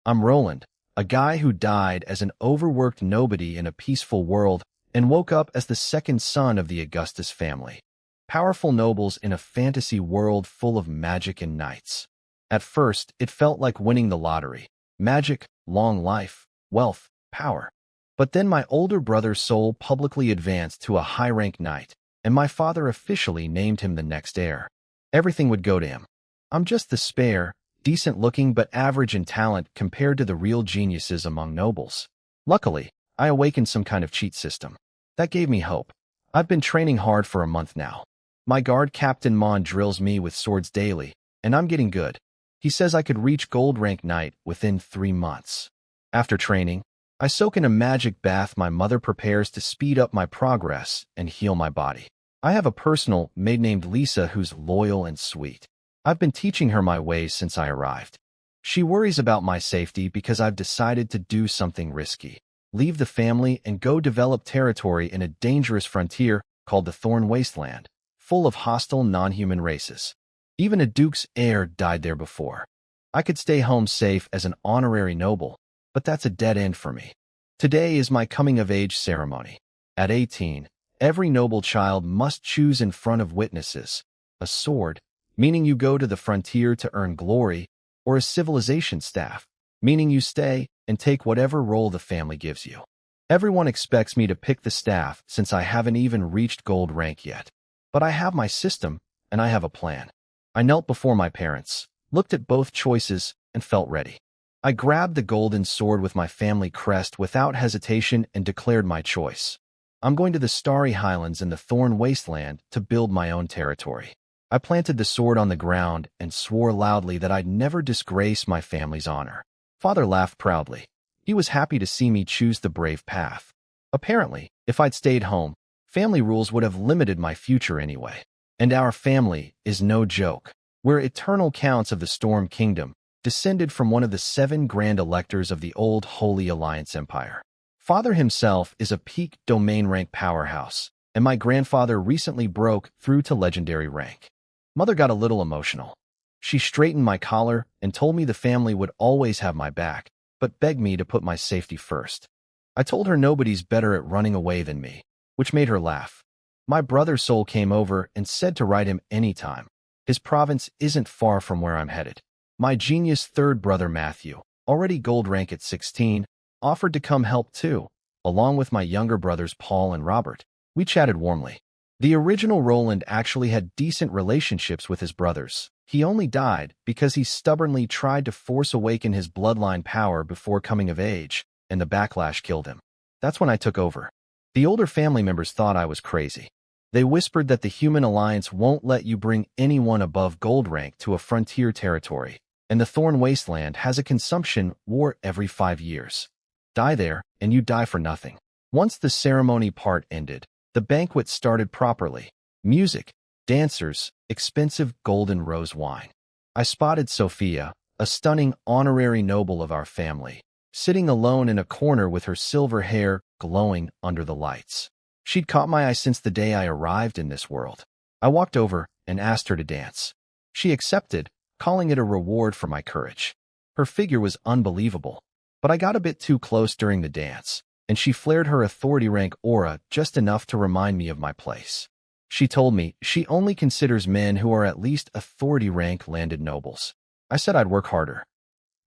I'm Roland, a guy who died as an overworked nobody in a peaceful world and woke up as the second son of the Augustus family. Powerful nobles in a fantasy world full of magic and knights. At first, it felt like winning the lottery. Magic, long life, wealth, power. But then my older brother's soul publicly advanced to a high-rank knight, and my father officially named him the next heir. Everything would go to him. I'm just the spare, decent-looking but average in talent compared to the real geniuses among nobles. Luckily, I awakened some kind of cheat system. That gave me hope. I've been training hard for a month now. My guard Captain Mon drills me with swords daily, and I'm getting good. He says I could reach gold rank knight within 3 months. After training, I soak in a magic bath my mother prepares to speed up my progress and heal my body. I have a personal maid named Lisa who's loyal and sweet. I've been teaching her my ways since I arrived. She worries about my safety because I've decided to do something risky. Leave the family and go develop territory in a dangerous frontier called the Thorn Wasteland, full of hostile non-human races. Even a duke's heir died there before. I could stay home safe as an honorary noble, but that's a dead end for me. Today is my coming-of-age ceremony. At 18, every noble child must choose in front of witnesses a sword, meaning you go to the frontier to earn glory, or a civilization staff, meaning you stay and take whatever role the family gives you. Everyone expects me to pick the staff since I haven't even reached gold rank yet. But I have my system, and I have a plan. I knelt before my parents, looked at both choices, and felt ready. I grabbed the golden sword with my family crest without hesitation and declared my choice. I'm going to the Starry Highlands in the Thorn Wasteland to build my own territory. I planted the sword on the ground and swore loudly that I'd never disgrace my family's honor. Father laughed proudly. He was happy to see me choose the brave path. Apparently, if I'd stayed home, family rules would have limited my future anyway. And our family is no joke. We're eternal counts of the Storm Kingdom, descended from one of the 7 grand electors of the old Holy Alliance Empire. Father himself is a peak domain rank powerhouse, and my grandfather recently broke through to legendary rank. Mother got a little emotional. She straightened my collar and told me the family would always have my back, but begged me to put my safety first. I told her nobody's better at running away than me, which made her laugh. My brother's soul came over and said to ride him anytime. His province isn't far from where I'm headed. My genius third brother Matthew, already gold rank at 16, offered to come help too, along with my younger brothers Paul and Robert. We chatted warmly. The original Roland actually had decent relationships with his brothers. He only died because he stubbornly tried to force awaken his bloodline power before coming of age, and the backlash killed him. That's when I took over. The older family members thought I was crazy. They whispered that the Human Alliance won't let you bring anyone above gold rank to a frontier territory, and the Thorn Wasteland has a consumption war every 5 years. Die there, and you die for nothing. Once the ceremony part ended, the banquet started properly. Music, dancers, expensive golden rose wine. I spotted Sophia, a stunning honorary noble of our family, sitting alone in a corner with her silver hair glowing under the lights. She'd caught my eye since the day I arrived in this world. I walked over and asked her to dance. She accepted, calling it a reward for my courage. Her figure was unbelievable, but I got a bit too close during the dance, and she flared her authority rank aura just enough to remind me of my place. She told me she only considers men who are at least authority rank landed nobles. I said I'd work harder.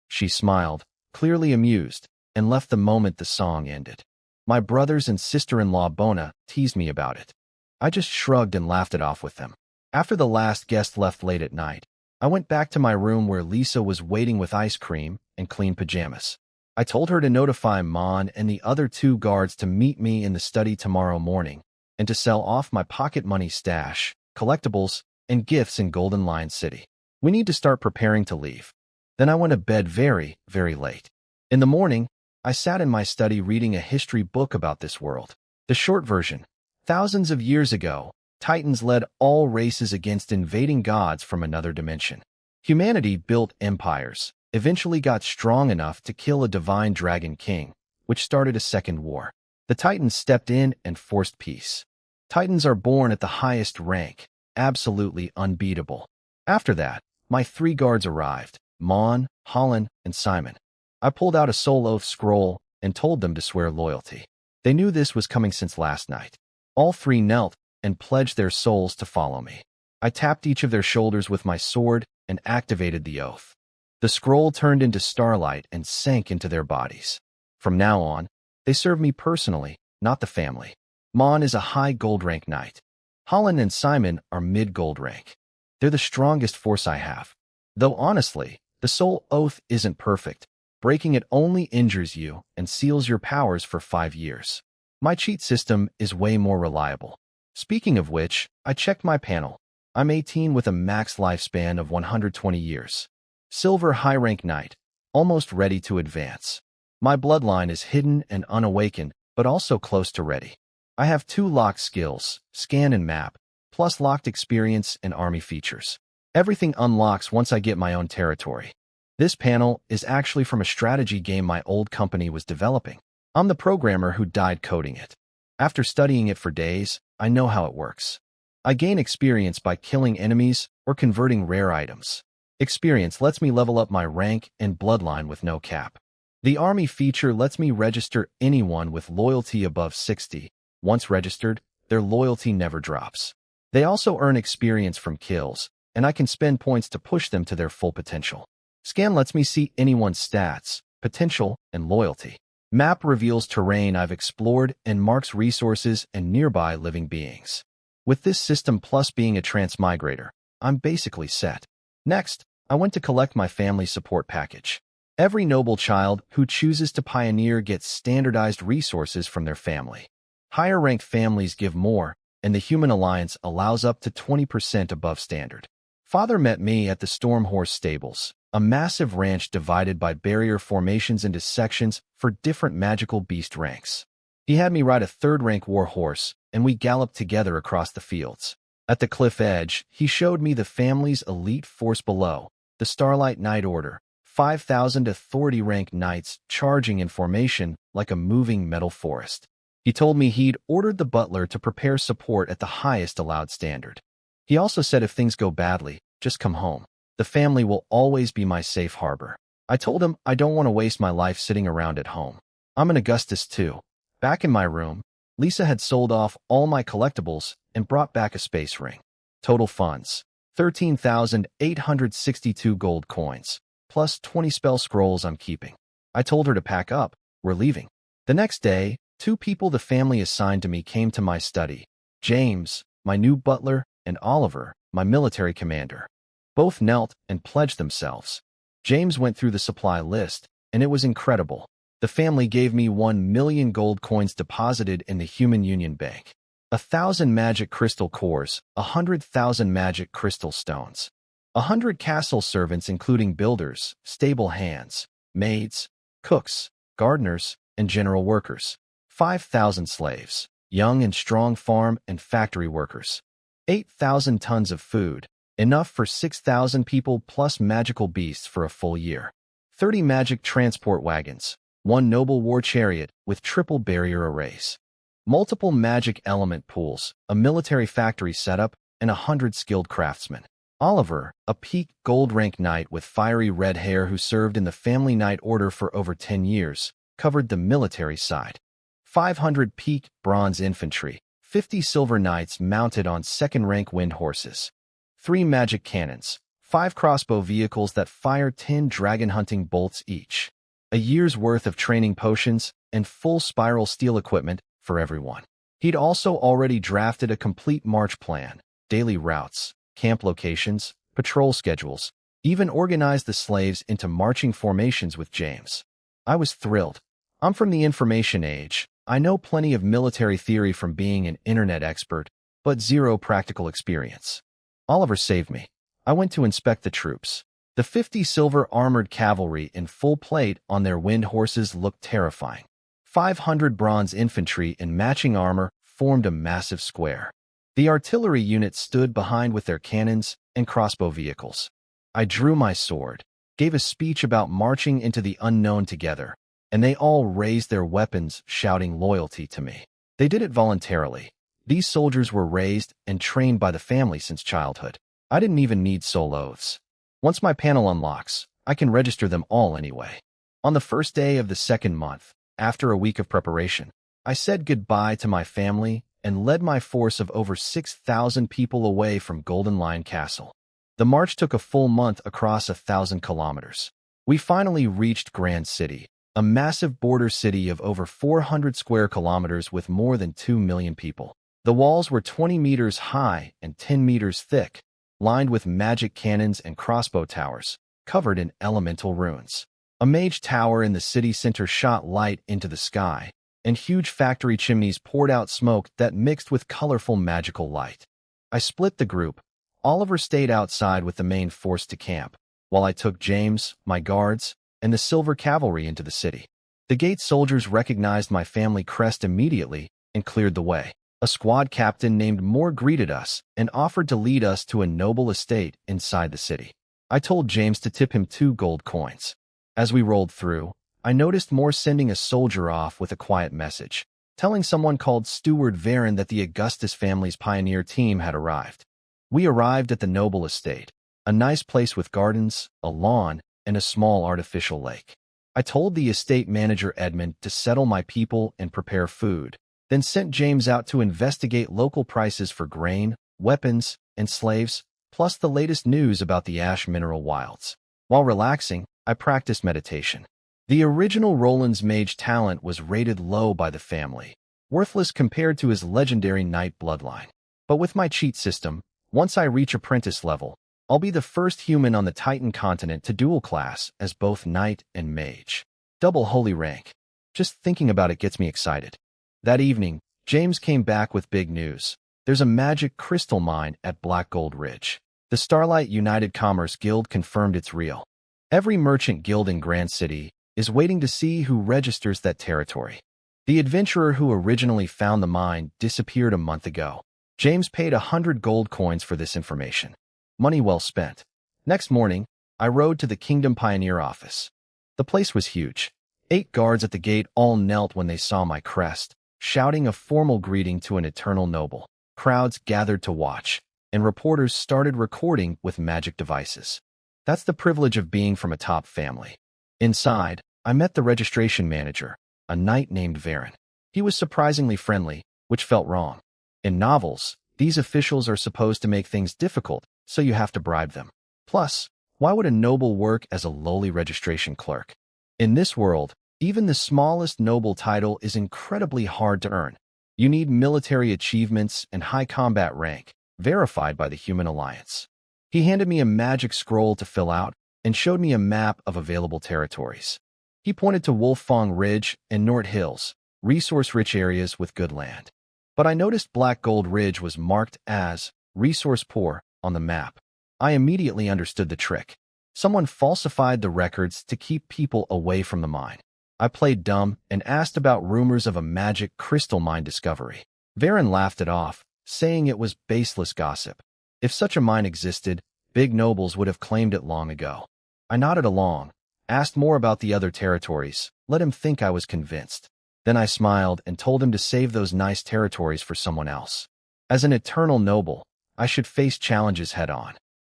She smiled, clearly amused, and left the moment the song ended. My brothers and sister-in-law Bona teased me about it. I just shrugged and laughed it off with them. After the last guest left late at night, I went back to my room where Lisa was waiting with ice cream and clean pajamas. I told her to notify Mon and the other 2 guards to meet me in the study tomorrow morning and to sell off my pocket money stash, collectibles, and gifts in Golden Lion City. We need to start preparing to leave. Then I went to bed very, very late. In the morning, I sat in my study reading a history book about this world. The short version: thousands of years ago, Titans led all races against invading gods from another dimension. Humanity built empires, eventually got strong enough to kill a divine dragon king, which started a second war. The Titans stepped in and forced peace. Titans are born at the highest rank, absolutely unbeatable. After that, my 3 guards arrived: Mon, Holland, and Simon. I pulled out a soul oath scroll and told them to swear loyalty. They knew this was coming since last night. All three knelt and pledged their souls to follow me. I tapped each of their shoulders with my sword and activated the oath. The scroll turned into starlight and sank into their bodies. From now on, they serve me personally, not the family. Mon is a high gold rank knight. Holland and Simon are mid-gold rank. They're the strongest force I have. Though honestly, the soul oath isn't perfect. Breaking it only injures you and seals your powers for 5 years. My cheat system is way more reliable. Speaking of which, I checked my panel. I'm 18 with a max lifespan of 120 years. Silver high-rank knight, almost ready to advance. My bloodline is hidden and unawakened, but also close to ready. I have 2 locked skills, scan and map, plus locked experience and army features. Everything unlocks once I get my own territory. This panel is actually from a strategy game my old company was developing. I'm the programmer who died coding it. After studying it for days, I know how it works. I gain experience by killing enemies or converting rare items. Experience lets me level up my rank and bloodline with no cap. The army feature lets me register anyone with loyalty above 60. Once registered, their loyalty never drops. They also earn experience from kills, and I can spend points to push them to their full potential. Scan lets me see anyone's stats, potential, and loyalty. Map reveals terrain I've explored and marks resources and nearby living beings. With this system plus being a transmigrator, I'm basically set. Next, I went to collect my family support package. Every noble child who chooses to pioneer gets standardized resources from their family. Higher-ranked families give more, and the Human Alliance allows up to 20% above standard. Father met me at the Stormhorse Stables, a massive ranch divided by barrier formations into sections for different magical beast ranks. He had me ride a 3rd-rank war horse, and we galloped together across the fields. At the cliff edge, he showed me the family's elite force below, the Starlight Knight Order, 5,000 authority-rank knights charging in formation like a moving metal forest. He told me he'd ordered the butler to prepare support at the highest allowed standard. He also said if things go badly, just come home. The family will always be my safe harbor. I told him I don't want to waste my life sitting around at home. I'm an Augustus too. Back in my room, Lisa had sold off all my collectibles and brought back a space ring. Total funds, 13,862 gold coins, plus 20 spell scrolls I'm keeping. I told her to pack up. We're leaving. The next day, 2 people the family assigned to me came to my study. James, my new butler, and Oliver, my military commander. Both knelt and pledged themselves. James went through the supply list, and it was incredible. The family gave me 1 million gold coins deposited in the Human Union Bank, 1,000 magic crystal cores, 100,000 magic crystal stones, 100 castle servants including builders, stable hands, maids, cooks, gardeners, and general workers, 5,000 slaves, young and strong farm and factory workers, 8,000 tons of food, enough for 6,000 people plus magical beasts for a full year, 30 magic transport wagons, 1 noble war chariot with triple barrier arrays, multiple magic element pools, a military factory setup, and 100 skilled craftsmen. Oliver, a peak gold rank knight with fiery red hair who served in the family knight order for over 10 years, covered the military side. 500 peak bronze infantry, 50 silver knights mounted on 2nd-rank wind horses, 3 magic cannons, 5 crossbow vehicles that fire 10 dragon hunting bolts each, a year's worth of training potions, and full spiral steel equipment for everyone. He'd also already drafted a complete march plan, daily routes, camp locations, patrol schedules, even organized the slaves into marching formations with James. I was thrilled. I'm from the information age. I know plenty of military theory from being an internet expert, but zero practical experience. Oliver saved me. I went to inspect the troops. The 50 silver armored cavalry in full plate on their wind horses looked terrifying. 500 bronze infantry in matching armor formed a massive square. The artillery units stood behind with their cannons and crossbow vehicles. I drew my sword, gave a speech about marching into the unknown together, and they all raised their weapons, shouting loyalty to me. They did it voluntarily. These soldiers were raised and trained by the family since childhood. I didn't even need soul oaths. Once my panel unlocks, I can register them all anyway. On the first day of the second month, after a week of preparation, I said goodbye to my family and led my force of over 6,000 people away from Golden Lion Castle. The march took a full month across 1,000 kilometers. We finally reached Grand City, a massive border city of over 400 square kilometers with more than 2 million people. The walls were 20 meters high and 10 meters thick, lined with magic cannons and crossbow towers, covered in elemental runes. A mage tower in the city center shot light into the sky, and huge factory chimneys poured out smoke that mixed with colorful magical light. I split the group. Oliver stayed outside with the main force to camp, while I took James, my guards, and the Silver Cavalry into the city. The gate soldiers recognized my family crest immediately and cleared the way. A squad captain named Moore greeted us and offered to lead us to a noble estate inside the city. I told James to tip him 2 gold coins. As we rolled through, I noticed Moore sending a soldier off with a quiet message, telling someone called Steward Barren that the Augustus family's pioneer team had arrived. We arrived at the noble estate, a nice place with gardens, a lawn, and a small artificial lake. I told the estate manager Edmund to settle my people and prepare food, then sent James out to investigate local prices for grain, weapons, and slaves, plus the latest news about the ash mineral wilds. While relaxing, I practiced meditation. The original Roland's mage talent was rated low by the family, worthless compared to his legendary knight bloodline. But with my cheat system, once I reach apprentice level, I'll be the first human on the Titan continent to dual class as both knight and mage. Double holy rank. Just thinking about it gets me excited. That evening, James came back with big news. There's a magic crystal mine at Black Gold Ridge. The Starlight United Commerce Guild confirmed it's real. Every merchant guild in Grand City is waiting to see who registers that territory. The adventurer who originally found the mine disappeared a month ago. James paid 100 gold coins for this information. Money well spent. Next morning, I rode to the Kingdom Pioneer office. The place was huge. 8 guards at the gate all knelt when they saw my crest, shouting a formal greeting to an eternal noble. Crowds gathered to watch, and reporters started recording with magic devices. That's the privilege of being from a top family. Inside, I met the registration manager, a knight named Barren. He was surprisingly friendly, which felt wrong. In novels, these officials are supposed to make things difficult, so you have to bribe them. Plus, why would a noble work as a lowly registration clerk? In this world, even the smallest noble title is incredibly hard to earn. You need military achievements and high combat rank, verified by the Human Alliance. He handed me a magic scroll to fill out and showed me a map of available territories. He pointed to Wolffang Ridge and Nort Hills, resource-rich areas with good land. But I noticed Black Gold Ridge was marked as resource-poor on the map. I immediately understood the trick. Someone falsified the records to keep people away from the mine. I played dumb and asked about rumors of a magic crystal mine discovery. Barren laughed it off, saying it was baseless gossip. If such a mine existed, big nobles would have claimed it long ago. I nodded along, asked more about the other territories, let him think I was convinced. Then I smiled and told him to save those nice territories for someone else. As an eternal noble, I should face challenges head-on.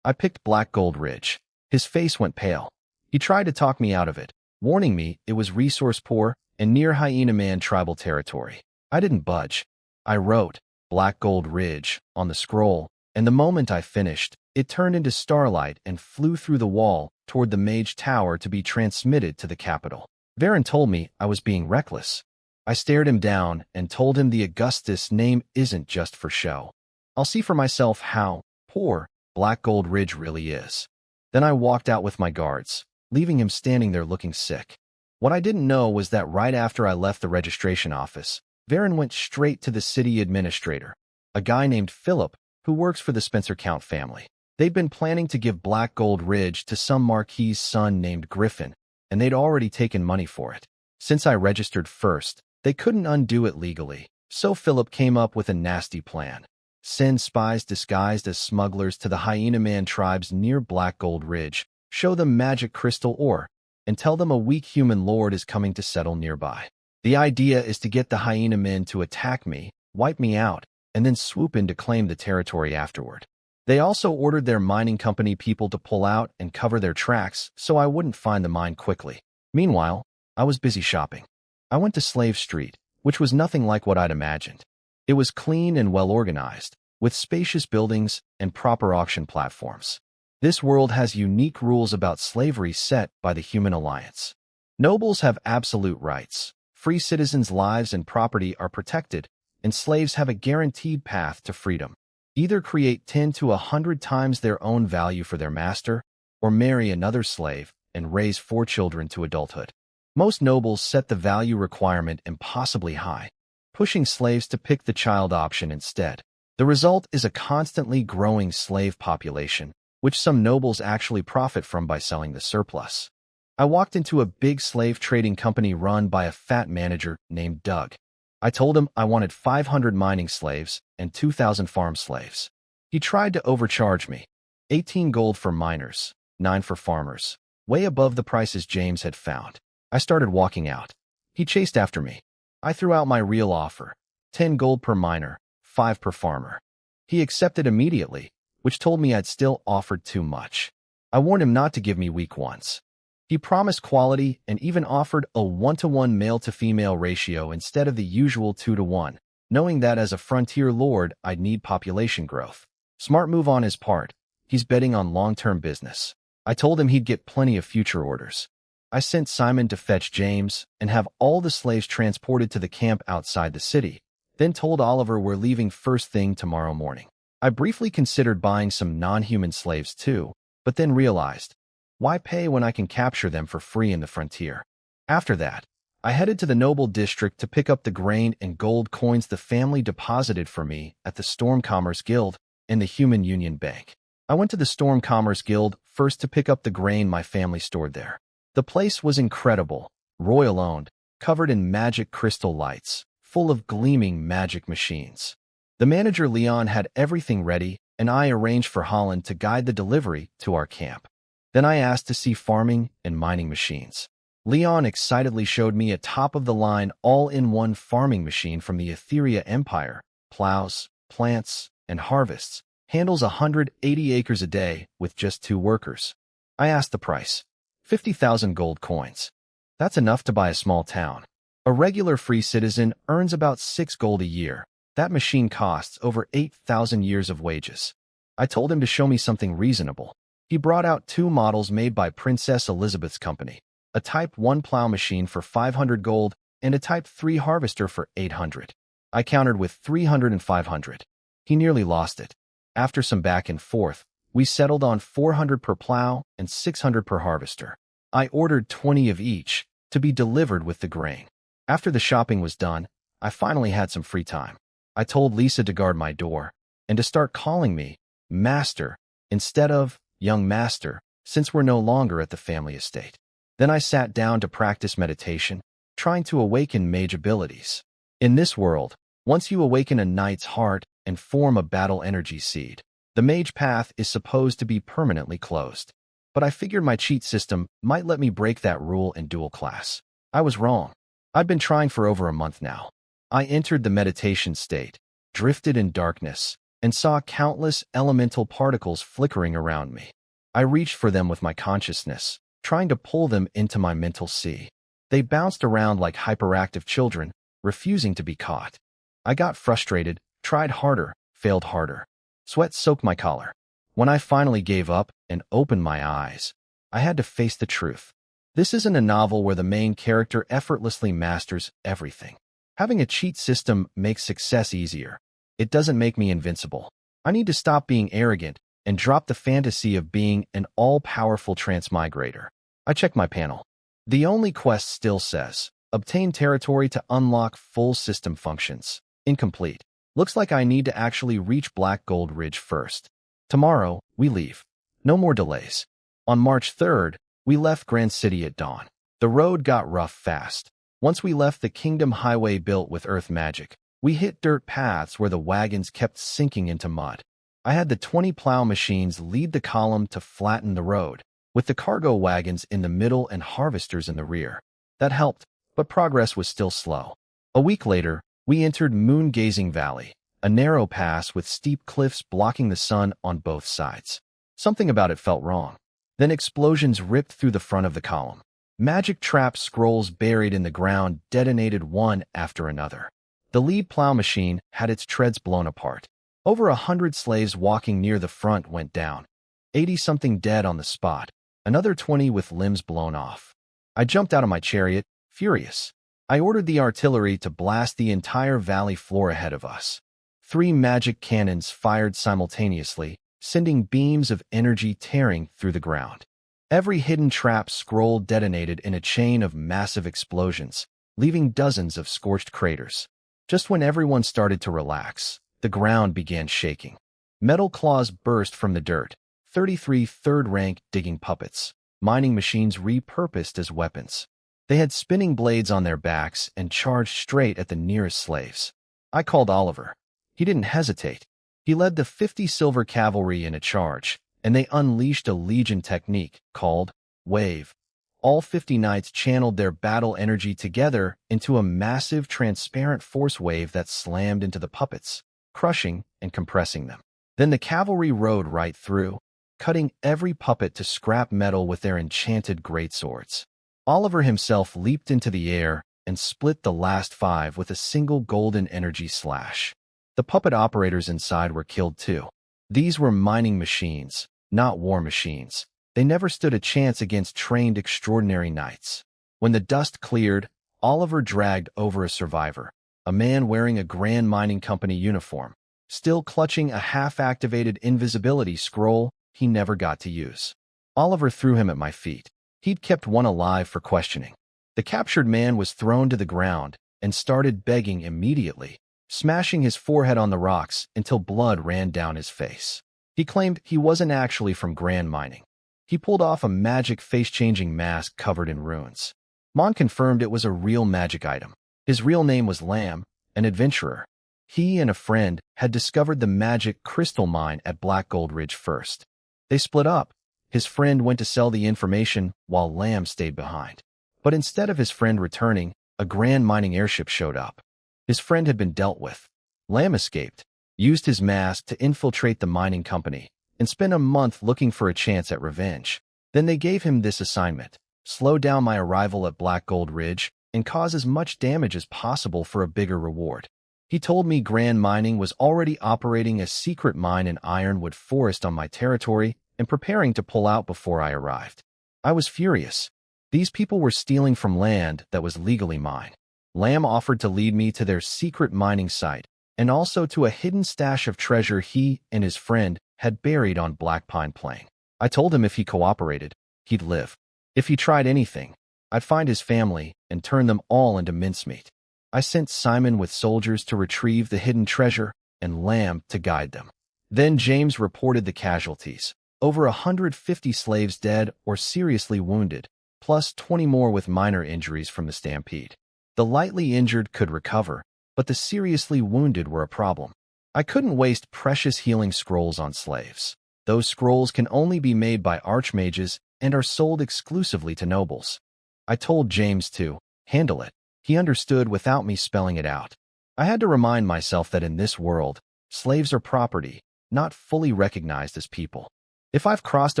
I picked Black Gold Ridge. His face went pale. He tried to talk me out of it, warning me it was resource-poor and near Hyena Man tribal territory. I didn't budge. I wrote Black Gold Ridge on the scroll, and the moment I finished, it turned into starlight and flew through the wall toward the Mage Tower to be transmitted to the capital. Barren told me I was being reckless. I stared him down and told him the Augustus name isn't just for show. I'll see for myself how poor Black Gold Ridge really is. Then I walked out with my guards, leaving him standing there looking sick. What I didn't know was that right after I left the registration office, Barren went straight to the city administrator, a guy named Philip who works for the Spencer Count family. They'd been planning to give Black Gold Ridge to some marquis's son named Griffin, and they'd already taken money for it. Since I registered first, they couldn't undo it legally, so Philip came up with a nasty plan. Send spies disguised as smugglers to the Hyena Man tribes near Black Gold Ridge, show them magic crystal ore, and tell them a weak human lord is coming to settle nearby. The idea is to get the Hyena Men to attack me, wipe me out, and then swoop in to claim the territory afterward. They also ordered their mining company people to pull out and cover their tracks so I wouldn't find the mine quickly. Meanwhile, I was busy shopping. I went to Slave Street, which was nothing like what I'd imagined. It was clean and well-organized, with spacious buildings and proper auction platforms. This world has unique rules about slavery set by the Human Alliance. Nobles have absolute rights. Free citizens' lives and property are protected, and slaves have a guaranteed path to freedom. Either create 10 to 100 times their own value for their master, or marry another slave and raise 4 children to adulthood. Most nobles set the value requirement impossibly high, pushing slaves to pick the child option instead. The result is a constantly growing slave population, which some nobles actually profit from by selling the surplus. I walked into a big slave trading company run by a fat manager named Doug. I told him I wanted 500 mining slaves and 2,000 farm slaves. He tried to overcharge me. 18 gold for miners, 9 for farmers, way above the prices James had found. I started walking out. He chased after me. I threw out my real offer, 10 gold per miner, 5 per farmer. He accepted immediately, which told me I'd still offered too much. I warned him not to give me weak ones. He promised quality and even offered a 1-to-1 male-to-female ratio instead of the usual 2-to-1, knowing that as a frontier lord I'd need population growth. Smart move on his part. He's betting on long-term business. I told him he'd get plenty of future orders. I sent Simon to fetch James and have all the slaves transported to the camp outside the city, then told Oliver we're leaving first thing tomorrow morning. I briefly considered buying some non-human slaves too, but then realized, why pay when I can capture them for free in the frontier? After that, I headed to the Noble District to pick up the grain and gold coins the family deposited for me at the Storm Commerce Guild and the Human Union Bank. I went to the Storm Commerce Guild first to pick up the grain my family stored there. The place was incredible, royal-owned, covered in magic crystal lights, full of gleaming magic machines. The manager Leon had everything ready, and I arranged for Holland to guide the delivery to our camp. Then I asked to see farming and mining machines. Leon excitedly showed me a top-of-the-line all-in-one farming machine from the Etheria Empire, plows, plants, and harvests, handles 180 acres a day with just 2 workers. I asked the price. 50,000 gold coins. That's enough to buy a small town. A regular free citizen earns about 6 gold a year. That machine costs over 8,000 years of wages. I told him to show me something reasonable. He brought out 2 models made by Princess Elizabeth's company, a Type 1 plow machine for 500 gold and a Type 3 harvester for 800. I countered with 300 and 500. He nearly lost it. After some back and forth, we settled on 400 per plow and 600 per harvester. I ordered 20 of each to be delivered with the grain. After the shopping was done, I finally had some free time. I told Lisa to guard my door and to start calling me Master instead of Young Master, since we're no longer at the family estate. Then I sat down to practice meditation, trying to awaken mage abilities. In this world, once you awaken a knight's heart and form a battle energy seed, the mage path is supposed to be permanently closed. But I figured my cheat system might let me break that rule in dual class. I was wrong. I'd been trying for over a month now. I entered the meditation state, drifted in darkness, and saw countless elemental particles flickering around me. I reached for them with my consciousness, trying to pull them into my mental sea. They bounced around like hyperactive children, refusing to be caught. I got frustrated, tried harder, failed harder. Sweat soaked my collar. When I finally gave up and opened my eyes, I had to face the truth. This isn't a novel where the main character effortlessly masters everything. Having a cheat system makes success easier. It doesn't make me invincible. I need to stop being arrogant and drop the fantasy of being an all-powerful transmigrator. I checked my panel. The only quest still says, obtain territory to unlock full system functions. Incomplete. Looks like I need to actually reach Black Gold Ridge first. Tomorrow, we leave. No more delays. On March 3rd, we left Grand City at dawn. The road got rough fast. Once we left the Kingdom Highway built with earth magic, we hit dirt paths where the wagons kept sinking into mud. I had the 20 plow machines lead the column to flatten the road, with the cargo wagons in the middle and harvesters in the rear. That helped, but progress was still slow. A week later, we entered Moon-Gazing Valley, a narrow pass with steep cliffs blocking the sun on both sides. Something about it felt wrong. Then explosions ripped through the front of the column. Magic trap scrolls buried in the ground detonated one after another. The lead plow machine had its treads blown apart. Over 100 slaves walking near the front went down. 80-something dead on the spot. Another 20 with limbs blown off. I jumped out of my chariot, furious. I ordered the artillery to blast the entire valley floor ahead of us. 3 magic cannons fired simultaneously, sending beams of energy tearing through the ground. Every hidden trap scroll detonated in a chain of massive explosions, leaving dozens of scorched craters. Just when everyone started to relax, the ground began shaking. Metal claws burst from the dirt. 33 third-rank digging puppets, mining machines repurposed as weapons. They had spinning blades on their backs and charged straight at the nearest slaves. I called Oliver. He didn't hesitate. He led the 50 silver cavalry in a charge, and they unleashed a legion technique called Wave. All 50 knights channeled their battle energy together into a massive transparent force wave that slammed into the puppets, crushing and compressing them. Then the cavalry rode right through, cutting every puppet to scrap metal with their enchanted greatswords. Oliver himself leaped into the air and split the last 5 with a single golden energy slash. The puppet operators inside were killed too. These were mining machines, not war machines. They never stood a chance against trained extraordinary knights. When the dust cleared, Oliver dragged over a survivor, a man wearing a Grand Mining Company uniform, still clutching a half-activated invisibility scroll he never got to use. Oliver threw him at my feet. He'd kept one alive for questioning. The captured man was thrown to the ground and started begging immediately, smashing his forehead on the rocks until blood ran down his face. He claimed he wasn't actually from Grand Mining. He pulled off a magic face-changing mask covered in runes. Mon confirmed it was a real magic item. His real name was Lamb, an adventurer. He and a friend had discovered the magic crystal mine at Black Gold Ridge first. They split up. His friend went to sell the information while Lamb stayed behind. But instead of his friend returning, a Grand Mining airship showed up. His friend had been dealt with. Lamb escaped, used his mask to infiltrate the mining company, and spent a month looking for a chance at revenge. Then they gave him this assignment: slow down my arrival at Black Gold Ridge and cause as much damage as possible for a bigger reward. He told me Grand Mining was already operating a secret mine in Ironwood Forest on my territory and preparing to pull out before I arrived. I was furious. These people were stealing from land that was legally mine. Lamb offered to lead me to their secret mining site and also to a hidden stash of treasure he and his friend had buried on Black Pine Plain. I told him if he cooperated, he'd live. If he tried anything, I'd find his family and turn them all into mincemeat. I sent Simon with soldiers to retrieve the hidden treasure and Lamb to guide them. Then James reported the casualties. Over 150 slaves dead or seriously wounded, plus 20 more with minor injuries from the stampede. The lightly injured could recover, but the seriously wounded were a problem. I couldn't waste precious healing scrolls on slaves. Those scrolls can only be made by archmages and are sold exclusively to nobles. I told James to handle it. He understood without me spelling it out. I had to remind myself that in this world, slaves are property, not fully recognized as people. If I've crossed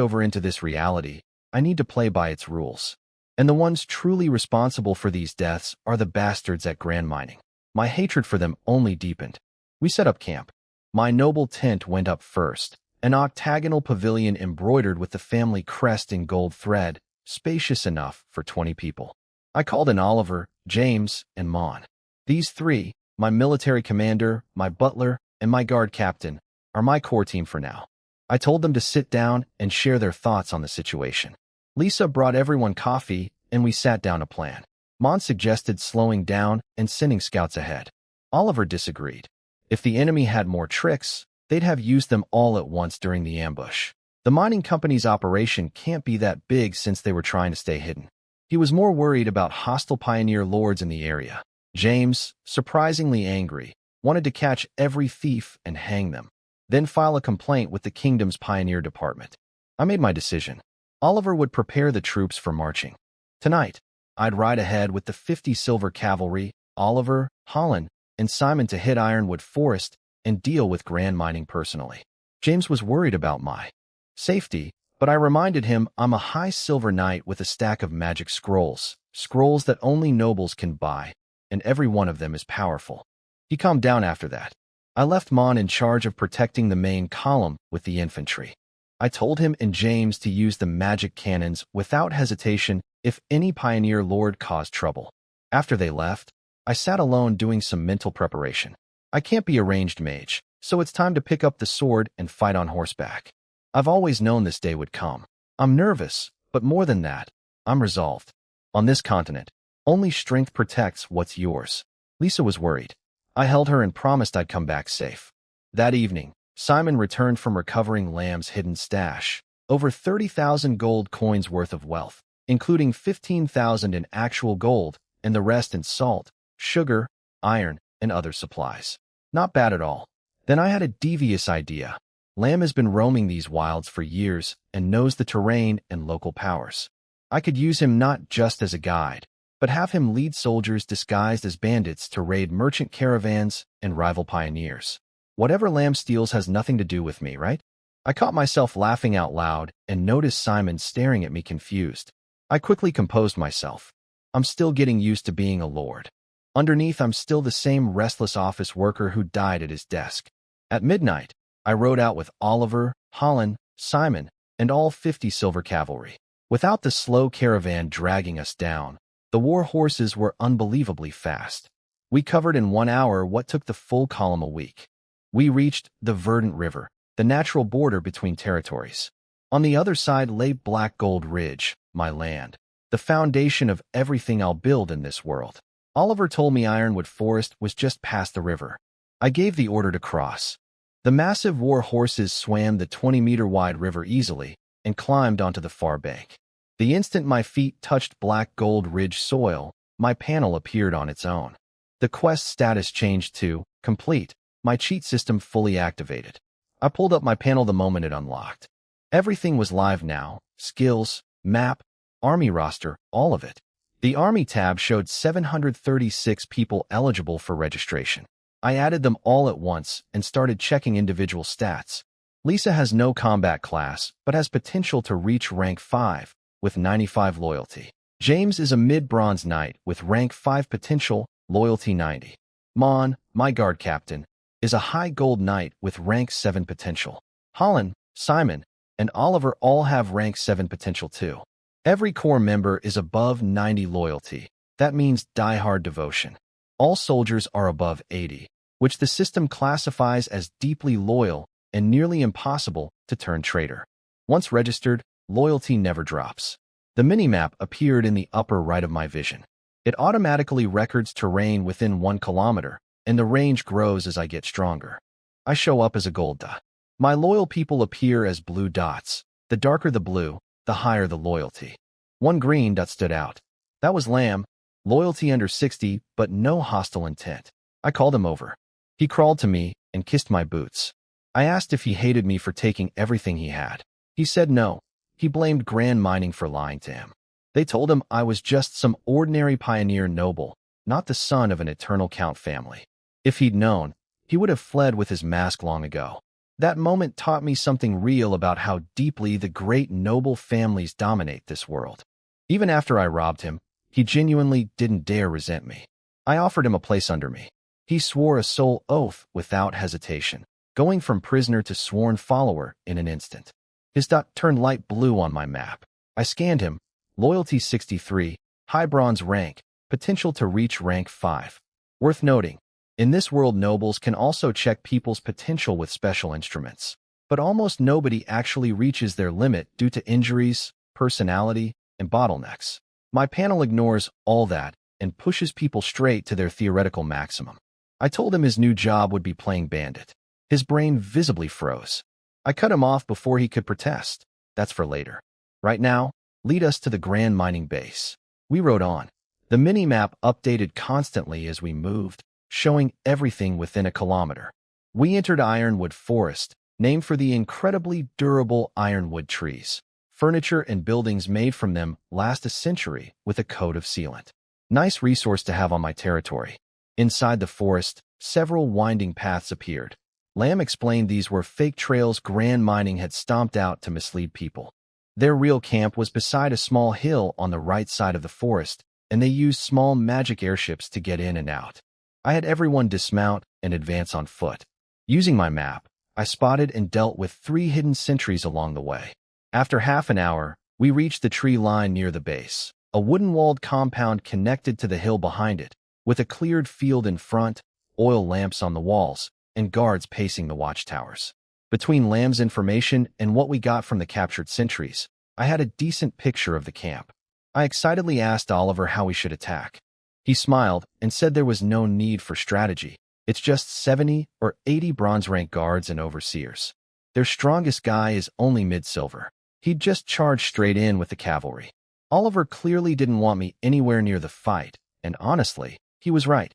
over into this reality, I need to play by its rules. And the ones truly responsible for these deaths are the bastards at Grand Mining. My hatred for them only deepened. We set up camp. My noble tent went up first, an octagonal pavilion embroidered with the family crest in gold thread, spacious enough for 20 people. I called in Oliver, James, and Mon. These 3, my military commander, my butler, and my guard captain, are my core team for now. I told them to sit down and share their thoughts on the situation. Lisa brought everyone coffee, and we sat down to plan. Mon suggested slowing down and sending scouts ahead. Oliver disagreed. If the enemy had more tricks, they'd have used them all at once during the ambush. The mining company's operation can't be that big since they were trying to stay hidden. He was more worried about hostile pioneer lords in the area. James, surprisingly angry, wanted to catch every thief and hang them, then file a complaint with the kingdom's pioneer department. I made my decision. Oliver would prepare the troops for marching. Tonight, I'd ride ahead with the 50 silver cavalry, Oliver, Holland, and Simon to hit Ironwood Forest and deal with Grand Mining personally. James was worried about my safety, But I reminded him I'm a high silver knight with a stack of magic scrolls, scrolls that only nobles can buy, and every one of them is powerful. He calmed down after that. I left Mon in charge of protecting the main column with the infantry. I told him and James to use the magic cannons without hesitation if any pioneer lord caused trouble. After they left, I sat alone doing some mental preparation. I can't be a ranged mage, so it's time to pick up the sword and fight on horseback. I've always known this day would come. I'm nervous, but more than that, I'm resolved. On this continent, only strength protects what's yours. Lisa was worried. I held her and promised I'd come back safe. That evening, Simon returned from recovering Lamb's hidden stash, over 30,000 gold coins worth of wealth, including 15,000 in actual gold and the rest in salt, sugar, iron, and other supplies. Not bad at all. Then I had a devious idea. Lamb has been roaming these wilds for years and knows the terrain and local powers. I could use him not just as a guide, but have him lead soldiers disguised as bandits to raid merchant caravans and rival pioneers. Whatever Lamb steals has nothing to do with me, right? I caught myself laughing out loud and noticed Simon staring at me confused. I quickly composed myself. I'm still getting used to being a lord. Underneath, I'm still the same restless office worker who died at his desk. At midnight, I rode out with Oliver, Holland, Simon, and all 50 silver cavalry. Without the slow caravan dragging us down, the war horses were unbelievably fast. We covered in 1 hour what took the full column a week. We reached the Verdant River, the natural border between territories. On the other side lay Black Gold Ridge, my land, the foundation of everything I'll build in this world. Oliver told me Ironwood Forest was just past the river. I gave the order to cross. The massive war horses swam the 20-meter-wide river easily and climbed onto the far bank. The instant my feet touched Black Gold Ridge soil, my panel appeared on its own. The quest status changed to complete, my cheat system fully activated. I pulled up my panel the moment it unlocked. Everything was live now: skills, map, army roster, all of it. The Army tab showed 736 people eligible for registration. I added them all at once and started checking individual stats. Lisa has no combat class, but has potential to reach rank 5, with 95 loyalty. James is a mid-bronze knight with rank 5 potential, loyalty 90. Mon, my guard captain, is a high gold knight with rank 7 potential. Holland, Simon, and Oliver all have rank 7 potential too. Every core member is above 90 loyalty. That means die-hard devotion. All soldiers are above 80, which the system classifies as deeply loyal and nearly impossible to turn traitor. Once registered, loyalty never drops. The minimap appeared in the upper right of my vision. It automatically records terrain within 1 kilometer, and the range grows as I get stronger. I show up as a gold dot. My loyal people appear as blue dots. The darker the blue, the higher the loyalty. 1 green dot stood out. That was Lamb, loyalty under 60, but no hostile intent. I called him over. He crawled to me and kissed my boots. I asked if he hated me for taking everything he had. He said no. He blamed Grand Mining for lying to him. They told him I was just some ordinary pioneer noble, not the son of an eternal count family. If he'd known, he would have fled with his mask long ago. That moment taught me something real about how deeply the great noble families dominate this world. Even after I robbed him, he genuinely didn't dare resent me. I offered him a place under me. He swore a soul oath without hesitation, going from prisoner to sworn follower in an instant. His dot turned light blue on my map. I scanned him. Loyalty 63, high bronze rank, potential to reach rank 5. Worth noting, in this world nobles can also check people's potential with special instruments. But almost nobody actually reaches their limit due to injuries, personality, and bottlenecks. My panel ignores all that and pushes people straight to their theoretical maximum. I told him his new job would be playing bandit. His brain visibly froze. I cut him off before he could protest. That's for later. Right now, lead us to the Grand Mining base. We rode on. The minimap updated constantly as we moved, showing everything within a kilometer. We entered Ironwood Forest, named for the incredibly durable ironwood trees. Furniture and buildings made from them last a century with a coat of sealant. Nice resource to have on my territory. Inside the forest, several winding paths appeared. Lamb explained these were fake trails Grand Mining had stomped out to mislead people. Their real camp was beside a small hill on the right side of the forest, and they used small magic airships to get in and out. I had everyone dismount and advance on foot. Using my map, I spotted and dealt with 3 hidden sentries along the way. After half an hour, we reached the tree line near the base, a wooden-walled compound connected to the hill behind it, with a cleared field in front, oil lamps on the walls, and guards pacing the watchtowers. Between Lamb's information and what we got from the captured sentries, I had a decent picture of the camp. I excitedly asked Oliver how we should attack. He smiled and said there was no need for strategy. It's just 70 or 80 bronze-rank guards and overseers. Their strongest guy is only mid-silver. He'd just charge straight in with the cavalry. Oliver clearly didn't want me anywhere near the fight, and honestly, he was right.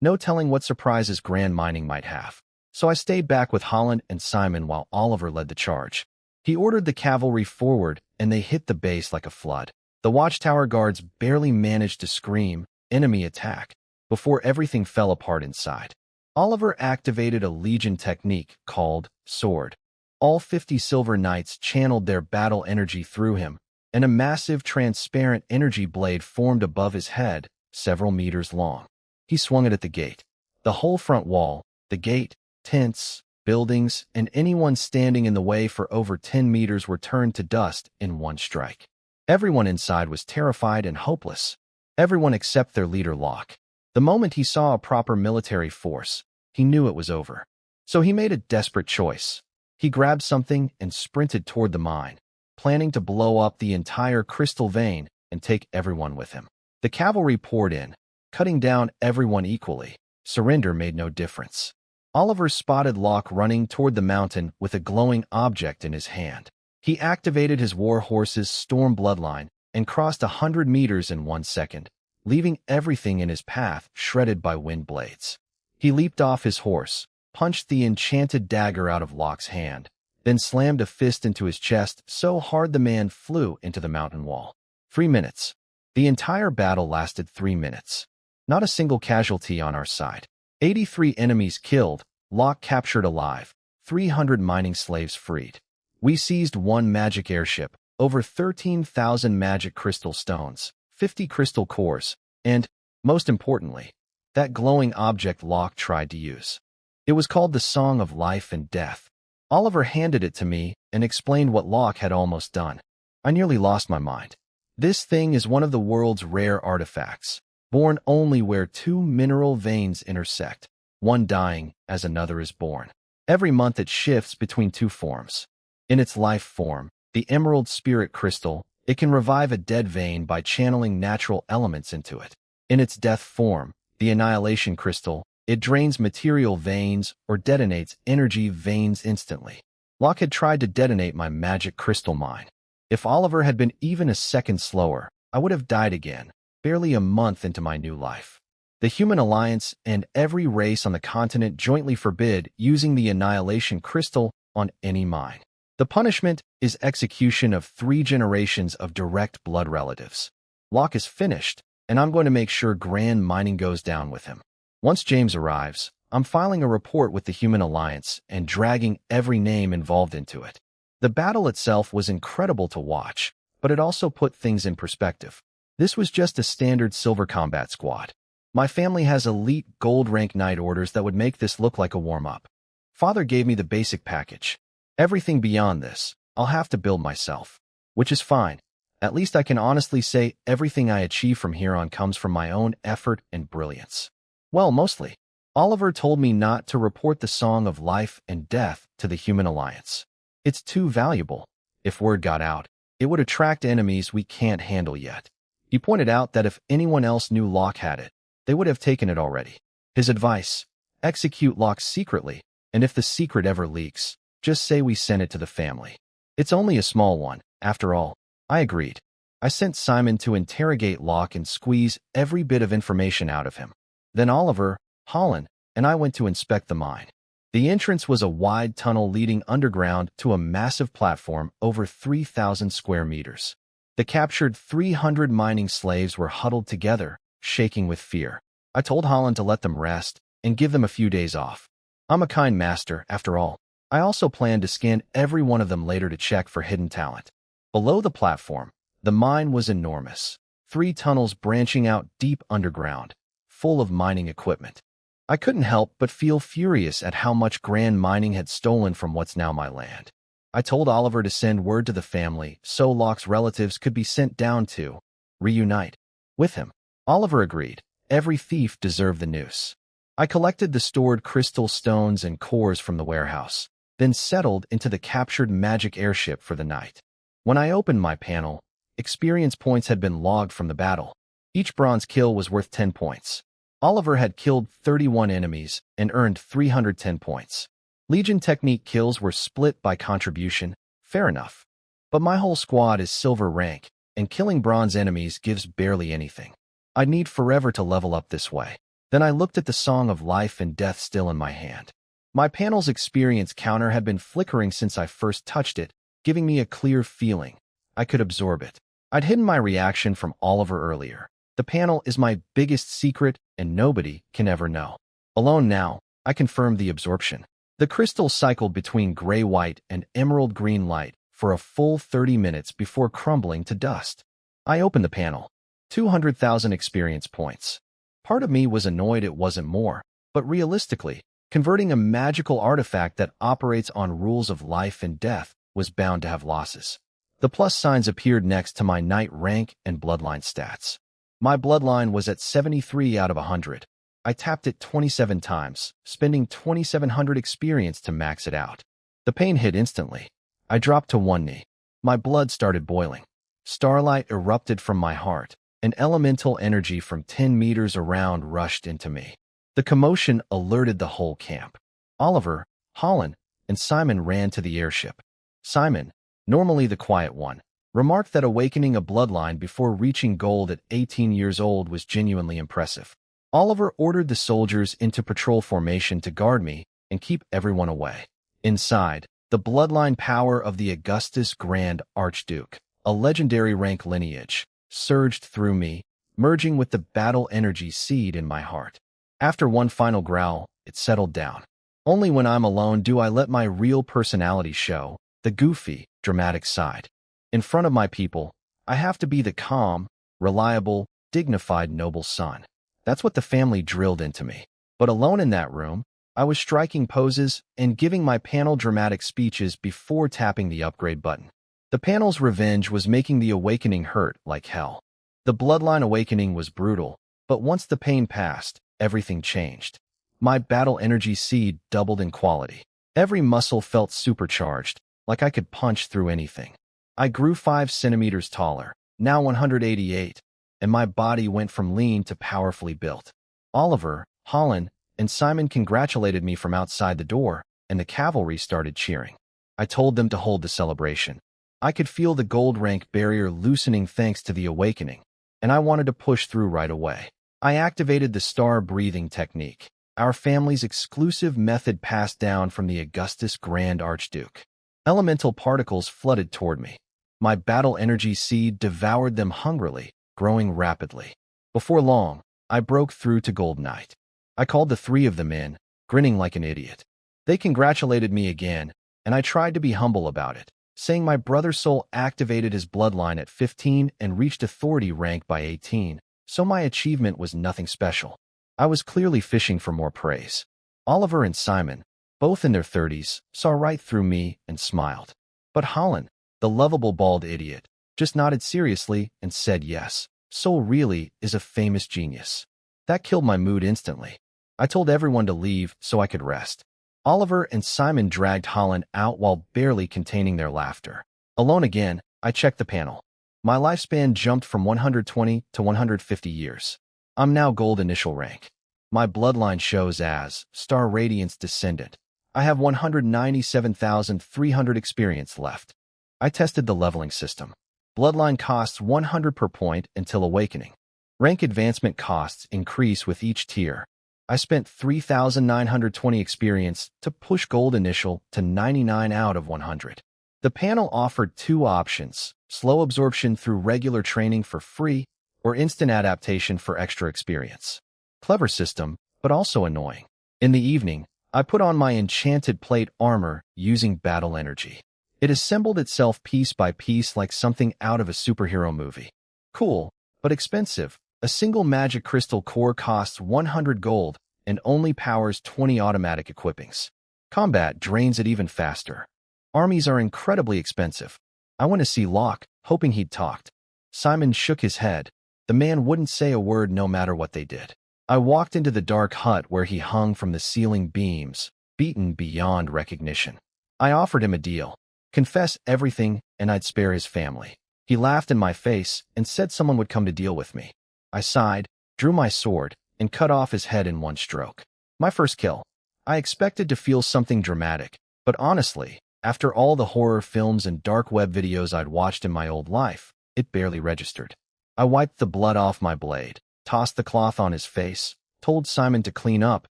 No telling what surprises Grand Mining might have. So I stayed back with Holland and Simon while Oliver led the charge. He ordered the cavalry forward, and they hit the base like a flood. The watchtower guards barely managed to scream, "Enemy attack," before everything fell apart inside. Oliver activated a legion technique called Sword. All 50 silver knights channeled their battle energy through him, and a massive transparent energy blade formed above his head, several meters long. He swung it at the gate. The whole front wall, the gate, tents, buildings, and anyone standing in the way for over 10 meters were turned to dust in one strike. Everyone inside was terrified and hopeless. Everyone except their leader Locke. The moment he saw a proper military force, he knew it was over. So he made a desperate choice. He grabbed something and sprinted toward the mine, planning to blow up the entire crystal vein and take everyone with him. The cavalry poured in, cutting down everyone equally. Surrender made no difference. Oliver spotted Locke running toward the mountain with a glowing object in his hand. He activated his war horse's storm bloodline and crossed 100 meters in 1 second, leaving everything in his path shredded by wind blades. He leaped off his horse, punched the enchanted dagger out of Locke's hand, then slammed a fist into his chest so hard the man flew into the mountain wall. 3 minutes. The entire battle lasted 3 minutes. Not a single casualty on our side. 83 enemies killed, Locke captured alive, 300 mining slaves freed. We seized 1 magic airship, over 13,000 magic crystal stones, 50 crystal cores, and, most importantly, that glowing object Locke tried to use. It was called the Song of Life and Death. Oliver handed it to me and explained what Locke had almost done. I nearly lost my mind. This thing is one of the world's rare artifacts, born only where 2 mineral veins intersect, one dying as another is born. Every month it shifts between 2 forms. In its life form, the emerald spirit crystal, it can revive a dead vein by channeling natural elements into it. In its death form, the annihilation crystal, it drains material veins or detonates energy veins instantly. Locke had tried to detonate my magic crystal mine. If Oliver had been even a second slower, I would have died again, barely a month into my new life. The Human Alliance and every race on the continent jointly forbid using the annihilation crystal on any mine. The punishment is execution of 3 generations of direct blood relatives. Locke is finished, and I'm going to make sure Grand Mining goes down with him. Once James arrives, I'm filing a report with the Human Alliance and dragging every name involved into it. The battle itself was incredible to watch, but it also put things in perspective. This was just a standard silver combat squad. My family has elite gold-rank knight orders that would make this look like a warm-up. Father gave me the basic package. Everything beyond this, I'll have to build myself. Which is fine. At least I can honestly say everything I achieve from here on comes from my own effort and brilliance. Well, mostly. Oliver told me not to report the Song of Life and Death to the Human Alliance. It's too valuable. If word got out, it would attract enemies we can't handle yet. He pointed out that if anyone else knew Locke had it, they would have taken it already. His advice: execute Locke secretly, and if the secret ever leaks, just say we sent it to the family. It's only a small one, after all. I agreed. I sent Simon to interrogate Locke and squeeze every bit of information out of him. Then Oliver, Holland, and I went to inspect the mine. The entrance was a wide tunnel leading underground to a massive platform over 3,000 square meters. The captured 300 mining slaves were huddled together, shaking with fear. I told Holland to let them rest and give them a few days off. I'm a kind master, after all. I also planned to scan every one of them later to check for hidden talent. Below the platform, the mine was enormous. 3 tunnels branching out deep underground, full of mining equipment. I couldn't help but feel furious at how much grand mining had stolen from what's now my land. I told Oliver to send word to the family so Locke's relatives could be sent down to reunite with him. Oliver agreed. Every thief deserved the noose. I collected the stored crystal stones and cores from the warehouse, then settled into the captured magic airship for the night. When I opened my panel, experience points had been logged from the battle. Each bronze kill was worth 10 points. Oliver had killed 31 enemies and earned 310 points. Legion technique kills were split by contribution, fair enough. But my whole squad is silver rank, and killing bronze enemies gives barely anything. I'd need forever to level up this way. Then I looked at the Song of Life and Death still in my hand. My panel's experience counter had been flickering since I first touched it, giving me a clear feeling. I could absorb it. I'd hidden my reaction from Oliver earlier. The panel is my biggest secret, and nobody can ever know. Alone now, I confirmed the absorption. The crystal cycled between gray-white and emerald-green light for a full 30 minutes before crumbling to dust. I opened the panel. 200,000 experience points. Part of me was annoyed it wasn't more, but realistically, converting a magical artifact that operates on rules of life and death was bound to have losses. The plus signs appeared next to my knight rank and bloodline stats. My bloodline was at 73 out of 100. I tapped it 27 times, spending 2,700 experience to max it out. The pain hit instantly. I dropped to one knee. My blood started boiling. Starlight erupted from my heart, and elemental energy from 10 meters around rushed into me. The commotion alerted the whole camp. Oliver, Roland, and Simon ran to the airship. Simon, normally the quiet one, remarked that awakening a bloodline before reaching gold at 18 years old was genuinely impressive. Oliver ordered the soldiers into patrol formation to guard me and keep everyone away. Inside, the bloodline power of the Augustus Grand Archduke, a legendary rank lineage, surged through me, merging with the battle energy seed in my heart. After one final growl, it settled down. Only when I'm alone do I let my real personality show, the goofy, dramatic side. In front of my people, I have to be the calm, reliable, dignified noble son. That's what the family drilled into me. But alone in that room, I was striking poses and giving my panel dramatic speeches before tapping the upgrade button. The panel's revenge was making the awakening hurt like hell. The bloodline awakening was brutal, but once the pain passed, everything changed. My battle energy seed doubled in quality. Every muscle felt supercharged, like I could punch through anything. I grew 5 centimeters taller, now 188, and my body went from lean to powerfully built. Oliver, Roland, and Simon congratulated me from outside the door, and the cavalry started cheering. I told them to hold the celebration. I could feel the gold rank barrier loosening thanks to the awakening, and I wanted to push through right away. I activated the star breathing technique, our family's exclusive method passed down from the Augustus Grand Archduke. Elemental particles flooded toward me. My battle energy seed devoured them hungrily, growing rapidly. Before long, I broke through to Gold Knight. I called the 3 of them in, grinning like an idiot. They congratulated me again, and I tried to be humble about it, saying my brother soul activated his bloodline at 15 and reached authority rank by 18, so my achievement was nothing special. I was clearly fishing for more praise. Oliver and Simon, both in their 30s, saw right through me and smiled. But Roland, the lovable bald idiot, just nodded seriously and said yes. Soul really is a famous genius. That killed my mood instantly. I told everyone to leave so I could rest. Oliver and Simon dragged Roland out while barely containing their laughter. Alone again, I checked the panel. My lifespan jumped from 120 to 150 years. I'm now gold initial rank. My bloodline shows as Star Radiance Descendant. I have 197,300 experience left. I tested the leveling system. Bloodline costs 100 per point until awakening. Rank advancement costs increase with each tier. I spent 3,920 experience to push gold initial to 99 out of 100. The panel offered 2 options, slow absorption through regular training for free or instant adaptation for extra experience. Clever system, but also annoying. In the evening, I put on my enchanted plate armor using battle energy. It assembled itself piece by piece like something out of a superhero movie. Cool, but expensive. A single magic crystal core costs 100 gold and only powers 20 automatic equippings. Combat drains it even faster. Armies are incredibly expensive. I went to see Locke, hoping he'd talked. Simon shook his head. The man wouldn't say a word no matter what they did. I walked into the dark hut where he hung from the ceiling beams, beaten beyond recognition. I offered him a deal. Confess everything, and I'd spare his family. He laughed in my face and said someone would come to deal with me. I sighed, drew my sword, and cut off his head in one stroke. My first kill. I expected to feel something dramatic, but honestly, after all the horror films and dark web videos I'd watched in my old life, it barely registered. I wiped the blood off my blade, tossed the cloth on his face, told Simon to clean up,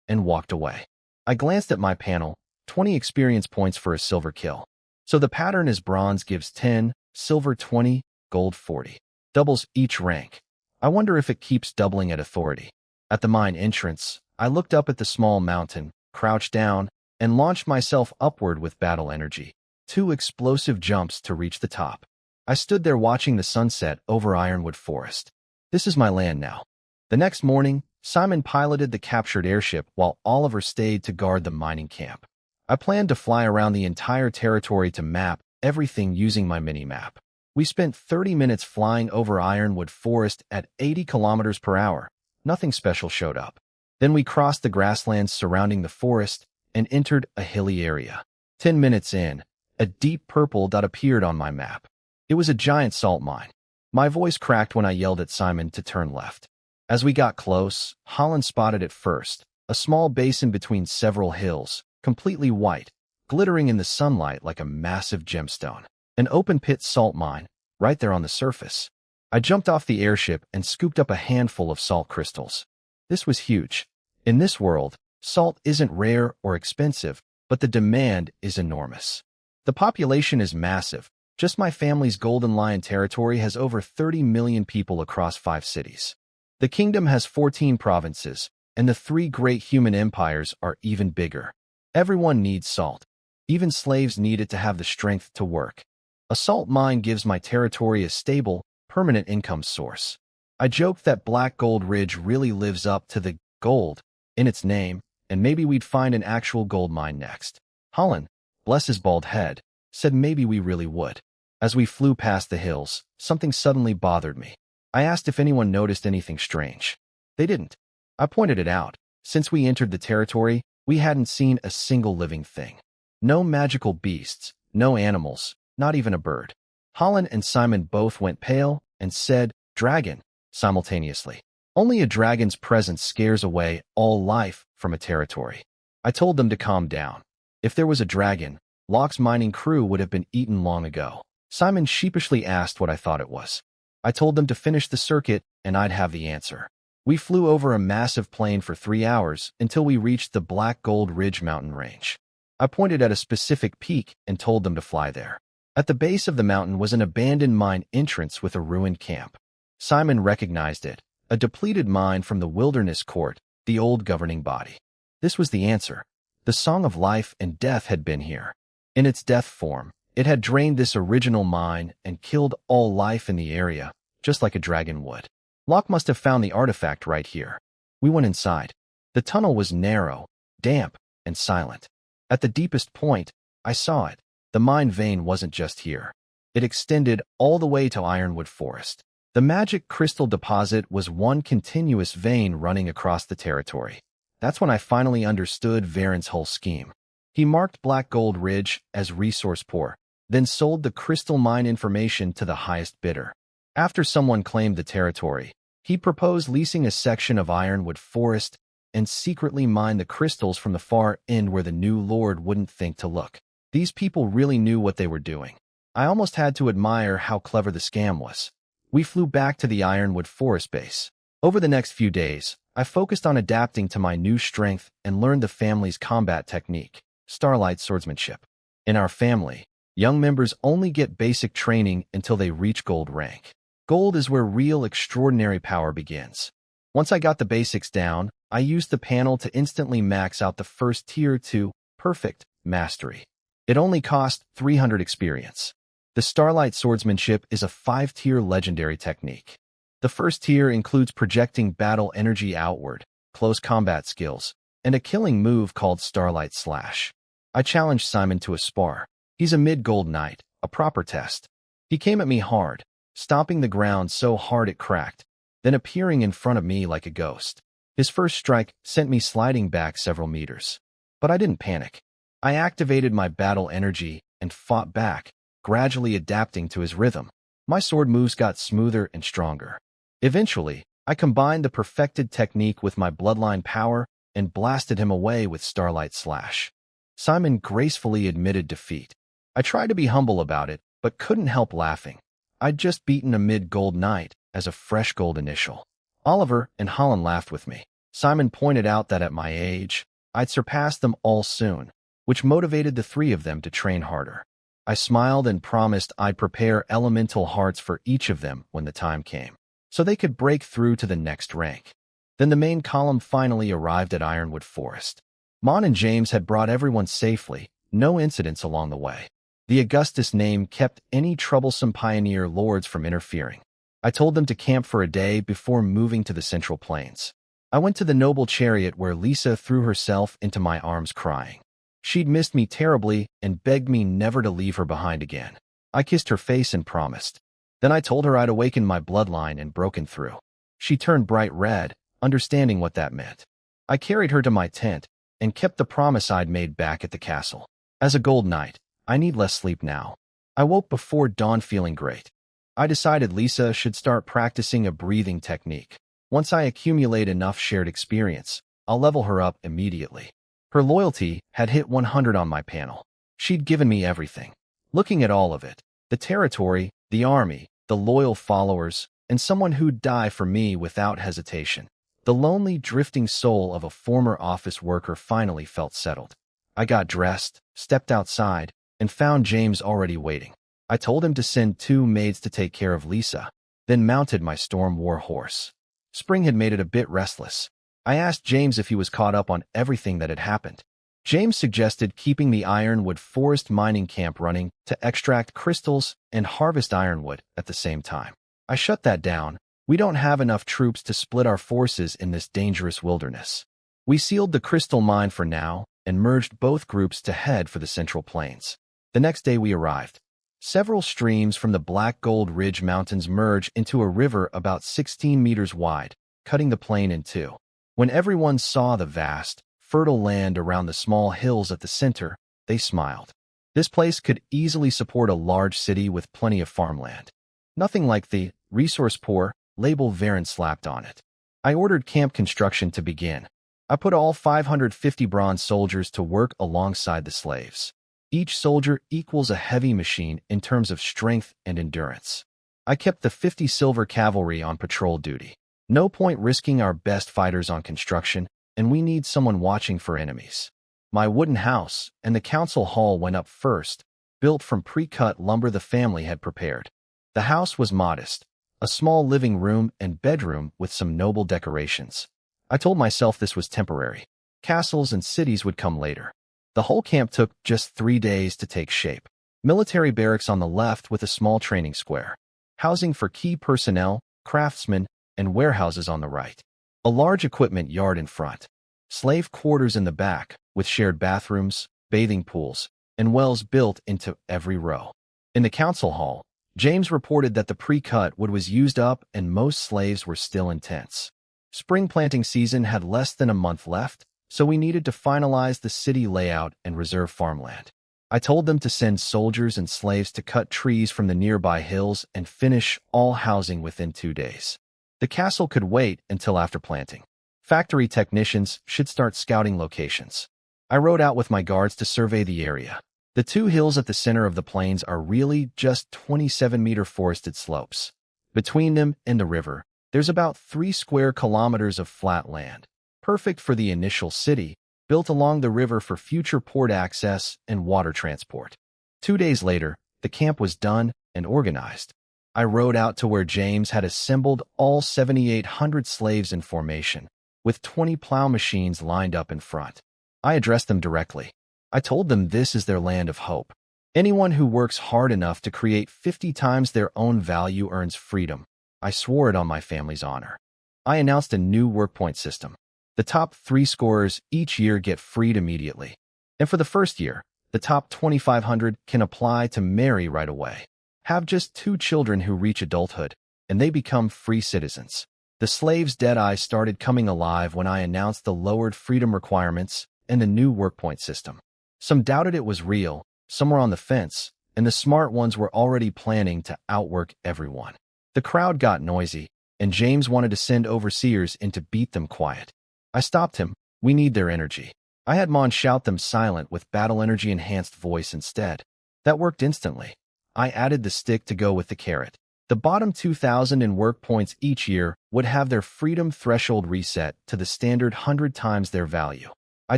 and walked away. I glanced at my panel, 20 experience points for a silver kill. So the pattern is bronze gives 10, silver 20, gold 40. Doubles each rank. I wonder if it keeps doubling at authority. At the mine entrance, I looked up at the small mountain, crouched down, and launched myself upward with battle energy. 2 explosive jumps to reach the top. I stood there watching the sunset over Ironwood Forest. This is my land now. The next morning, Simon piloted the captured airship while Oliver stayed to guard the mining camp. I planned to fly around the entire territory to map everything using my mini-map. We spent 30 minutes flying over Ironwood Forest at 80 kilometers per hour. Nothing special showed up. Then we crossed the grasslands surrounding the forest and entered a hilly area. 10 minutes in, a deep purple dot appeared on my map. It was a giant salt mine. My voice cracked when I yelled at Simon to turn left. As we got close, Holland spotted it first, a small basin between several hills, completely white, glittering in the sunlight like a massive gemstone. An open-pit salt mine, right there on the surface. I jumped off the airship and scooped up a handful of salt crystals. This was huge. In this world, salt isn't rare or expensive, but the demand is enormous. The population is massive. Just my family's Golden Lion territory has over 30 million people across 5 cities. The kingdom has 14 provinces, and the 3 great human empires are even bigger. Everyone needs salt. Even slaves need it to have the strength to work. A salt mine gives my territory a stable, permanent income source. I joked that Black Gold Ridge really lives up to the gold in its name, and maybe we'd find an actual gold mine next. Holland, bless his bald head, said maybe we really would. As we flew past the hills, something suddenly bothered me. I asked if anyone noticed anything strange. They didn't. I pointed it out. Since we entered the territory, we hadn't seen a single living thing. No magical beasts, no animals, not even a bird. Holland and Simon both went pale and said, "Dragon," simultaneously. Only a dragon's presence scares away all life from a territory. I told them to calm down. If there was a dragon, Locke's mining crew would have been eaten long ago. Simon sheepishly asked what I thought it was. I told them to finish the circuit and I'd have the answer. We flew over a massive plain for 3 hours until we reached the Black Gold Ridge mountain range. I pointed at a specific peak and told them to fly there. At the base of the mountain was an abandoned mine entrance with a ruined camp. Simon recognized it, a depleted mine from the Wilderness Court, the old governing body. This was the answer. The Song of Life and Death had been here. In its death form, it had drained this original mine and killed all life in the area, just like a dragon would. Locke must have found the artifact right here. We went inside. The tunnel was narrow, damp, and silent. At the deepest point, I saw it. The mine vein wasn't just here. It extended all the way to Ironwood Forest. The magic crystal deposit was one continuous vein running across the territory. That's when I finally understood Barren's whole scheme. He marked Black Gold Ridge as resource poor, then sold the crystal mine information to the highest bidder. After someone claimed the territory, he proposed leasing a section of Ironwood Forest and secretly mine the crystals from the far end where the new lord wouldn't think to look. These people really knew what they were doing. I almost had to admire how clever the scam was. We flew back to the Ironwood Forest base. Over the next few days, I focused on adapting to my new strength and learned the family's combat technique, Starlight Swordsmanship. In our family, young members only get basic training until they reach gold rank. Gold is where real extraordinary power begins. Once I got the basics down, I used the panel to instantly max out the first tier to perfect mastery. It only cost 300 experience. The Starlight Swordsmanship is a 5-tier legendary technique. The first tier includes projecting battle energy outward, close combat skills, and a killing move called Starlight Slash. I challenged Simon to a spar. He's a mid-gold knight, a proper test. He came at me hard, stomping the ground so hard it cracked, then appearing in front of me like a ghost. His first strike sent me sliding back several meters. But I didn't panic. I activated my battle energy and fought back, gradually adapting to his rhythm. My sword moves got smoother and stronger. Eventually, I combined the perfected technique with my bloodline power and blasted him away with Starlight Slash. Simon gracefully admitted defeat. I tried to be humble about it, but couldn't help laughing. I'd just beaten a mid-gold knight as a fresh gold initial. Oliver and Holland laughed with me. Simon pointed out that at my age, I'd surpass them all soon, which motivated the three of them to train harder. I smiled and promised I'd prepare elemental hearts for each of them when the time came, so they could break through to the next rank. Then the main column finally arrived at Ironwood Forest. Mon and James had brought everyone safely, no incidents along the way. The Augustus name kept any troublesome pioneer lords from interfering. I told them to camp for a day before moving to the Central Plains. I went to the noble chariot where Lisa threw herself into my arms crying. She'd missed me terribly and begged me never to leave her behind again. I kissed her face and promised. Then I told her I'd awakened my bloodline and broken through. She turned bright red, understanding what that meant. I carried her to my tent and kept the promise I'd made back at the castle. As a gold knight, I need less sleep now. I woke before dawn feeling great. I decided Lisa should start practicing a breathing technique. Once I accumulate enough shared experience, I'll level her up immediately. Her loyalty had hit 100 on my panel. She'd given me everything. Looking at all of it, the territory, the army, the loyal followers, and someone who'd die for me without hesitation. The lonely, drifting soul of a former office worker finally felt settled. I got dressed, stepped outside, and found James already waiting. I told him to send 2 maids to take care of Lisa, then mounted my Storm War horse. Spring had made it a bit restless. I asked James if he was caught up on everything that had happened. James suggested keeping the Ironwood Forest mining camp running to extract crystals and harvest ironwood at the same time. I shut that down. We don't have enough troops to split our forces in this dangerous wilderness. We sealed the crystal mine for now and merged both groups to head for the Central Plains. The next day we arrived. Several streams from the Black Gold Ridge Mountains merge into a river about 16 meters wide, cutting the plain in two. When everyone saw the vast, fertile land around the small hills at the center, they smiled. This place could easily support a large city with plenty of farmland. Nothing like the resource-poor label Barren slapped on it. I ordered camp construction to begin. I put all 550 bronze soldiers to work alongside the slaves. Each soldier equals a heavy machine in terms of strength and endurance. I kept the 50 silver cavalry on patrol duty. No point risking our best fighters on construction, and we need someone watching for enemies. My wooden house and the council hall went up first, built from pre-cut lumber the family had prepared. The house was modest, a small living room and bedroom with some noble decorations. I told myself this was temporary. Castles and cities would come later. The whole camp took just 3 days to take shape. Military barracks on the left with a small training square. Housing for key personnel, craftsmen, and warehouses on the right. A large equipment yard in front. Slave quarters in the back, with shared bathrooms, bathing pools, and wells built into every row. In the council hall, James reported that the pre-cut wood was used up and most slaves were still in tents. Spring planting season had less than a month left, so we needed to finalize the city layout and reserve farmland. I told them to send soldiers and slaves to cut trees from the nearby hills and finish all housing within 2 days. The castle could wait until after planting. Factory technicians should start scouting locations. I rode out with my guards to survey the area. The 2 hills at the center of the plains are really just 27-meter forested slopes. Between them and the river, there's about 3 square kilometers of flat land, perfect for the initial city, built along the river for future port access and water transport. 2 days later, the camp was done and organized. I rode out to where James had assembled all 7,800 slaves in formation, with 20 plow machines lined up in front. I addressed them directly. I told them this is their land of hope. Anyone who works hard enough to create 50 times their own value earns freedom. I swore it on my family's honor. I announced a new work point system. The top 3 scorers each year get freed immediately. And for the first year, the top 2,500 can apply to marry right away. Have just 2 children who reach adulthood, and they become free citizens. The slaves' dead-eye started coming alive when I announced the lowered freedom requirements and the new work point system. Some doubted it was real, some were on the fence, and the smart ones were already planning to outwork everyone. The crowd got noisy, and James wanted to send overseers in to beat them quiet. I stopped him. We need their energy. I had Mon shout them silent with battle energy enhanced voice instead. That worked instantly. I added the stick to go with the carrot. The bottom 2,000 in work points each year would have their freedom threshold reset to the standard 100 times their value. I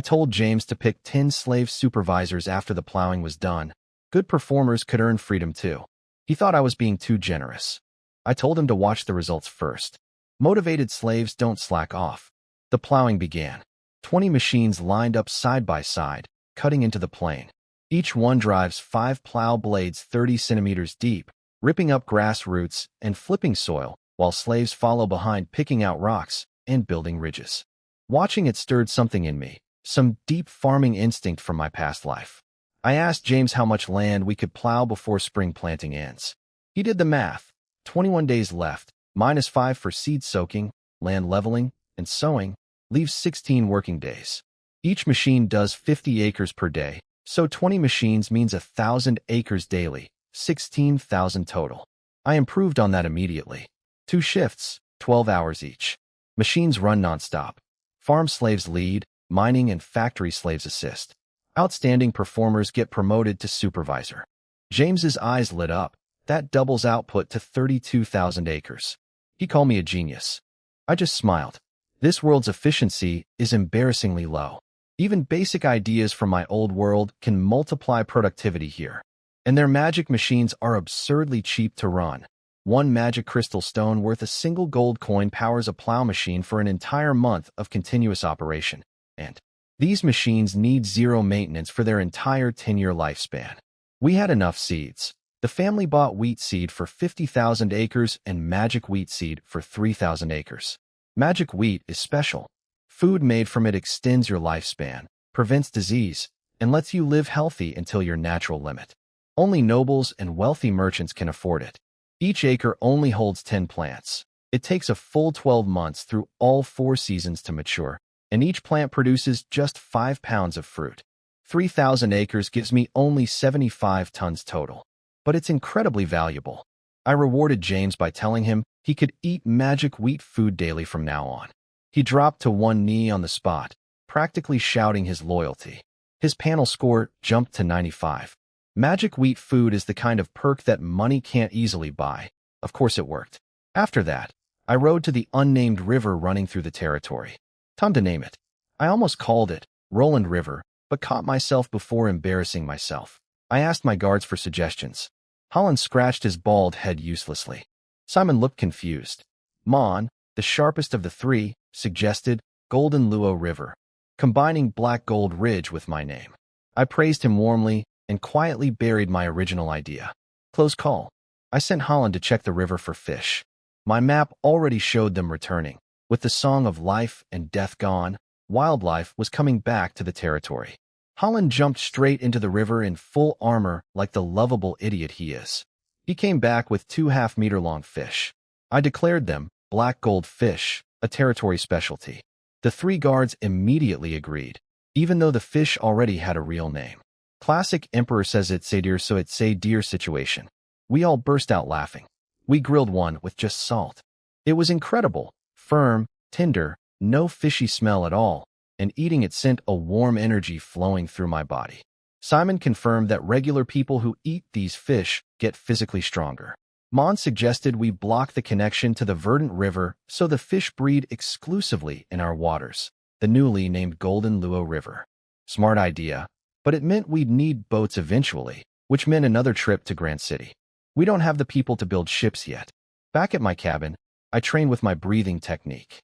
told James to pick 10 slave supervisors after the plowing was done. Good performers could earn freedom too. He thought I was being too generous. I told him to watch the results first. Motivated slaves don't slack off. The plowing began. 20 machines lined up side by side, cutting into the plain. Each one drives 5 plow blades 30 centimeters deep, ripping up grass roots and flipping soil, while slaves follow behind picking out rocks and building ridges. Watching it stirred something in me, some deep farming instinct from my past life. I asked James how much land we could plow before spring planting ends. He did the math. 21 days left, minus 5 for seed soaking, land leveling, and sowing, leaves 16 working days. Each machine does 50 acres per day, so 20 machines means 1,000 acres daily, 16,000 total. I improved on that immediately. 2 shifts, 12 hours each. Machines run nonstop. Farm slaves lead, mining and factory slaves assist. Outstanding performers get promoted to supervisor. James's eyes lit up. That doubles output to 32,000 acres. He called me a genius. I just smiled. This world's efficiency is embarrassingly low. Even basic ideas from my old world can multiply productivity here. And their magic machines are absurdly cheap to run. 1 magic crystal stone worth a single gold coin powers a plow machine for an entire month of continuous operation. And these machines need 0 maintenance for their entire 10-year lifespan. We had enough seeds. The family bought wheat seed for 50,000 acres and magic wheat seed for 3,000 acres. Magic wheat is special. Food made from it extends your lifespan, prevents disease, and lets you live healthy until your natural limit. Only nobles and wealthy merchants can afford it. Each acre only holds 10 plants. It takes a full 12 months through all 4 seasons to mature, and each plant produces just 5 pounds of fruit. 3,000 acres gives me only 75 tons total. But it's incredibly valuable. I rewarded James by telling him he could eat magic wheat food daily from now on. He dropped to 1 knee on the spot, practically shouting his loyalty. His panel score jumped to 95. Magic wheat food is the kind of perk that money can't easily buy. Of course it worked. After that, I rode to the unnamed river running through the territory. Time to name it. I almost called it Roland River, but caught myself before embarrassing myself. I asked my guards for suggestions. Holland scratched his bald head uselessly. Simon looked confused. Mon, the sharpest of the 3, suggested Golden Luo River, combining Black Gold Ridge with my name. I praised him warmly and quietly buried my original idea. Close call. I sent Holland to check the river for fish. My map already showed them returning. With the song of life and death gone, wildlife was coming back to the territory. Holland jumped straight into the river in full armor like the lovable idiot he is. He came back with 2 half-meter-long fish. I declared them black gold fish, a territory specialty. The 3 guards immediately agreed, even though the fish already had a real name. Classic Emperor says it's a deer so it's a deer situation. We all burst out laughing. We grilled one with just salt. It was incredible, firm, tender, no fishy smell at all, and eating it sent a warm energy flowing through my body. Simon confirmed that regular people who eat these fish get physically stronger. Mon suggested we block the connection to the verdant river so the fish breed exclusively in our waters, the newly named Golden Luo River. Smart idea, but it meant we'd need boats eventually, which meant another trip to Grand City. We don't have the people to build ships yet. Back at my cabin, I trained with my breathing technique.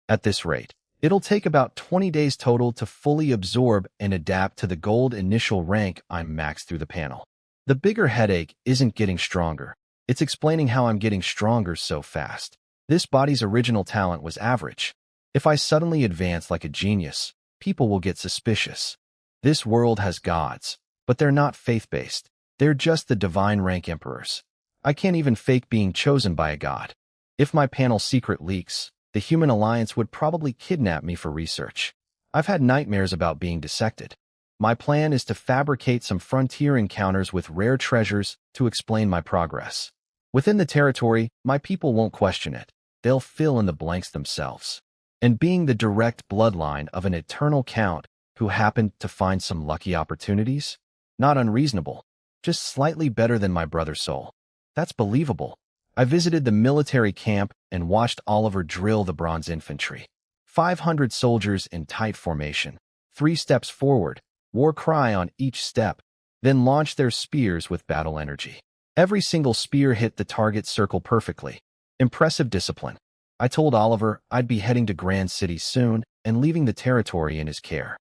At this rate, It'll take about 20 days total to fully absorb and adapt to the gold initial rank I'm maxed through the panel. The bigger headache isn't getting stronger. It's explaining how I'm getting stronger so fast. This body's original talent was average. If I suddenly advance like a genius, people will get suspicious. This world has gods, but they're not faith-based. They're just the divine rank emperors. I can't even fake being chosen by a god. If my panel secret leaks, the Human Alliance would probably kidnap me for research. I've had nightmares about being dissected. My plan is to fabricate some frontier encounters with rare treasures to explain my progress. Within the territory, my people won't question it. They'll fill in the blanks themselves. And being the direct bloodline of an eternal count who happened to find some lucky opportunities? Not unreasonable. Just slightly better than my brother Soul. That's believable. I visited the military camp and watched Oliver drill the bronze infantry. 500 soldiers in tight formation. 3 steps forward, war cry on each step, then launch their spears with battle energy. Every single spear hit the target circle perfectly. Impressive discipline. I told Oliver I'd be heading to Grand City soon and leaving the territory in his care.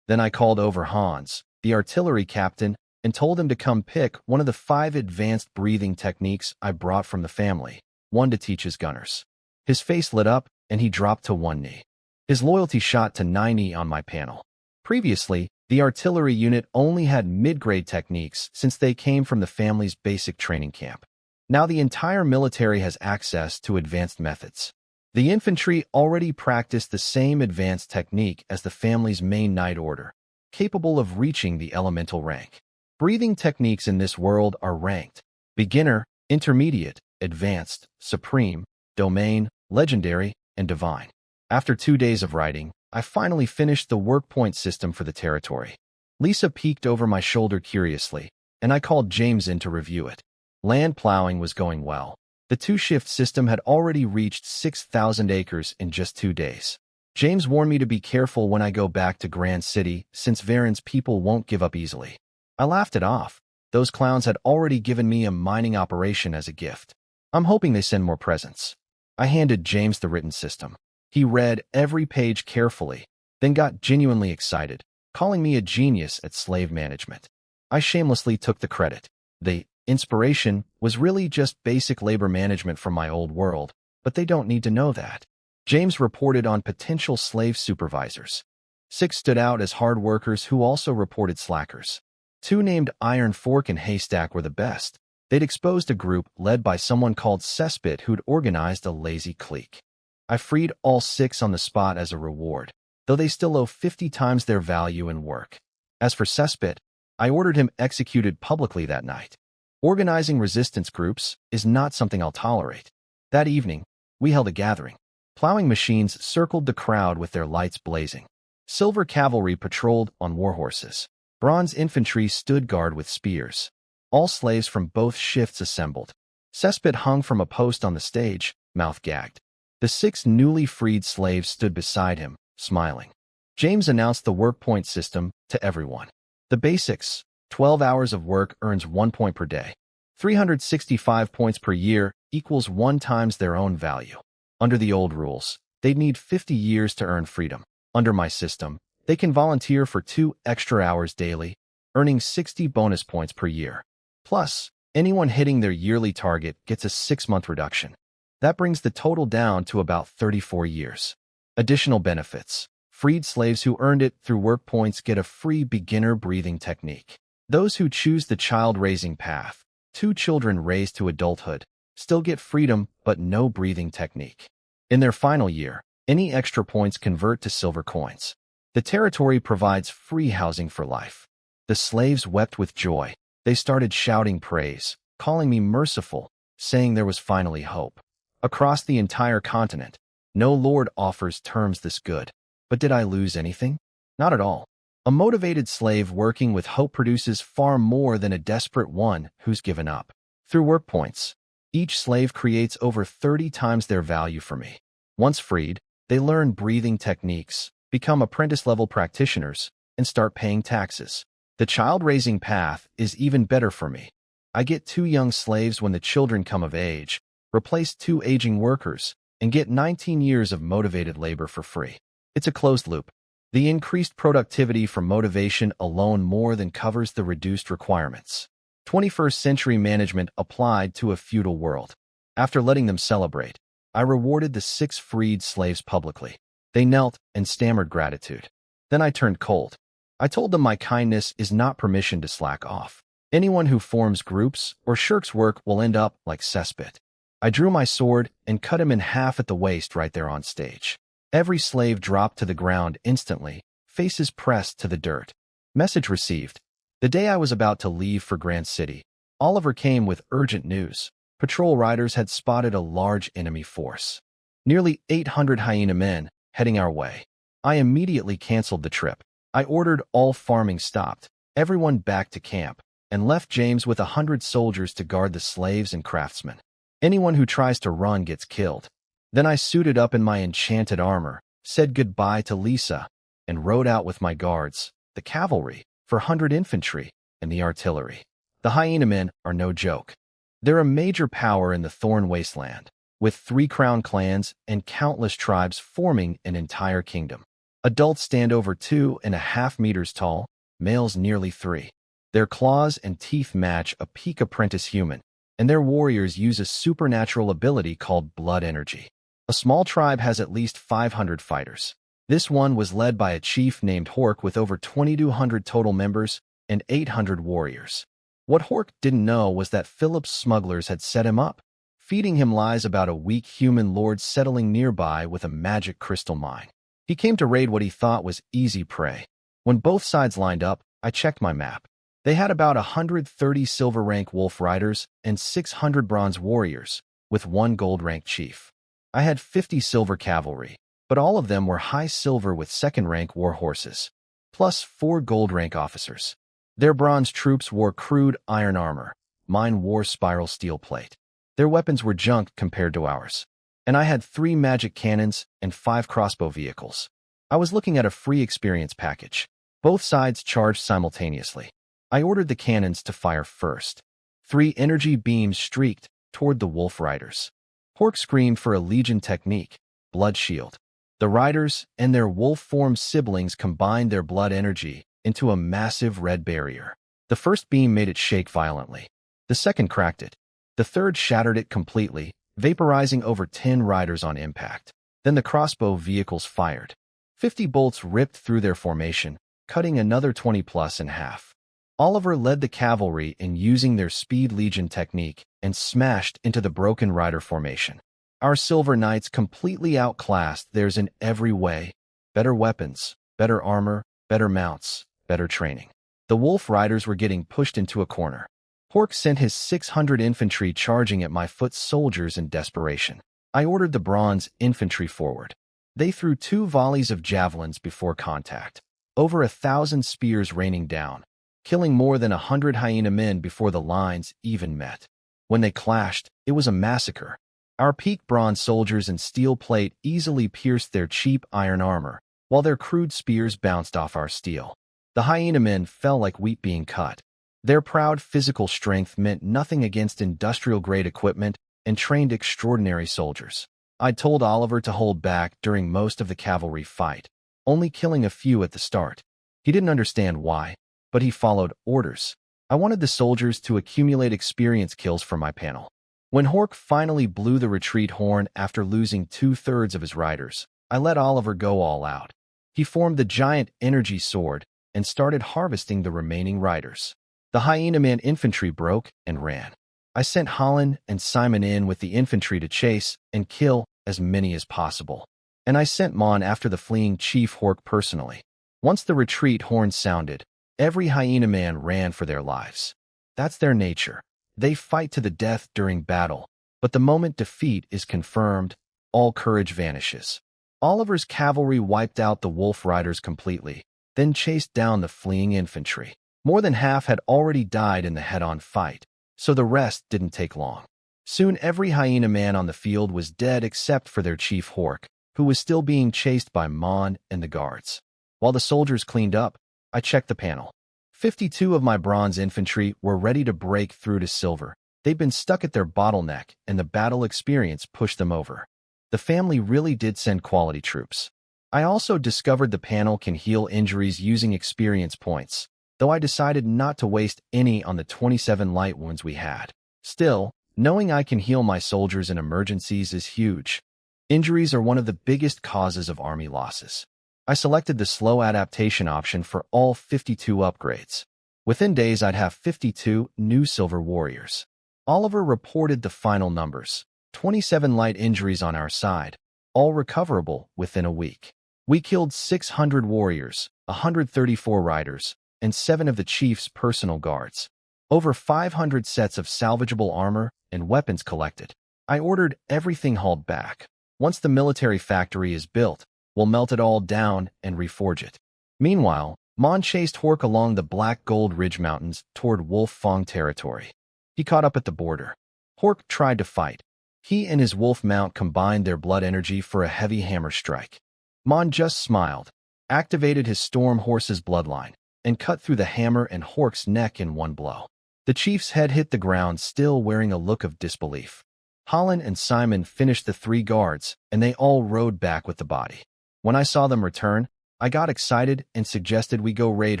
Then I called over Hans, the artillery captain, and told him to come pick one of the 5 advanced breathing techniques I brought from the family, one to teach his gunners. His face lit up, and he dropped to one knee. His loyalty shot to 90 on my panel. Previously, the artillery unit only had mid-grade techniques since they came from the family's basic training camp. Now the entire military has access to advanced methods. The infantry already practiced the same advanced technique as the family's main knight order, capable of reaching the elemental rank. Breathing techniques in this world are ranked: beginner, intermediate, advanced, supreme, domain, legendary, and divine. After 2 days of writing, I finally finished the work point system for the territory. Lisa peeked over my shoulder curiously, and I called James in to review it. Land plowing was going well. The 2-shift system had already reached 6,000 acres in just 2 days. James warned me to be careful when I go back to Grand City, since Barren's people won't give up easily. I laughed it off. Those clowns had already given me a mining operation as a gift. I'm hoping they send more presents. I handed James the written system. He read every page carefully, then got genuinely excited, calling me a genius at slave management. I shamelessly took the credit. The inspiration was really just basic labor management from my old world, but they don't need to know that. James reported on potential slave supervisors. 6 stood out as hard workers who also reported slackers. 2 named Iron Fork and Haystack were the best. They'd exposed a group led by someone called Cesspit who'd organized a lazy clique. I freed all 6 on the spot as a reward, though they still owe 50 times their value in work. As for Cesspit, I ordered him executed publicly that night. Organizing resistance groups is not something I'll tolerate. That evening, we held a gathering. Plowing machines circled the crowd with their lights blazing. Silver cavalry patrolled on warhorses. Bronze infantry stood guard with spears. All slaves from both shifts assembled. Cesspit hung from a post on the stage, mouth gagged. The 6 newly freed slaves stood beside him, smiling. James announced the work point system to everyone. The basics: 12 hours of work earns 1 point per day. 365 points per year equals 1 times their own value. Under the old rules, they'd need 50 years to earn freedom. Under my system, they can volunteer for 2 extra hours daily, earning 60 bonus points per year. Plus, anyone hitting their yearly target gets a 6-month reduction. That brings the total down to about 34 years. Additional benefits: freed slaves who earned it through work points get a free beginner breathing technique. Those who choose the child-raising path, 2 children raised to adulthood, still get freedom but no breathing technique. In their final year, any extra points convert to silver coins. The territory provides free housing for life. The slaves wept with joy. They started shouting praise, calling me merciful, saying there was finally hope. Across the entire continent, no lord offers terms this good. But did I lose anything? Not at all. A motivated slave working with hope produces far more than a desperate one who's given up. Through work points, each slave creates over 30 times their value for me. Once freed, they learn breathing techniques, become apprentice-level practitioners, and start paying taxes. The child-raising path is even better for me. I get 2 young slaves when the children come of age, replace 2 aging workers, and get 19 years of motivated labor for free. It's a closed loop. The increased productivity from motivation alone more than covers the reduced requirements. 21st century management applied to a feudal world. After letting them celebrate, I rewarded the 6 freed slaves publicly. They knelt and stammered gratitude. Then I turned cold. I told them my kindness is not permission to slack off. Anyone who forms groups or shirks work will end up like cesspit. I drew my sword and cut him in half at the waist right there on stage. Every slave dropped to the ground instantly, faces pressed to the dirt. Message received. The day I was about to leave for Grand City, Oliver came with urgent news. Patrol riders had spotted a large enemy force. Nearly 800 hyena men heading our way. I immediately canceled the trip. I ordered all farming stopped, everyone back to camp, and left James with 100 soldiers to guard the slaves and craftsmen. Anyone who tries to run gets killed. Then I suited up in my enchanted armor, said goodbye to Lisa, and rode out with my guards, the cavalry, 400 infantry, and the artillery. The hyena men are no joke. They're a major power in the Thorn Wasteland, with 3 crown clans and countless tribes forming an entire kingdom. Adults stand over 2.5 meters tall, males nearly 3. Their claws and teeth match a peak apprentice human, and their warriors use a supernatural ability called blood energy. A small tribe has at least 500 fighters. This one was led by a chief named Hork with over 2,200 total members and 800 warriors. What Hork didn't know was that Philip's smugglers had set him up, feeding him lies about a weak human lord settling nearby with a magic crystal mine. He came to raid what he thought was easy prey. When both sides lined up, I checked my map. They had about 130 silver rank wolf riders and 600 bronze warriors, with 1 gold rank chief. I had 50 silver cavalry, but all of them were high silver with 2nd rank war horses, plus 4 gold rank officers. Their bronze troops wore crude iron armor. Mine wore spiral steel plate. Their weapons were junk compared to ours. And I had 3 magic cannons and 5 crossbow vehicles. I was looking at a free experience package. Both sides charged simultaneously. I ordered the cannons to fire first. 3 energy beams streaked toward the wolf riders. Hork screamed for a legion technique, blood shield. The riders and their wolf-formed siblings combined their blood energy into a massive red barrier. The first beam made it shake violently. The second cracked it. The third shattered it completely, vaporizing over 10 riders on impact. Then the crossbow vehicles fired. 50 bolts ripped through their formation, cutting another 20+ in half. Oliver led the cavalry in using their speed legion technique and smashed into the broken rider formation. Our silver knights completely outclassed theirs in every way. Better weapons, better armor, better mounts, better training. The wolf riders were getting pushed into a corner. Hork sent his 600 infantry charging at my foot soldiers in desperation. I ordered the bronze infantry forward. They threw 2 volleys of javelins before contact. Over 1,000 spears raining down, killing more than 100 hyena men before the lines even met. When they clashed, it was a massacre. Our peaked bronze soldiers in steel plate easily pierced their cheap iron armor, while their crude spears bounced off our steel. The hyena men fell like wheat being cut. Their proud physical strength meant nothing against industrial-grade equipment and trained extraordinary soldiers. I'd told Oliver to hold back during most of the cavalry fight, only killing a few at the start. He didn't understand why, but he followed orders. I wanted the soldiers to accumulate experience kills for my panel. When Hork finally blew the retreat horn after losing 2/3 of his riders, I let Oliver go all out. He formed the giant energy sword and started harvesting the remaining riders. The hyena man infantry broke and ran. I sent Holland and Simon in with the infantry to chase and kill as many as possible. And I sent Mon after the fleeing Chief Hork personally. Once the retreat horn sounded, every hyena man ran for their lives. That's their nature. They fight to the death during battle, but the moment defeat is confirmed, all courage vanishes. Oliver's cavalry wiped out the wolf riders completely, then chased down the fleeing infantry. More than half had already died in the head-on fight, so the rest didn't take long. Soon every hyena man on the field was dead except for their chief Hork, who was still being chased by Mon and the guards. While the soldiers cleaned up, I checked the panel. 52 of my bronze infantry were ready to break through to silver. They'd been stuck at their bottleneck, and the battle experience pushed them over. The family really did send quality troops. I also discovered the panel can heal injuries using experience points, though I decided not to waste any on the 27 light wounds we had. Still, knowing I can heal my soldiers in emergencies is huge. Injuries are one of the biggest causes of army losses. I selected the slow adaptation option for all 52 upgrades. Within days, I'd have 52 new silver warriors. Oliver reported the final numbers: 27 light injuries on our side, all recoverable within a week. We killed 600 warriors, 134 riders, and 7 of the chief's personal guards. Over 500 sets of salvageable armor and weapons collected. I ordered everything hauled back. Once the military factory is built, we'll melt it all down and reforge it. Meanwhile, Mon chased Hork along the Black Gold Ridge Mountains toward Wolf Fong territory. He caught up at the border. Hork tried to fight. He and his wolf mount combined their blood energy for a heavy hammer strike. Mon just smiled, activated his storm horse's bloodline, and cut through the hammer and Hork's neck in one blow. The chief's head hit the ground, still wearing a look of disbelief. Holland and Simon finished the 3 guards, and they all rode back with the body. When I saw them return, I got excited and suggested we go raid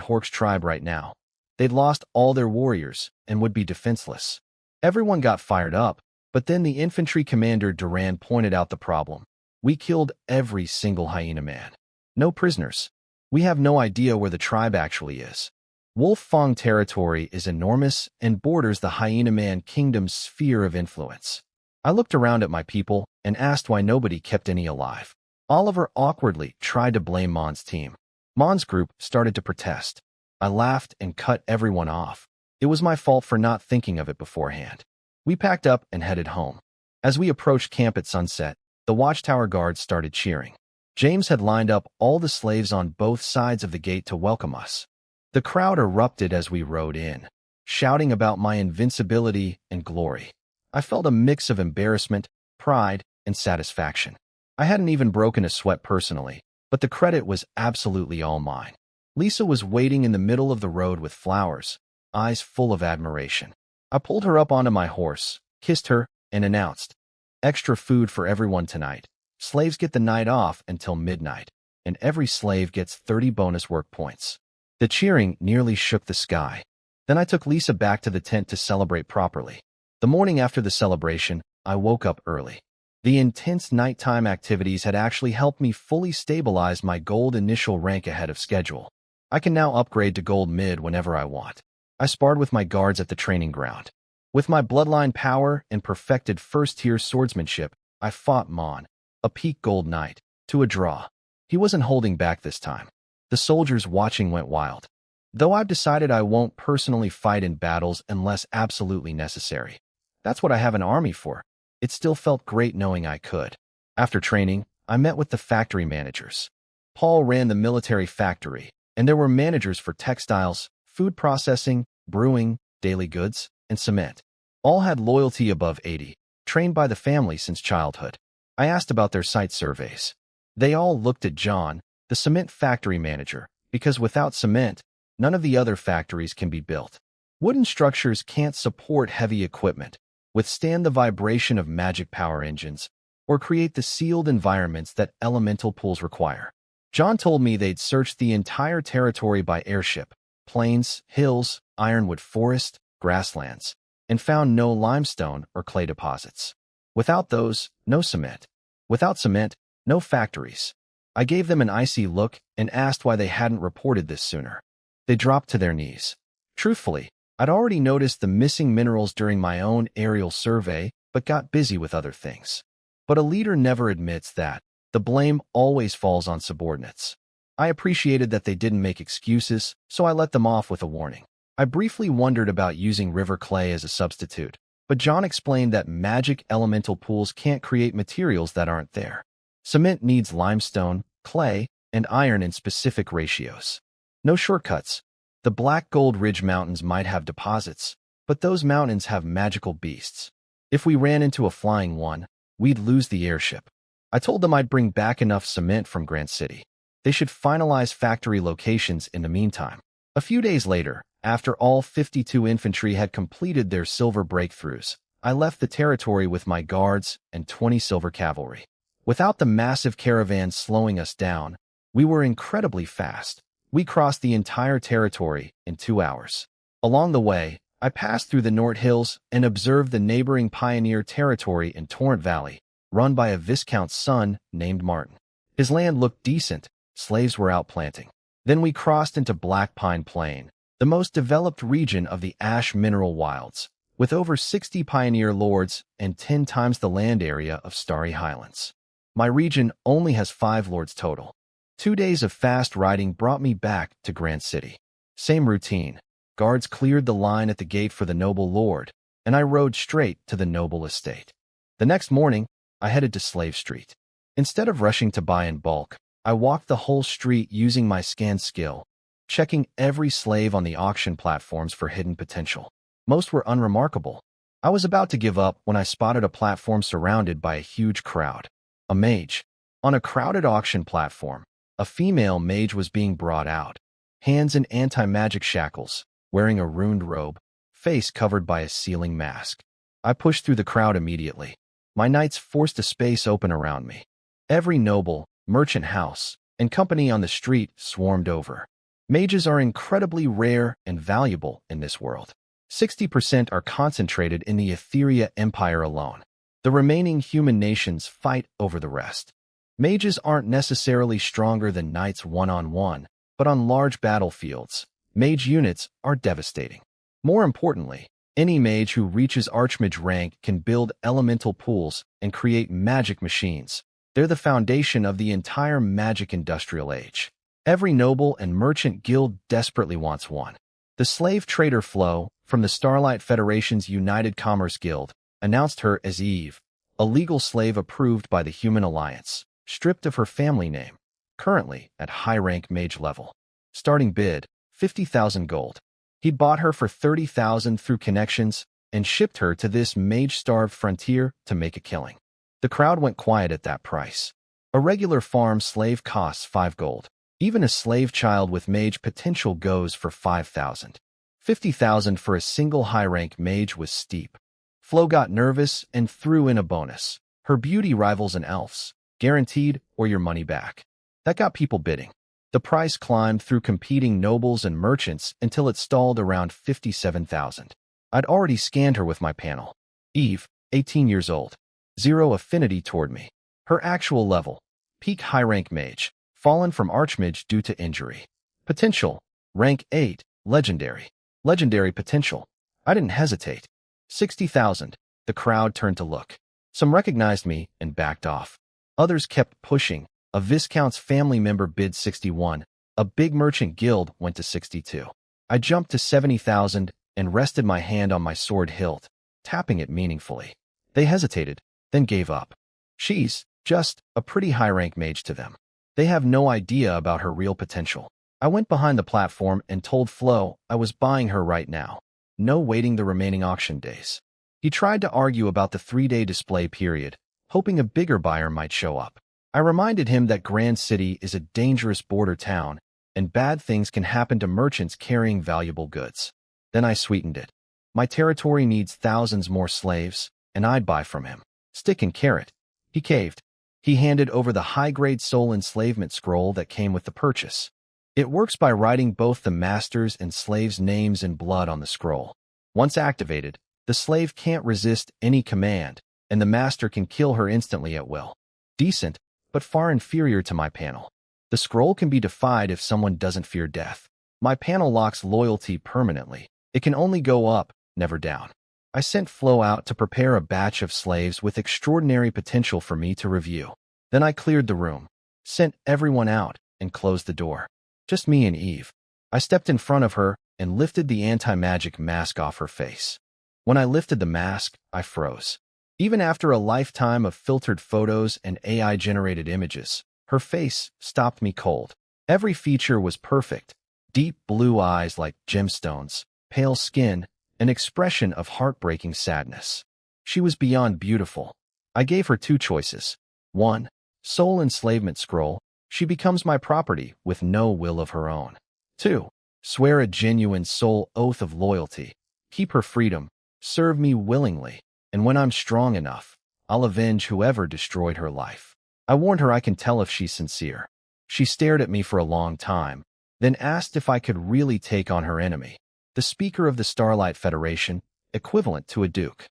Hork's tribe right now. They'd lost all their warriors and would be defenseless. Everyone got fired up, but then the infantry commander Duran pointed out the problem. We killed every single hyena man. No prisoners. We have no idea where the tribe actually is. Wolf Fong territory is enormous and borders the Hyena Man Kingdom's sphere of influence. I looked around at my people and asked why nobody kept any alive. Oliver awkwardly tried to blame Mon's team. Mon's group started to protest. I laughed and cut everyone off. It was my fault for not thinking of it beforehand. We packed up and headed home. As we approached camp at sunset, the watchtower guards started cheering. James had lined up all the slaves on both sides of the gate to welcome us. The crowd erupted as we rode in, shouting about my invincibility and glory. I felt a mix of embarrassment, pride, and satisfaction. I hadn't even broken a sweat personally, but the credit was absolutely all mine. Lisa was waiting in the middle of the road with flowers, eyes full of admiration. I pulled her up onto my horse, kissed her, and announced, "Extra food for everyone tonight. Slaves get the night off until midnight, and every slave gets 30 bonus work points." The cheering nearly shook the sky. Then I took Lisa back to the tent to celebrate properly. The morning after the celebration, I woke up early. The intense nighttime activities had actually helped me fully stabilize my gold initial rank ahead of schedule. I can now upgrade to gold mid whenever I want. I sparred with my guards at the training ground. With my bloodline power and perfected first-tier swordsmanship, I fought Mon, a peak gold knight, to a draw. He wasn't holding back this time. The soldiers watching went wild. Though I've decided I won't personally fight in battles unless absolutely necessary. That's what I have an army for. It still felt great knowing I could. After training, I met with the factory managers. Paul ran the military factory, and there were managers for textiles, food processing, brewing, daily goods, and cement. All had loyalty above 80, trained by the family since childhood. I asked about their site surveys. They all looked at John, the cement factory manager, because without cement, none of the other factories can be built. Wooden structures can't support heavy equipment, withstand the vibration of magic power engines, or create the sealed environments that elemental pools require. John told me they'd searched the entire territory by airship, plains, hills, ironwood forest, grasslands, and found no limestone or clay deposits. Without those, no cement. Without cement, no factories. I gave them an icy look and asked why they hadn't reported this sooner. They dropped to their knees. Truthfully, I'd already noticed the missing minerals during my own aerial survey, but got busy with other things. But a leader never admits that. The blame always falls on subordinates. I appreciated that they didn't make excuses, so I let them off with a warning. I briefly wondered about using river clay as a substitute, but John explained that magic elemental pools can't create materials that aren't there. Cement needs limestone, clay, and iron in specific ratios. No shortcuts. The Black Gold Ridge Mountains might have deposits, but those mountains have magical beasts. If we ran into a flying one, we'd lose the airship. I told them I'd bring back enough cement from Grant City. They should finalize factory locations in the meantime. A few days later, after all 52 infantry had completed their silver breakthroughs, I left the territory with my guards and 20 silver cavalry. Without the massive caravan slowing us down, we were incredibly fast. We crossed the entire territory in 2 hours. Along the way, I passed through the Nort Hills and observed the neighboring pioneer territory in Torrent Valley, run by a Viscount's son named Martin. His land looked decent, slaves were out planting. Then we crossed into Black Pine Plain, the most developed region of the ash mineral wilds, with over 60 pioneer lords and 10 times the land area of Starry Highlands. My region only has 5 lords total. 2 days of fast riding brought me back to Grand City. Same routine. Guards cleared the line at the gate for the noble lord, and I rode straight to the noble estate. The next morning, I headed to Slave Street. Instead of rushing to buy in bulk, I walked the whole street using my scan skill, checking every slave on the auction platforms for hidden potential. Most were unremarkable. I was about to give up when I spotted a platform surrounded by a huge crowd. A mage. On a crowded auction platform, a female mage was being brought out, hands in anti-magic shackles, wearing a runed robe, face covered by a sealing mask. I pushed through the crowd immediately. My knights forced a space open around me. Every noble, merchant house, and company on the street swarmed over. Mages are incredibly rare and valuable in this world. 60% are concentrated in the Etheria Empire alone. The remaining human nations fight over the rest. Mages aren't necessarily stronger than knights one-on-one, but on large battlefields, mage units are devastating. More importantly, any mage who reaches Archmage rank can build elemental pools and create magic machines. They're the foundation of the entire magic industrial age. Every noble and merchant guild desperately wants one. The slave trader Flo, from the Starlight Federation's United Commerce Guild, announced her as Eve, a legal slave approved by the Human Alliance, stripped of her family name, currently at high-rank mage level. Starting bid, 50,000 gold. He bought her for 30,000 through connections and shipped her to this mage-starved frontier to make a killing. The crowd went quiet at that price. A regular farm slave costs 5 gold. Even a slave child with mage potential goes for 5,000. 50,000 for a single high-rank mage was steep. Flo got nervous and threw in a bonus. Her beauty rivals an elf's, guaranteed or your money back. That got people bidding. The price climbed through competing nobles and merchants until it stalled around 57,000. I'd already scanned her with my panel. Eve, 18 years old. 0 affinity toward me. Her actual level, peak high-rank mage, fallen from Archmage due to injury. Potential, rank 8, legendary. Legendary potential. I didn't hesitate. 60,000. The crowd turned to look. Some recognized me and backed off. Others kept pushing. A Viscount's family member bid 61. A big merchant guild went to 62. I jumped to 70,000 and rested my hand on my sword hilt, tapping it meaningfully. They hesitated, then gave up. She's just a pretty high-rank mage to them. They have no idea about her real potential. I went behind the platform and told Flo I was buying her right now. No waiting the remaining auction days. He tried to argue about the 3-day display period, hoping a bigger buyer might show up. I reminded him that Grand City is a dangerous border town, and bad things can happen to merchants carrying valuable goods. Then I sweetened it. My territory needs thousands more slaves, and I'd buy from him. Stick and carrot. He caved. He handed over the high-grade soul enslavement scroll that came with the purchase. It works by writing both the master's and slave's names in blood on the scroll. Once activated, the slave can't resist any command, and the master can kill her instantly at will. Decent, but far inferior to my panel. The scroll can be defied if someone doesn't fear death. My panel locks loyalty permanently. It can only go up, never down. I sent Flo out to prepare a batch of slaves with extraordinary potential for me to review. Then I cleared the room, sent everyone out, and closed the door. Just me and Eve. I stepped in front of her and lifted the anti-magic mask off her face. When I lifted the mask, I froze. Even after a lifetime of filtered photos and AI-generated images, her face stopped me cold. Every feature was perfect. Deep blue eyes like gemstones, pale skin, an expression of heartbreaking sadness. She was beyond beautiful. I gave her 2 choices. 1. Soul enslavement scroll. She becomes my property with no will of her own. 2. Swear a genuine soul oath of loyalty. Keep her freedom. Serve me willingly. And when I'm strong enough, I'll avenge whoever destroyed her life. I warned her I can tell if she's sincere. She stared at me for a long time, then asked if I could really take on her enemy, the Speaker of the Starlight Federation, equivalent to a duke.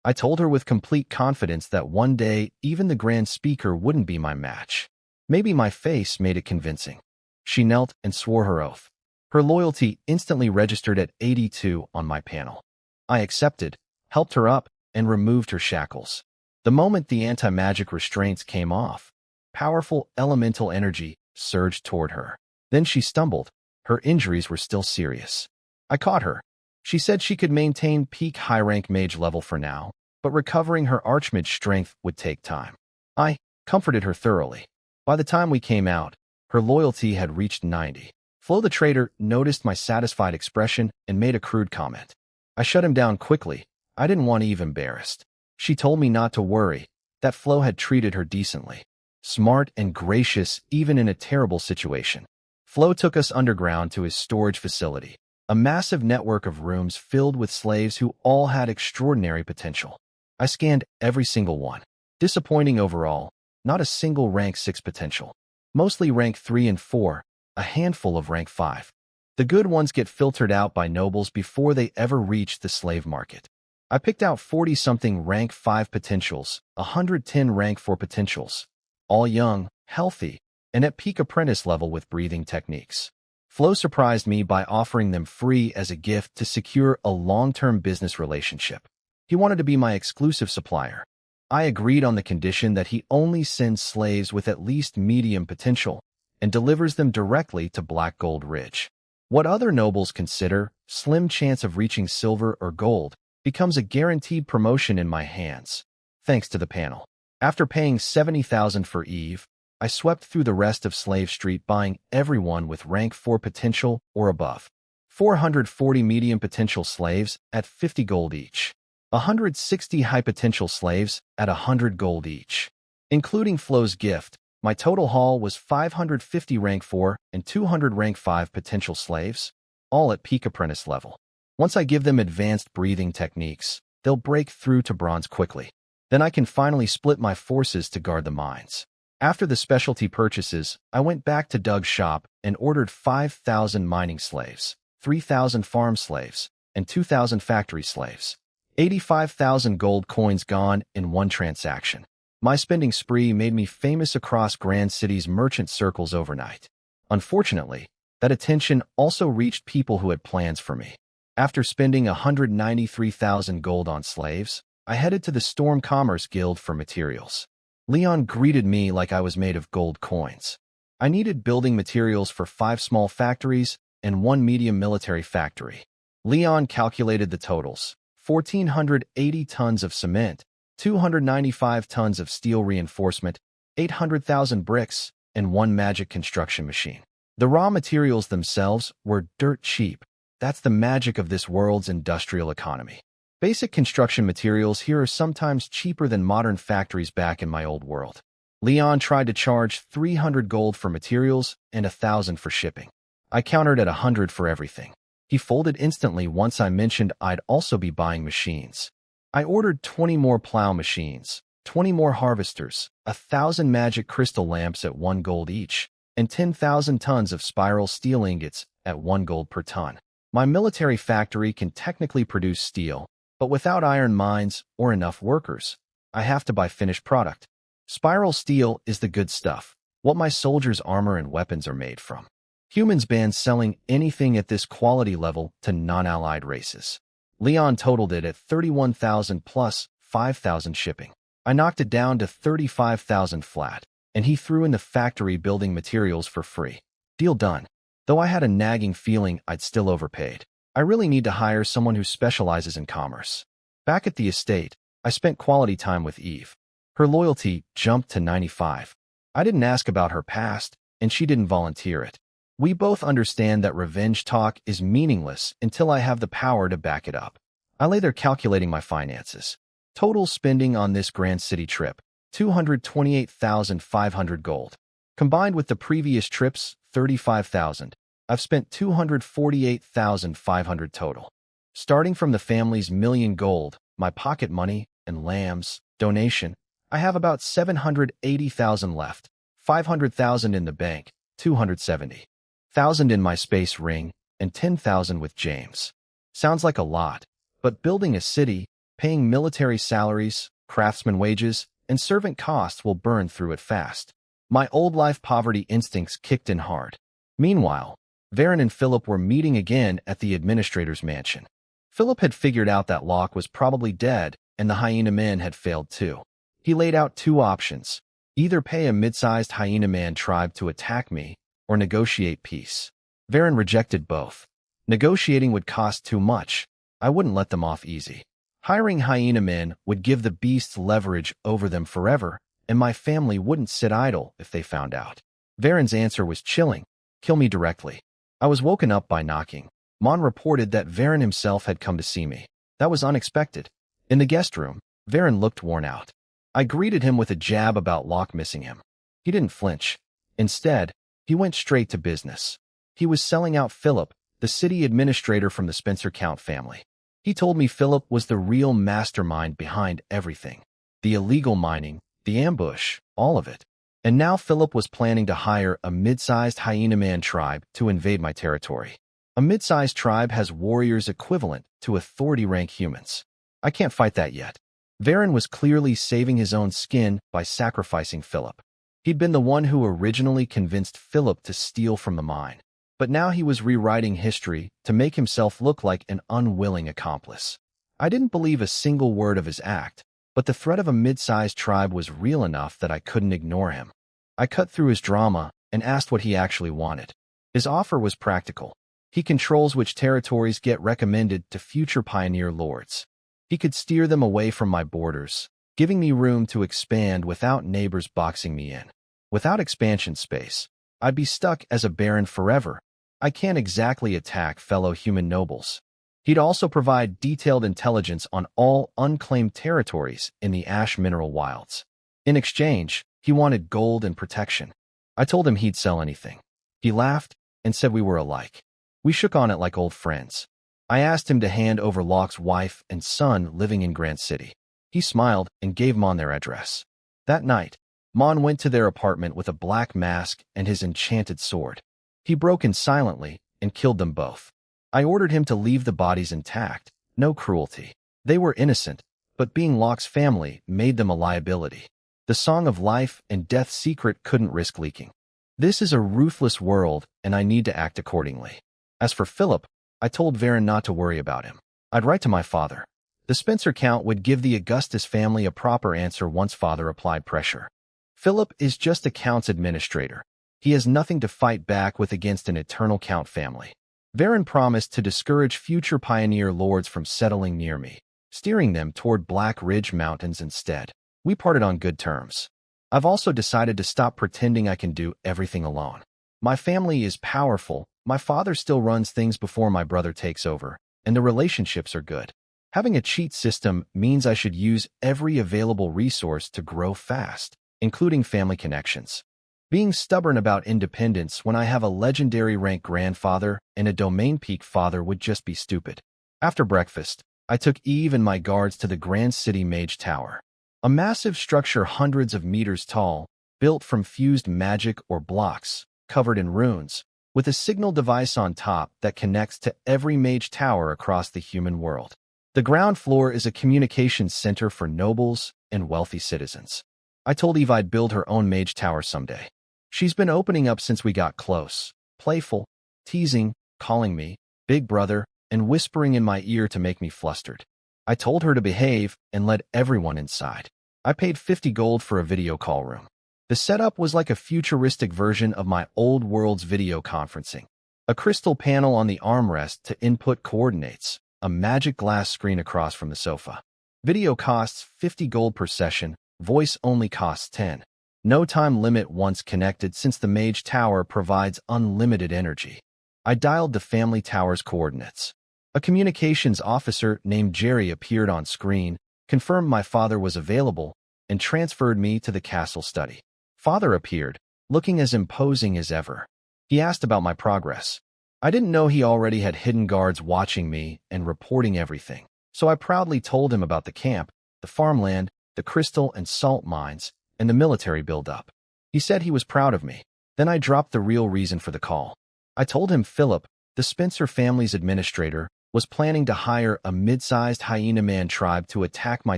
I told her with complete confidence that one day even the Grand Speaker wouldn't be my match. Maybe my face made it convincing. She knelt and swore her oath. Her loyalty instantly registered at 82 on my panel. I accepted, helped her up, and removed her shackles. The moment the anti-magic restraints came off, powerful elemental energy surged toward her. Then she stumbled. Her injuries were still serious. I caught her. She said she could maintain peak high-rank mage level for now, but recovering her archmage strength would take time. I comforted her thoroughly. By the time we came out, her loyalty had reached 90. Flo the trader noticed my satisfied expression and made a crude comment. I shut him down quickly. I didn't want Eve embarrassed. She told me not to worry, that Flo had treated her decently. Smart and gracious even in a terrible situation. Flo took us underground to his storage facility, a massive network of rooms filled with slaves who all had extraordinary potential. I scanned every single one. Disappointing overall, not a single rank 6 potential. Mostly rank 3 and 4, a handful of rank 5. The good ones get filtered out by nobles before they ever reach the slave market. I picked out 40-something rank 5 potentials, 110 rank 4 potentials, all young, healthy, and at peak apprentice level with breathing techniques. Flo surprised me by offering them free as a gift to secure a long-term business relationship. He wanted to be my exclusive supplier. I agreed on the condition that he only sends slaves with at least medium potential and delivers them directly to Black Gold Ridge. What other nobles consider slim chance of reaching silver or gold becomes a guaranteed promotion in my hands, thanks to the panel. After paying 70,000 for Eve, I swept through the rest of Slave Street buying everyone with rank 4 potential or above. 440 medium potential slaves at 50 gold each. 160 high potential slaves at 100 gold each. Including Flo's gift, my total haul was 550 rank 4 and 200 rank 5 potential slaves, all at peak apprentice level. Once I give them advanced breathing techniques, they'll break through to bronze quickly. Then I can finally split my forces to guard the mines. After the specialty purchases, I went back to Doug's shop and ordered 5,000 mining slaves, 3,000 farm slaves, and 2,000 factory slaves. 85,000 gold coins gone in one transaction. My spending spree made me famous across Grand City's merchant circles overnight. Unfortunately, that attention also reached people who had plans for me. After spending 193,000 gold on slaves, I headed to the Storm Commerce Guild for materials. Leon greeted me like I was made of gold coins. I needed building materials for 5 small factories and 1 medium military factory. Leon calculated the totals: 1,480 tons of cement, 295 tons of steel reinforcement, 800,000 bricks, and 1 magic construction machine. The raw materials themselves were dirt cheap. That's the magic of this world's industrial economy. Basic construction materials here are sometimes cheaper than modern factories back in my old world. Leon tried to charge 300 gold for materials and 1,000 for shipping. I countered at 100 for everything. He folded instantly once I mentioned I'd also be buying machines. I ordered 20 more plow machines, 20 more harvesters, 1,000 magic crystal lamps at 1 gold each, and 10,000 tons of spiral steel ingots at 1 gold per ton. My military factory can technically produce steel, but without iron mines or enough workers, I have to buy finished product. Spiral steel is the good stuff, what my soldiers' armor and weapons are made from. Humans ban selling anything at this quality level to non-allied races. Leon totaled it at 31,000 plus 5,000 shipping. I knocked it down to 35,000 flat, and he threw in the factory building materials for free. Deal done. Though I had a nagging feeling I'd still overpaid. I really need to hire someone who specializes in commerce. Back at the estate, I spent quality time with Eve. Her loyalty jumped to 95. I didn't ask about her past, and she didn't volunteer it. We both understand that revenge talk is meaningless until I have the power to back it up. I lay there calculating my finances. Total spending on this Grand City trip, 228,500 gold. Combined with the previous trips, 35,000. I've spent 248,500 total. Starting from the family's million gold, my pocket money, and Lamb's donation, I have about 780,000 left, 500,000 in the bank, 270,000 in my space ring, and 10,000 with James. Sounds like a lot, but building a city, paying military salaries, craftsman wages, and servant costs will burn through it fast. My old life poverty instincts kicked in hard. Meanwhile, Barren and Philip were meeting again at the administrator's mansion. Philip had figured out that Locke was probably dead, and the hyena men had failed too. He laid out two options: either pay a mid-sized hyena man tribe to attack me, or negotiate peace. Barren rejected both. Negotiating would cost too much. I wouldn't let them off easy. Hiring hyena men would give the beasts leverage over them forever, and my family wouldn't sit idle if they found out. Barren's answer was chilling: kill me directly. I was woken up by knocking. Mon reported that Barren himself had come to see me. That was unexpected. In the guest room, Barren looked worn out. I greeted him with a jab about Locke missing him. He didn't flinch. Instead, he went straight to business. He was selling out Philip, the city administrator from the Spencer Count family. He told me Philip was the real mastermind behind everything. The illegal mining, the ambush, all of it. And now Philip was planning to hire a mid-sized hyena man tribe to invade my territory. A mid-sized tribe has warriors equivalent to authority-rank humans. I can't fight that yet. Barren was clearly saving his own skin by sacrificing Philip. He'd been the one who originally convinced Philip to steal from the mine. But now he was rewriting history to make himself look like an unwilling accomplice. I didn't believe a single word of his act, but the threat of a mid-sized tribe was real enough that I couldn't ignore him. I cut through his drama and asked what he actually wanted. His offer was practical. He controls which territories get recommended to future pioneer lords. He could steer them away from my borders, giving me room to expand without neighbors boxing me in. Without expansion space, I'd be stuck as a Barren forever. I can't exactly attack fellow human nobles. He'd also provide detailed intelligence on all unclaimed territories in the ash mineral wilds. In exchange, he wanted gold and protection. I told him he'd sell anything. He laughed and said we were alike. We shook on it like old friends. I asked him to hand over Locke's wife and son living in Grand City. He smiled and gave Mon their address. That night, Mon went to their apartment with a black mask and his enchanted sword. He broke in silently and killed them both. I ordered him to leave the bodies intact, no cruelty. They were innocent, but being Locke's family made them a liability. The Song of Life and Death secret couldn't risk leaking. This is a ruthless world, and I need to act accordingly. As for Philip, I told Barren not to worry about him. I'd write to my father. The Spencer Count would give the Augustus family a proper answer once father applied pressure. Philip is just a Count's administrator. He has nothing to fight back with against an eternal Count family. Barren promised to discourage future pioneer lords from settling near me, steering them toward Black Ridge Mountains instead. We parted on good terms. I've also decided to stop pretending I can do everything alone. My family is powerful, my father still runs things before my brother takes over, and the relationships are good. Having a cheat system means I should use every available resource to grow fast, including family connections. Being stubborn about independence when I have a legendary rank grandfather and a domain peak father would just be stupid. After breakfast, I took Eve and my guards to the Grand City Mage Tower. A massive structure hundreds of meters tall, built from fused magic or blocks, covered in runes, with a signal device on top that connects to every mage tower across the human world. The ground floor is a communications center for nobles and wealthy citizens. I told Eve I'd build her own mage tower someday. She's been opening up since we got close, playful, teasing, calling me big brother, and whispering in my ear to make me flustered. I told her to behave and let everyone inside. I paid 50 gold for a video call room. The setup was like a futuristic version of my old world's video conferencing. A crystal panel on the armrest to input coordinates, a magic glass screen across from the sofa. Video costs 50 gold per session, voice only costs 10. No time limit once connected since the Mage Tower provides unlimited energy. I dialed the family tower's coordinates. A communications officer named Jerry appeared on screen, confirmed my father was available, and transferred me to the castle study. Father appeared, looking as imposing as ever. He asked about my progress. I didn't know he already had hidden guards watching me and reporting everything, so I proudly told him about the camp, the farmland, the crystal and salt mines, and the military buildup. He said he was proud of me. Then I dropped the real reason for the call. I told him Philip, the Spencer family's administrator, was planning to hire a mid-sized hyena man tribe to attack my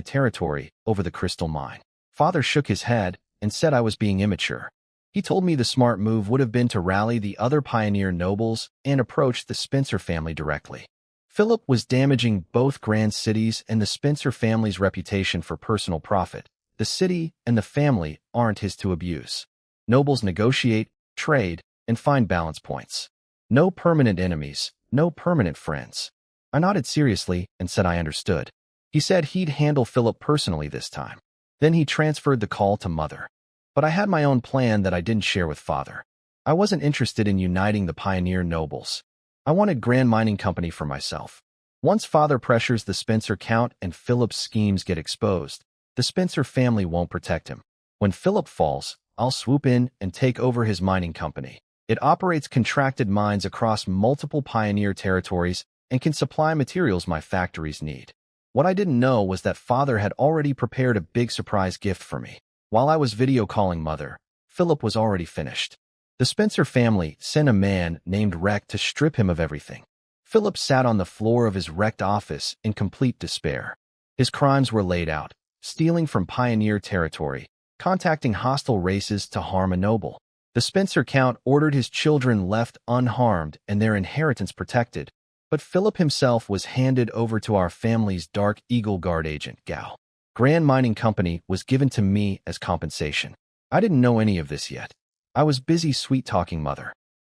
territory over the crystal mine. Father shook his head and said I was being immature. He told me the smart move would have been to rally the other pioneer nobles and approach the Spencer family directly. Philip was damaging both grand cities and the Spencer family's reputation for personal profit. The city and the family aren't his to abuse. Nobles negotiate, trade, and find balance points. No permanent enemies, no permanent friends. I nodded seriously and said I understood. He said he'd handle Philip personally this time. Then he transferred the call to Mother. But I had my own plan that I didn't share with Father. I wasn't interested in uniting the pioneer nobles. I wanted Grand Mining Company for myself. Once Father pressures the Spencer count and Philip's schemes get exposed, the Spencer family won't protect him. When Philip falls, I'll swoop in and take over his mining company. It operates contracted mines across multiple pioneer territories and can supply materials my factories need. What I didn't know was that Father had already prepared a big surprise gift for me. While I was video calling Mother, Philip was already finished. The Spencer family sent a man named Reck to strip him of everything. Philip sat on the floor of his wrecked office in complete despair. His crimes were laid out: stealing from pioneer territory, contacting hostile races to harm a noble. The Spencer count ordered his children left unharmed and their inheritance protected, but Philip himself was handed over to our family's Dark Eagle Guard agent, Gao. Grand Mining Company was given to me as compensation. I didn't know any of this yet. I was busy sweet-talking Mother.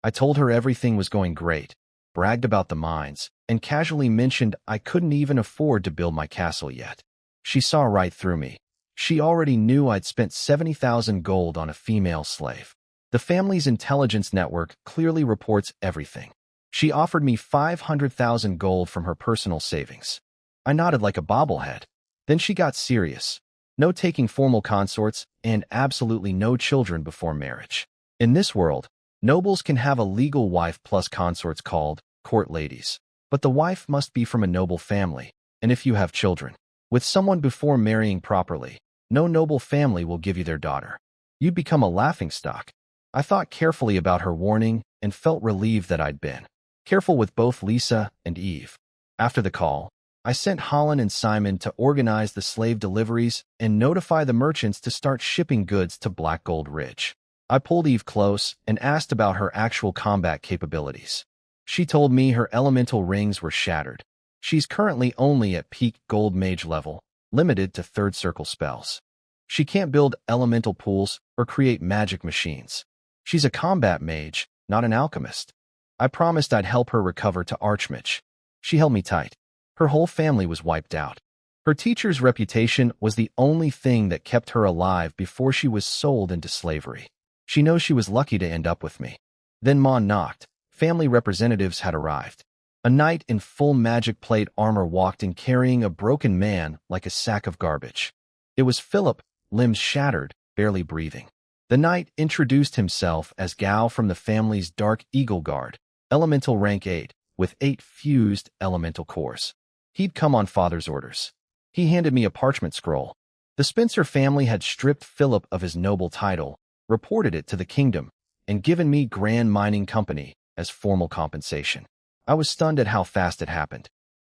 I told her everything was going great, bragged about the mines, and casually mentioned I couldn't even afford to build my castle yet. She saw right through me. She already knew I'd spent 70,000 gold on a female slave. The family's intelligence network clearly reports everything. She offered me 500,000 gold from her personal savings. I nodded like a bobblehead. Then she got serious. No taking formal consorts and absolutely no children before marriage. In this world, nobles can have a legal wife plus consorts called court ladies. But the wife must be from a noble family, and if you have children with someone before marrying properly, no noble family will give you their daughter. You'd become a laughingstock. I thought carefully about her warning and felt relieved that I'd been careful with both Lisa and Eve. After the call, I sent Holland and Simon to organize the slave deliveries and notify the merchants to start shipping goods to Black Gold Ridge. I pulled Eve close and asked about her actual combat capabilities. She told me her elemental rings were shattered. She's currently only at peak gold mage level, limited to third circle spells. She can't build elemental pools or create magic machines. She's a combat mage, not an alchemist. I promised I'd help her recover to Archmage. She held me tight. Her whole family was wiped out. Her teacher's reputation was the only thing that kept her alive before she was sold into slavery. She knows she was lucky to end up with me. Then Ma knocked. Family representatives had arrived. A knight in full magic plate armor walked in carrying a broken man like a sack of garbage. It was Philip, limbs shattered, barely breathing. The knight introduced himself as Gao from the family's Dark Eagle Guard, elemental rank 8, with 8 fused elemental cores. He'd come on Father's orders. He handed me a parchment scroll. The Spencer family had stripped Philip of his noble title, reported it to the kingdom, and given me Grand Mining Company as formal compensation. I was stunned at how fast it happened.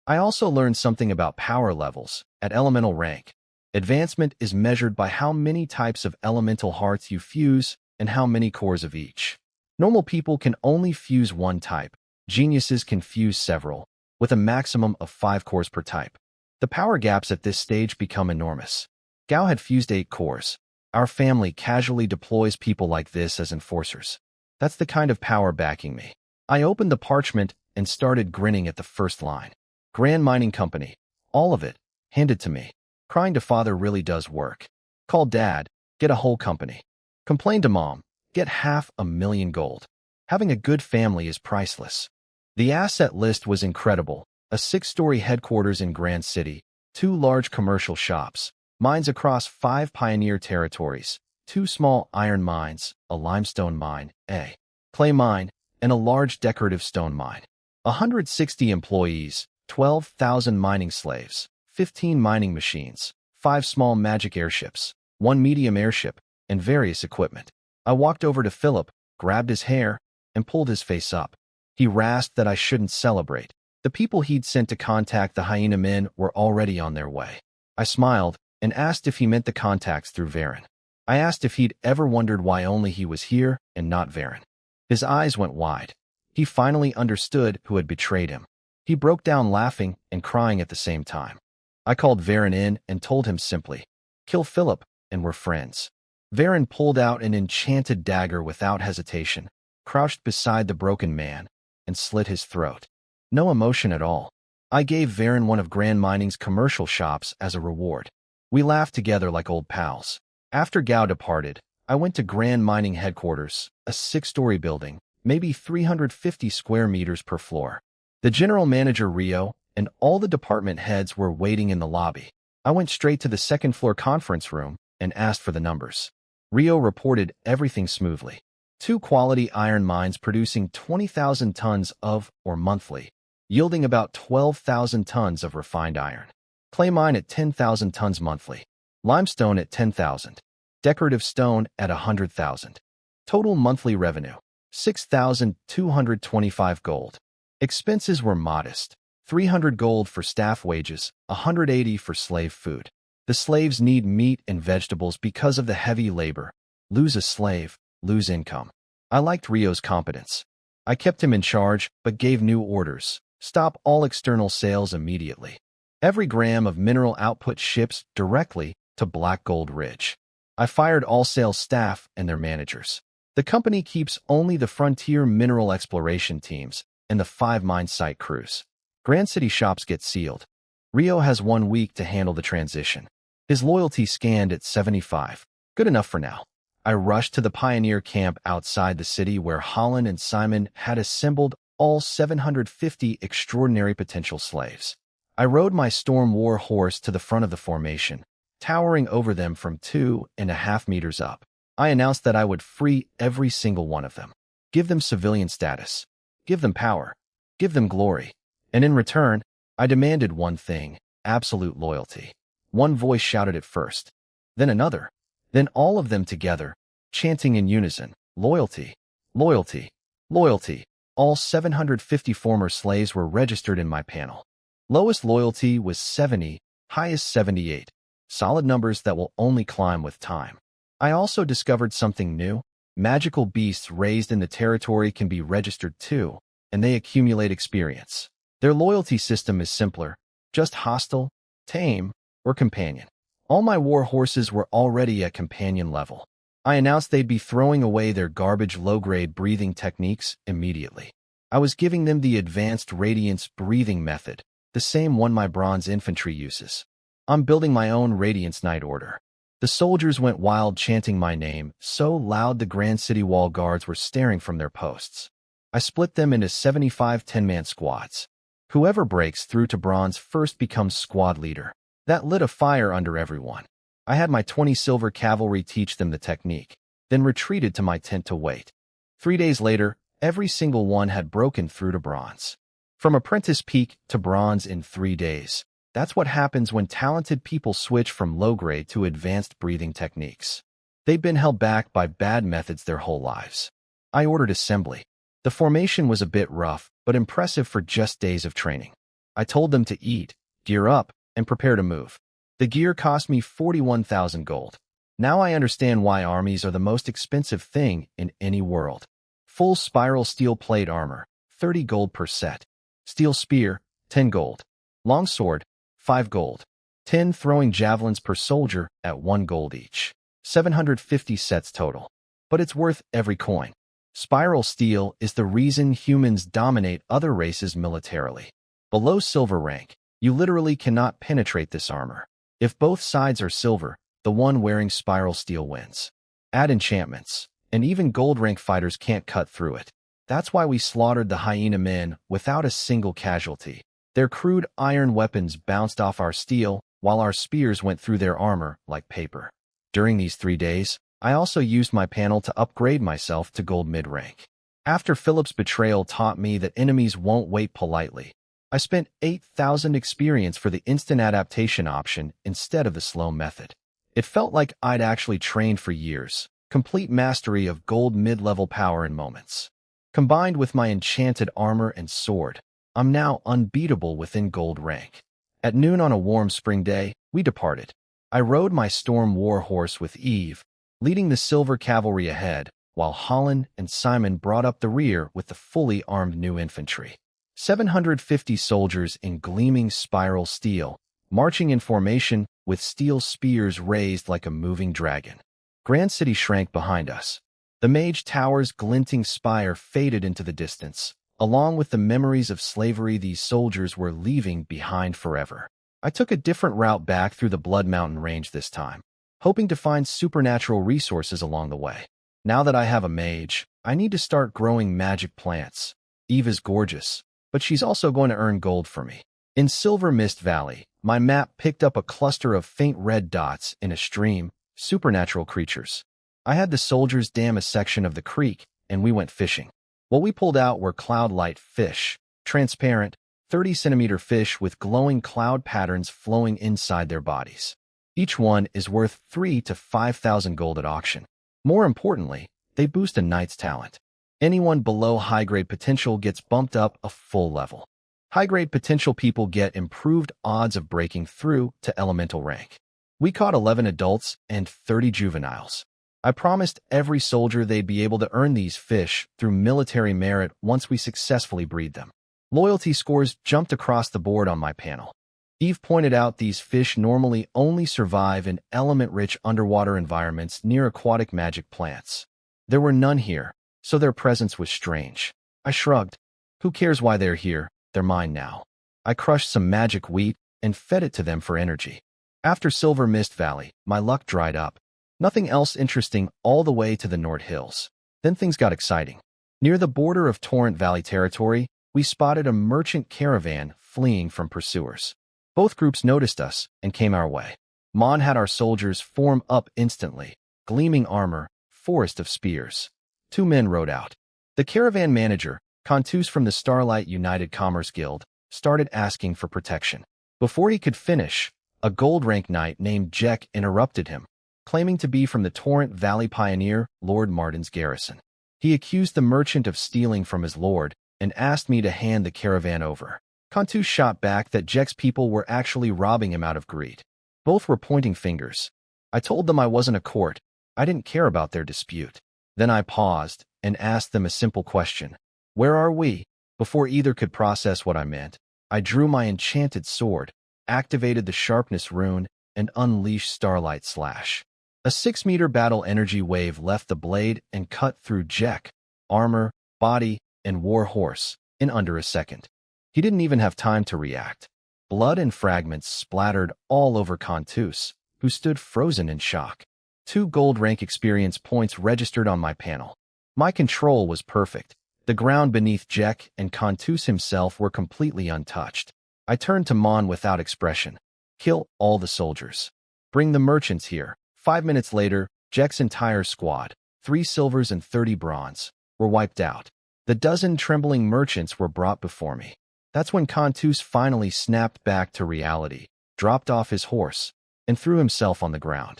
I also learned something about power levels. At elemental rank, advancement is measured by how many types of elemental hearts you fuse and how many cores of each. Normal people can only fuse one type. Geniuses can fuse several, with a maximum of 5 cores per type. The power gaps at this stage become enormous. Gao had fused 8 cores. Our family casually deploys people like this as enforcers. That's the kind of power backing me. I opened the parchment and started grinning at the first line. Grand Mining Company. All of it, handed to me. Crying to Father really does work. Call Dad, get a whole company. Complain to Mom, get 500,000 gold. Having a good family is priceless. The asset list was incredible. A 6-story headquarters in Grand City, 2 large commercial shops, mines across 5 pioneer territories, 2 small iron mines, a limestone mine, a clay mine, and a large decorative stone mine. 160 employees, 12,000 mining slaves, 15 mining machines, 5 small magic airships, 1 medium airship, and various equipment. I walked over to Philip, grabbed his hair, and pulled his face up. He rasped that I shouldn't celebrate. The people he'd sent to contact the hyena men were already on their way. I smiled and asked if he meant the contacts through Barren. I asked if he'd ever wondered why only he was here and not Barren. His eyes went wide. He finally understood who had betrayed him. He broke down laughing and crying at the same time. I called Barren in and told him simply, "Kill Philip, and we're friends." Barren pulled out an enchanted dagger without hesitation, crouched beside the broken man, and slit his throat. No emotion at all. I gave Barren one of Grand Mining's commercial shops as a reward. We laughed together like old pals. After Gao departed, I went to Grand Mining headquarters, a 6-story building, maybe 350 square meters per floor. The general manager Rio and all the department heads were waiting in the lobby. I went straight to the second-floor conference room and asked for the numbers. Rio reported everything smoothly. 2 quality iron mines producing 20,000 tons of, or monthly, yielding about 12,000 tons of refined iron. Clay mine at 10,000 tons monthly. Limestone at 10,000. Decorative stone at 100,000. Total monthly revenue, 6,225 gold. Expenses were modest. 300 gold for staff wages, 180 for slave food. The slaves need meat and vegetables because of the heavy labor. Lose a slave, lose income. I liked Rio's competence. I kept him in charge, but gave new orders. Stop all external sales immediately. Every gram of mineral output ships directly to Black Gold Ridge. I fired all sales staff and their managers. The company keeps only the frontier mineral exploration teams and the 5 mine site crews. Grand City shops get sealed. Rio has 1 week to handle the transition. His loyalty scanned at 75. Good enough for now. I rushed to the pioneer camp outside the city where Holland and Simon had assembled all 750 extraordinary potential slaves. I rode my Storm War horse to the front of the formation, towering over them from 2.5 meters up. I announced that I would free every single one of them. Give them civilian status. Give them power. Give them glory. And in return, I demanded one thing, absolute loyalty. One voice shouted it first, then another, then all of them together, chanting in unison, loyalty, loyalty, loyalty. All 750 former slaves were registered in my panel. Lowest loyalty was 70, highest 78. Solid numbers that will only climb with time. I also discovered something new. Magical beasts raised in the territory can be registered too, and they accumulate experience. Their loyalty system is simpler, just hostile, tame, or companion. All my war horses were already at companion level. I announced they'd be throwing away their garbage low-grade breathing techniques immediately. I was giving them the advanced Radiance breathing method, the same one my bronze infantry uses. I'm building my own Radiance Night Order. The soldiers went wild chanting my name, so loud the Grand City Wall guards were staring from their posts. I split them into 75 10-man squads. Whoever breaks through to bronze first becomes squad leader. That lit a fire under everyone. I had my 20 silver cavalry teach them the technique, then retreated to my tent to wait. 3 days later, every single one had broken through to bronze. From apprentice peak to bronze in 3 days. That's what happens when talented people switch from low-grade to advanced breathing techniques. They've been held back by bad methods their whole lives. I ordered assembly. The formation was a bit rough, but impressive for just days of training. I told them to eat, gear up, and prepare to move. The gear cost me 41,000 gold. Now I understand why armies are the most expensive thing in any world. Full spiral steel plate armor, 30 gold per set. Steel spear, 10 gold. Longsword, 5 gold. 10 throwing javelins per soldier at 1 gold each. 750 sets total. But it's worth every coin. Spiral steel is the reason humans dominate other races militarily. Below silver rank, you literally cannot penetrate this armor. If both sides are silver, the one wearing spiral steel wins. Add enchantments, and even gold rank fighters can't cut through it. That's why we slaughtered the hyena men without a single casualty. Their crude iron weapons bounced off our steel, while our spears went through their armor like paper. During these 3 days, I also used my panel to upgrade myself to gold mid-rank. After Philip's betrayal taught me that enemies won't wait politely, I spent 8,000 experience for the instant adaptation option instead of the slow method. It felt like I'd actually trained for years, complete mastery of gold mid-level power in moments. Combined with my enchanted armor and sword, I'm now unbeatable within gold rank. At noon on a warm spring day, we departed. I rode my storm war horse with Eve, leading the silver cavalry ahead, while Holland and Simon brought up the rear with the fully armed new infantry. 750 soldiers in gleaming spiral steel, marching in formation with steel spears raised like a moving dragon. Grand City shrank behind us. The Mage Tower's glinting spire faded into the distance, along with the memories of slavery these soldiers were leaving behind forever. I took a different route back through the Blood Mountain range this time, hoping to find supernatural resources along the way. Now that I have a mage, I need to start growing magic plants. Eve is gorgeous, but she's also going to earn gold for me. In Silver Mist Valley, my map picked up a cluster of faint red dots in a stream, supernatural creatures. I had the soldiers dam a section of the creek, and we went fishing. What we pulled out were cloud-light fish, transparent, 30-centimeter fish with glowing cloud patterns flowing inside their bodies. Each one is worth 3,000 to 5,000 gold at auction. More importantly, they boost a knight's talent. Anyone below high-grade potential gets bumped up a full level. High-grade potential people get improved odds of breaking through to elemental rank. We caught 11 adults and 30 juveniles. I promised every soldier they'd be able to earn these fish through military merit once we successfully breed them. Loyalty scores jumped across the board on my panel. Eve pointed out these fish normally only survive in element-rich underwater environments near aquatic magic plants. There were none here, so their presence was strange. I shrugged. Who cares why they're here? They're mine now. I crushed some magic wheat and fed it to them for energy. After Silver Mist Valley, my luck dried up. Nothing else interesting all the way to the North Hills. Then things got exciting. Near the border of Torrent Valley territory, we spotted a merchant caravan fleeing from pursuers. Both groups noticed us and came our way. Mon had our soldiers form up instantly, gleaming armor, forest of spears. 2 men rode out. The caravan manager, Contus from the Starlight United Commerce Guild, started asking for protection. Before he could finish, a gold rank knight named Jack interrupted him, claiming to be from the Torrent Valley Pioneer, Lord Martin's garrison. He accused the merchant of stealing from his lord and asked me to hand the caravan over. Contus shot back that Jack's people were actually robbing him out of greed. Both were pointing fingers. I told them I wasn't a court. I didn't care about their dispute. Then I paused and asked them a simple question. Where are we? Before either could process what I meant, I drew my enchanted sword, activated the sharpness rune, and unleashed Starlight Slash. A 6-meter battle energy wave left the blade and cut through Jack, armor, body, and war horse in under a second. He didn't even have time to react. Blood and fragments splattered all over Contus, who stood frozen in shock. 2 gold rank experience points registered on my panel. My control was perfect. The ground beneath Jack and Contus himself were completely untouched. I turned to Mon without expression. Kill all the soldiers. Bring the merchants here. 5 minutes later, Jack's entire squad, 3 silvers and 30 bronze, were wiped out. The dozen trembling merchants were brought before me. That's when Contus finally snapped back to reality, dropped off his horse, and threw himself on the ground.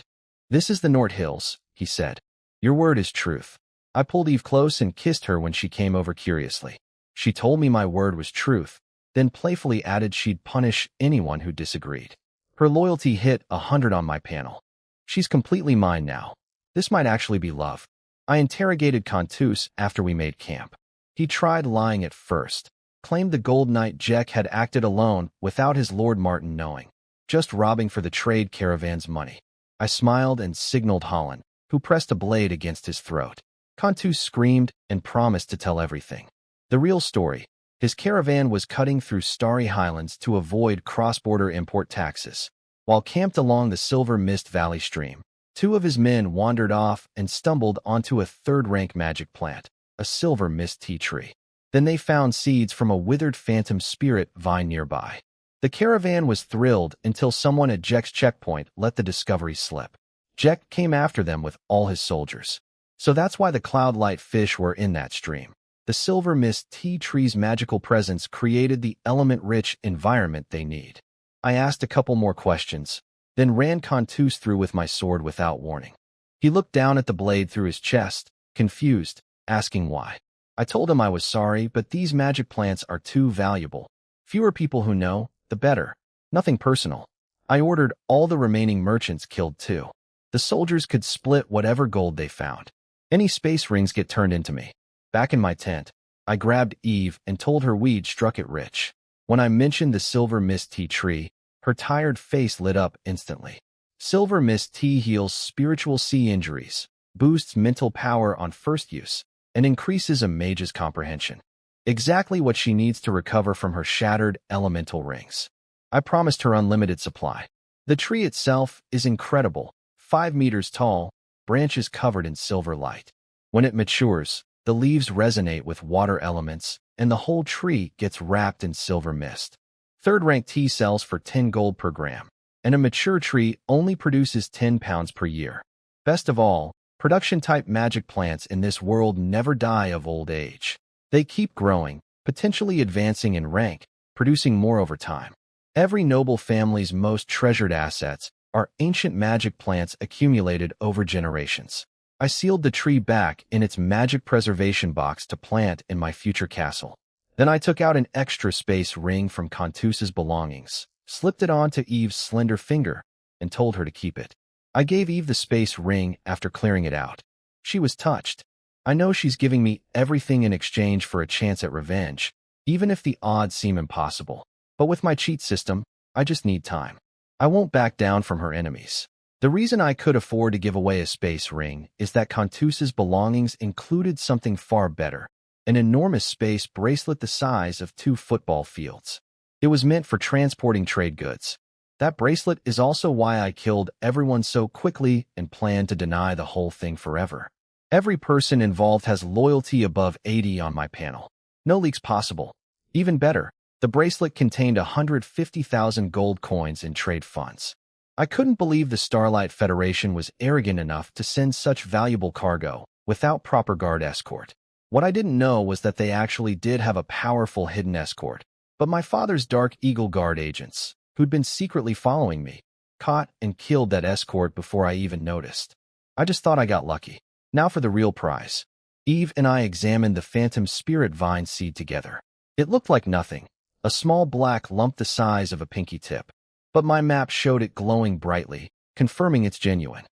This is the North Hills, he said. Your word is truth. I pulled Eve close and kissed her when she came over curiously. She told me my word was truth, then playfully added she'd punish anyone who disagreed. Her loyalty hit 100 on my panel. She's completely mine now. This might actually be love. I interrogated Contus after we made camp. He tried lying at first, claimed the Gold Knight Jack had acted alone without his Lord Martin knowing, just robbing for the trade caravan's money. I smiled and signaled Holland, who pressed a blade against his throat. Contus screamed and promised to tell everything. The real story: his caravan was cutting through Starry Highlands to avoid cross-border import taxes. While camped along the Silver Mist Valley stream, 2 of his men wandered off and stumbled onto a 3rd-rank magic plant, a silver mist tea tree. Then they found seeds from a withered phantom spirit vine nearby. The caravan was thrilled until someone at Jack's checkpoint let the discovery slip. Jack came after them with all his soldiers. So that's why the cloud-light fish were in that stream. The Silver Mist Tea Tree's magical presence created the element-rich environment they need. I asked a couple more questions, then ran Contus through with my sword without warning. He looked down at the blade through his chest, confused, asking why. I told him I was sorry, but these magic plants are too valuable. Fewer people who know, the better. Nothing personal. I ordered all the remaining merchants killed too. The soldiers could split whatever gold they found. Any space rings get turned into me. Back in my tent, I grabbed Eve and told her we'd struck it rich. When I mentioned the Silver Mist Tea Tree, her tired face lit up instantly. Silver Mist Tea heals spiritual sea injuries, boosts mental power on first use, and increases a mage's comprehension. Exactly what she needs to recover from her shattered elemental rings. I promised her unlimited supply. The tree itself is incredible, 5 meters tall, branches covered in silver light. When it matures, the leaves resonate with water elements, and the whole tree gets wrapped in silver mist. Third-rank tea sells for 10 gold per gram, and a mature tree only produces 10 pounds per year. Best of all, production-type magic plants in this world never die of old age. They keep growing, potentially advancing in rank, producing more over time. Every noble family's most treasured assets are ancient magic plants accumulated over generations. I sealed the tree back in its magic preservation box to plant in my future castle. Then I took out an extra space ring from Contus's belongings, slipped it onto Eve's slender finger, and told her to keep it. I gave Eve the space ring after clearing it out. She was touched. I know she's giving me everything in exchange for a chance at revenge, even if the odds seem impossible. But with my cheat system, I just need time. I won't back down from her enemies. The reason I could afford to give away a space ring is that Contus's belongings included something far better, an enormous space bracelet the size of 2 football fields. It was meant for transporting trade goods. That bracelet is also why I killed everyone so quickly and planned to deny the whole thing forever. Every person involved has loyalty above 80 on my panel. No leaks possible. Even better, the bracelet contained 150,000 gold coins in trade funds. I couldn't believe the Starlight Federation was arrogant enough to send such valuable cargo without proper guard escort. What I didn't know was that they actually did have a powerful hidden escort, but my father's Dark Eagle Guard agents, who'd been secretly following me, caught and killed that escort before I even noticed. I just thought I got lucky. Now for the real prize. Eve and I examined the Phantom Spirit Vine seed together. It looked like nothing, a small black lump the size of a pinky tip. But my map showed it glowing brightly, confirming it's genuine.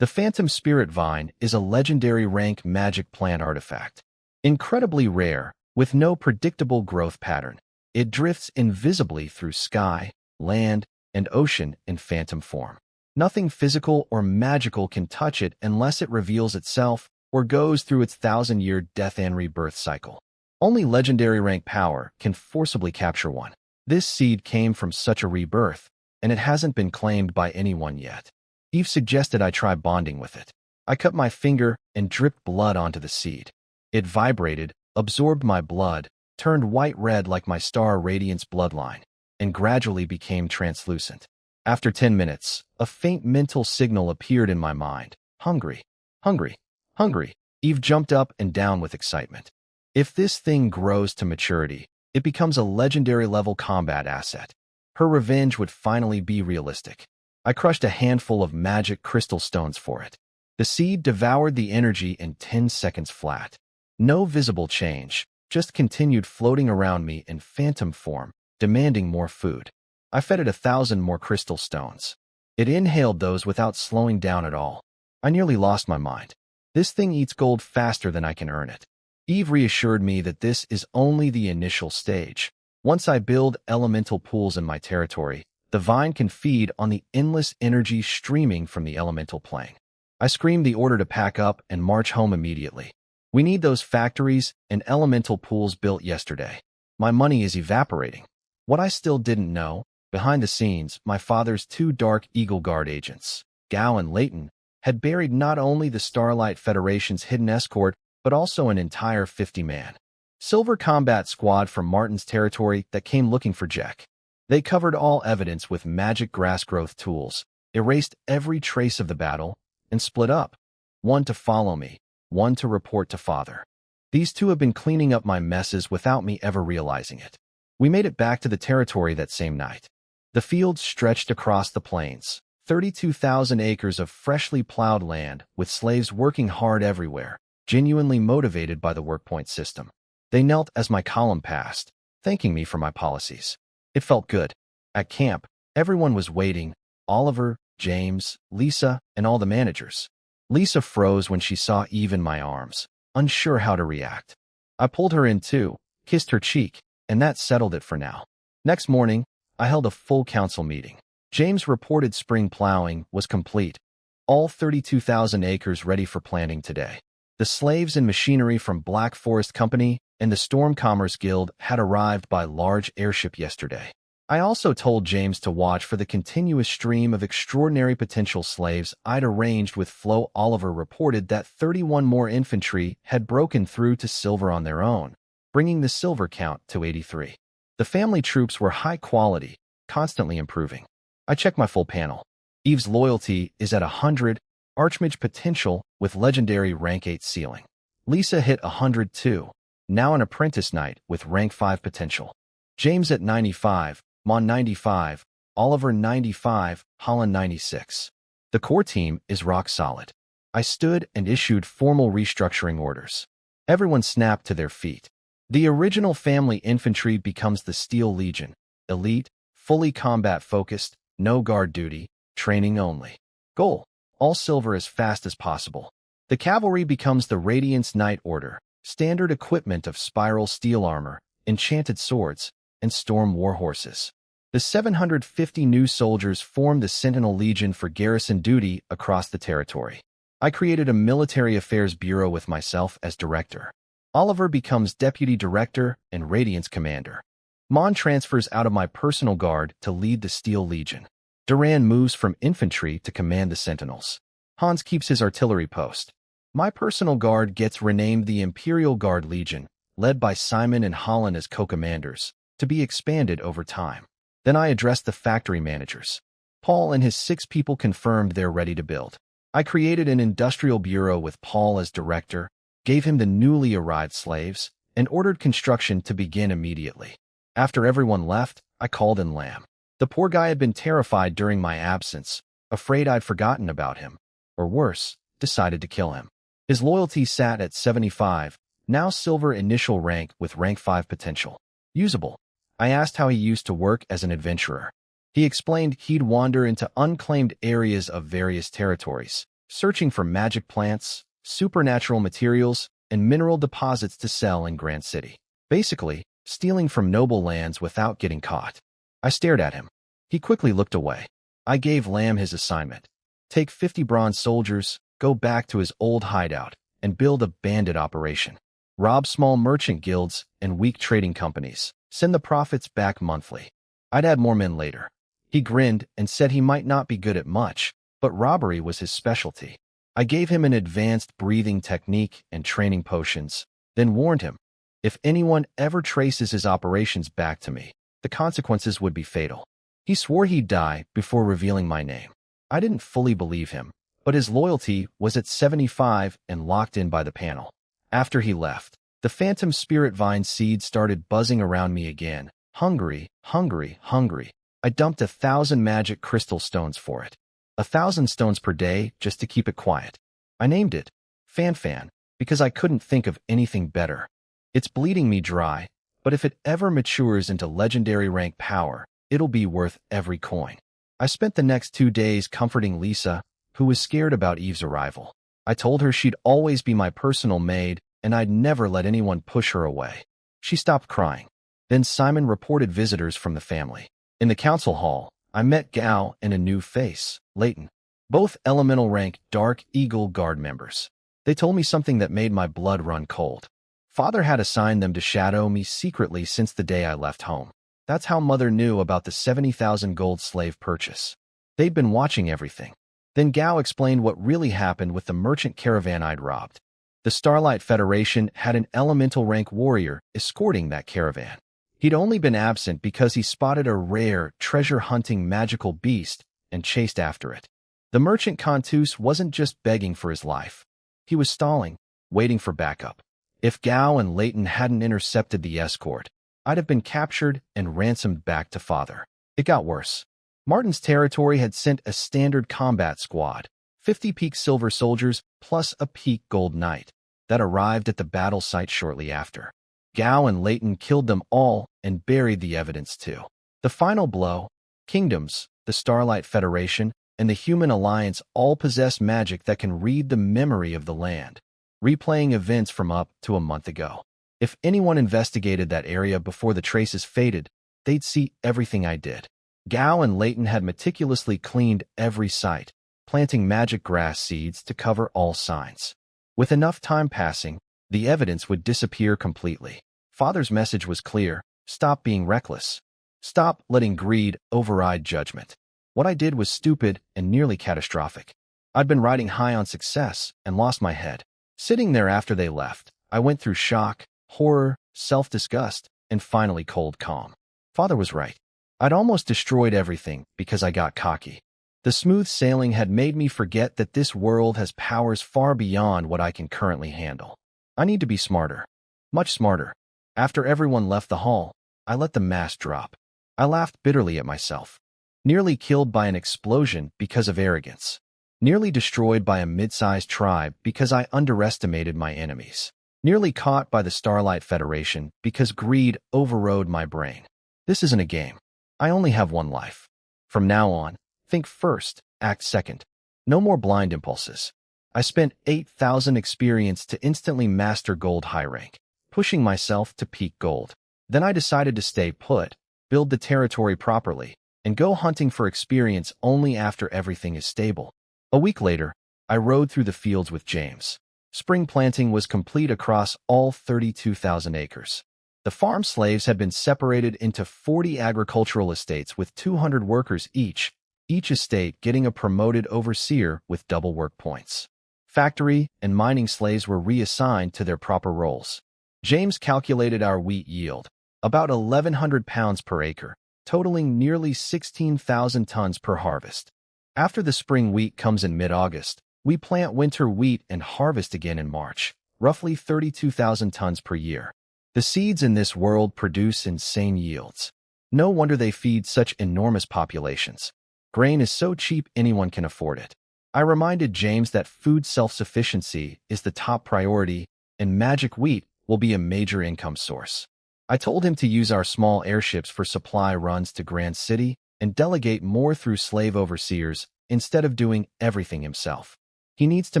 The Phantom Spirit Vine is a legendary rank magic plant artifact. Incredibly rare, with no predictable growth pattern. It drifts invisibly through sky, land, and ocean in phantom form. Nothing physical or magical can touch it unless it reveals itself or goes through its 1,000-year death and rebirth cycle. Only legendary rank power can forcibly capture one. This seed came from such a rebirth, and it hasn't been claimed by anyone yet. Eve suggested I try bonding with it. I cut my finger and dripped blood onto the seed. It vibrated, absorbed my blood, turned white-red like my star Radiance bloodline, and gradually became translucent. After 10 minutes, a faint mental signal appeared in my mind. Hungry. Hungry. Hungry. Eve jumped up and down with excitement. If this thing grows to maturity, it becomes a legendary-level combat asset. Her revenge would finally be realistic. I crushed a handful of magic crystal stones for it. The seed devoured the energy in 10 seconds flat. No visible change, just continued floating around me in phantom form, demanding more food. I fed it 1,000 more crystal stones. It inhaled those without slowing down at all. I nearly lost my mind. This thing eats gold faster than I can earn it. Eve reassured me that this is only the initial stage. Once I build elemental pools in my territory, the vine can feed on the endless energy streaming from the elemental plane. I screamed the order to pack up and march home immediately. We need those factories and elemental pools built yesterday. My money is evaporating. What I still didn't know, behind the scenes, my father's 2 Dark Eagle Guard agents, Gao and Leighton, had buried not only the Starlight Federation's hidden escort, but also an entire 50-man Silver Combat Squad from Martin's territory that came looking for Jack. They covered all evidence with magic grass growth tools, erased every trace of the battle, and split up. One to follow me, one to report to father. These two have been cleaning up my messes without me ever realizing it. We made it back to the territory that same night. The fields stretched across the plains, 32,000 acres of freshly plowed land, with slaves working hard everywhere, genuinely motivated by the workpoint system. They knelt as my column passed, thanking me for my policies. It felt good. At camp, everyone was waiting: Oliver, James, Lisa, and all the managers. Lisa froze when she saw Eve in my arms, unsure how to react. I pulled her in too, kissed her cheek, and that settled it for now. Next morning, I held a full council meeting. James reported spring plowing was complete, all 32,000 acres ready for planting today. The slaves and machinery from Black Forest Company and the Storm Commerce Guild had arrived by large airship yesterday. I also told James to watch for the continuous stream of extraordinary potential slaves I'd arranged with Flo. Oliver reported that 31 more infantry had broken through to silver on their own, bringing the silver count to 83. The family troops were high quality, constantly improving. I checked my full panel. Eve's loyalty is at 100, Archmage potential with legendary rank 8 ceiling. Lisa hit 102, now an apprentice knight with rank 5 potential. James at 95, Mon 95, Oliver 95, Holland 96. The core team is rock solid. I stood and issued formal restructuring orders. Everyone snapped to their feet. The original family infantry becomes the Steel Legion, elite, fully combat-focused, no guard duty, training only. Goal: all silver as fast as possible. The cavalry becomes the Radiance Knight Order, standard equipment of spiral steel armor, enchanted swords, and storm war horses. The 750 new soldiers form the Sentinel Legion for garrison duty across the territory. I created a military affairs bureau with myself as director. Oliver becomes deputy director and Radiance commander. Mon transfers out of my personal guard to lead the Steel Legion. Duran moves from infantry to command the Sentinels. Hans keeps his artillery post. My personal guard gets renamed the Imperial Guard Legion, led by Simon and Holland as co-commanders, to be expanded over time. Then I addressed the factory managers. Paul and his 6 people confirmed they're ready to build. I created an industrial bureau with Paul as director, gave him the newly arrived slaves, and ordered construction to begin immediately. After everyone left, I called in Lamb. The poor guy had been terrified during my absence, afraid I'd forgotten about him, or worse, decided to kill him. His loyalty sat at 75, now silver initial rank with rank 5 potential. Usable. I asked how he used to work as an adventurer. He explained he'd wander into unclaimed areas of various territories, searching for magic plants, supernatural materials, and mineral deposits to sell in Grand City. Basically, stealing from noble lands without getting caught. I stared at him. He quickly looked away. I gave Lamb his assignment. Take 50 bronze soldiers, go back to his old hideout, and build a bandit operation. Rob small merchant guilds and weak trading companies. Send the profits back monthly. I'd add more men later. He grinned and said he might not be good at much, but robbery was his specialty. I gave him an advanced breathing technique and training potions, then warned him, if anyone ever traces his operations back to me, the consequences would be fatal. He swore he'd die before revealing my name. I didn't fully believe him, but his loyalty was at 75 and locked in by the panel. After he left, the phantom spirit vine seed started buzzing around me again. Hungry, hungry, hungry. I dumped 1,000 magic crystal stones for it. 1,000 stones per day just to keep it quiet. I named it Fan, because I couldn't think of anything better. It's bleeding me dry, but if it ever matures into legendary rank power, it'll be worth every coin. I spent the next 2 days comforting Lisa, who was scared about Eve's arrival. I told her she'd always be my personal maid, and I'd never let anyone push her away. She stopped crying. Then Simon reported visitors from the family. In the council hall, I met Gao and a new face, Leighton, both elemental rank Dark Eagle Guard members. They told me something that made my blood run cold. Father had assigned them to shadow me secretly since the day I left home. That's how Mother knew about the 70,000 gold slave purchase. They'd been watching everything. Then Gao explained what really happened with the merchant caravan I'd robbed. The Starlight Federation had an elemental rank warrior escorting that caravan. He'd only been absent because he spotted a rare, treasure-hunting magical beast and chased after it. The merchant Contus wasn't just begging for his life. He was stalling, waiting for backup. If Gao and Leighton hadn't intercepted the escort, I'd have been captured and ransomed back to father. It got worse. Martin's territory had sent a standard combat squad, 50 peak silver soldiers plus a peak gold knight, that arrived at the battle site shortly after. Gao and Leighton killed them all and buried the evidence too. The final blow: kingdoms, the Starlight Federation, and the Human Alliance all possess magic that can read the memory of the land, replaying events from up to a month ago. If anyone investigated that area before the traces faded, they'd see everything I did. Gao and Leighton had meticulously cleaned every site, planting magic grass seeds to cover all signs. With enough time passing, the evidence would disappear completely. Father's message was clear: stop being reckless. Stop letting greed override judgment. What I did was stupid and nearly catastrophic. I'd been riding high on success and lost my head. Sitting there after they left, I went through shock, horror, self-disgust, and finally cold calm. Father was right. I'd almost destroyed everything because I got cocky. The smooth sailing had made me forget that this world has powers far beyond what I can currently handle. I need to be smarter. Much smarter. After everyone left the hall, I let the mask drop. I laughed bitterly at myself. Nearly killed by an explosion because of arrogance. Nearly destroyed by a mid-sized tribe because I underestimated my enemies. Nearly caught by the Starlight Federation because greed overrode my brain. This isn't a game. I only have one life. From now on, think first, act second. No more blind impulses. I spent 8,000 experience to instantly master gold high rank, pushing myself to peak gold. Then I decided to stay put, build the territory properly, and go hunting for experience only after everything is stable. A week later, I rode through the fields with James. Spring planting was complete across all 32,000 acres. The farm slaves had been separated into 40 agricultural estates with 200 workers each estate getting a promoted overseer with double work points. Factory and mining slaves were reassigned to their proper roles. James calculated our wheat yield, about 1,100 pounds per acre, totaling nearly 16,000 tons per harvest. After the spring wheat comes in mid-August, we plant winter wheat and harvest again in March, roughly 32,000 tons per year. The seeds in this world produce insane yields. No wonder they feed such enormous populations. Grain is so cheap anyone can afford it. I reminded James that food self-sufficiency is the top priority, and magic wheat will be a major income source. I told him to use our small airships for supply runs to Grand City and delegate more through slave overseers instead of doing everything himself. He needs to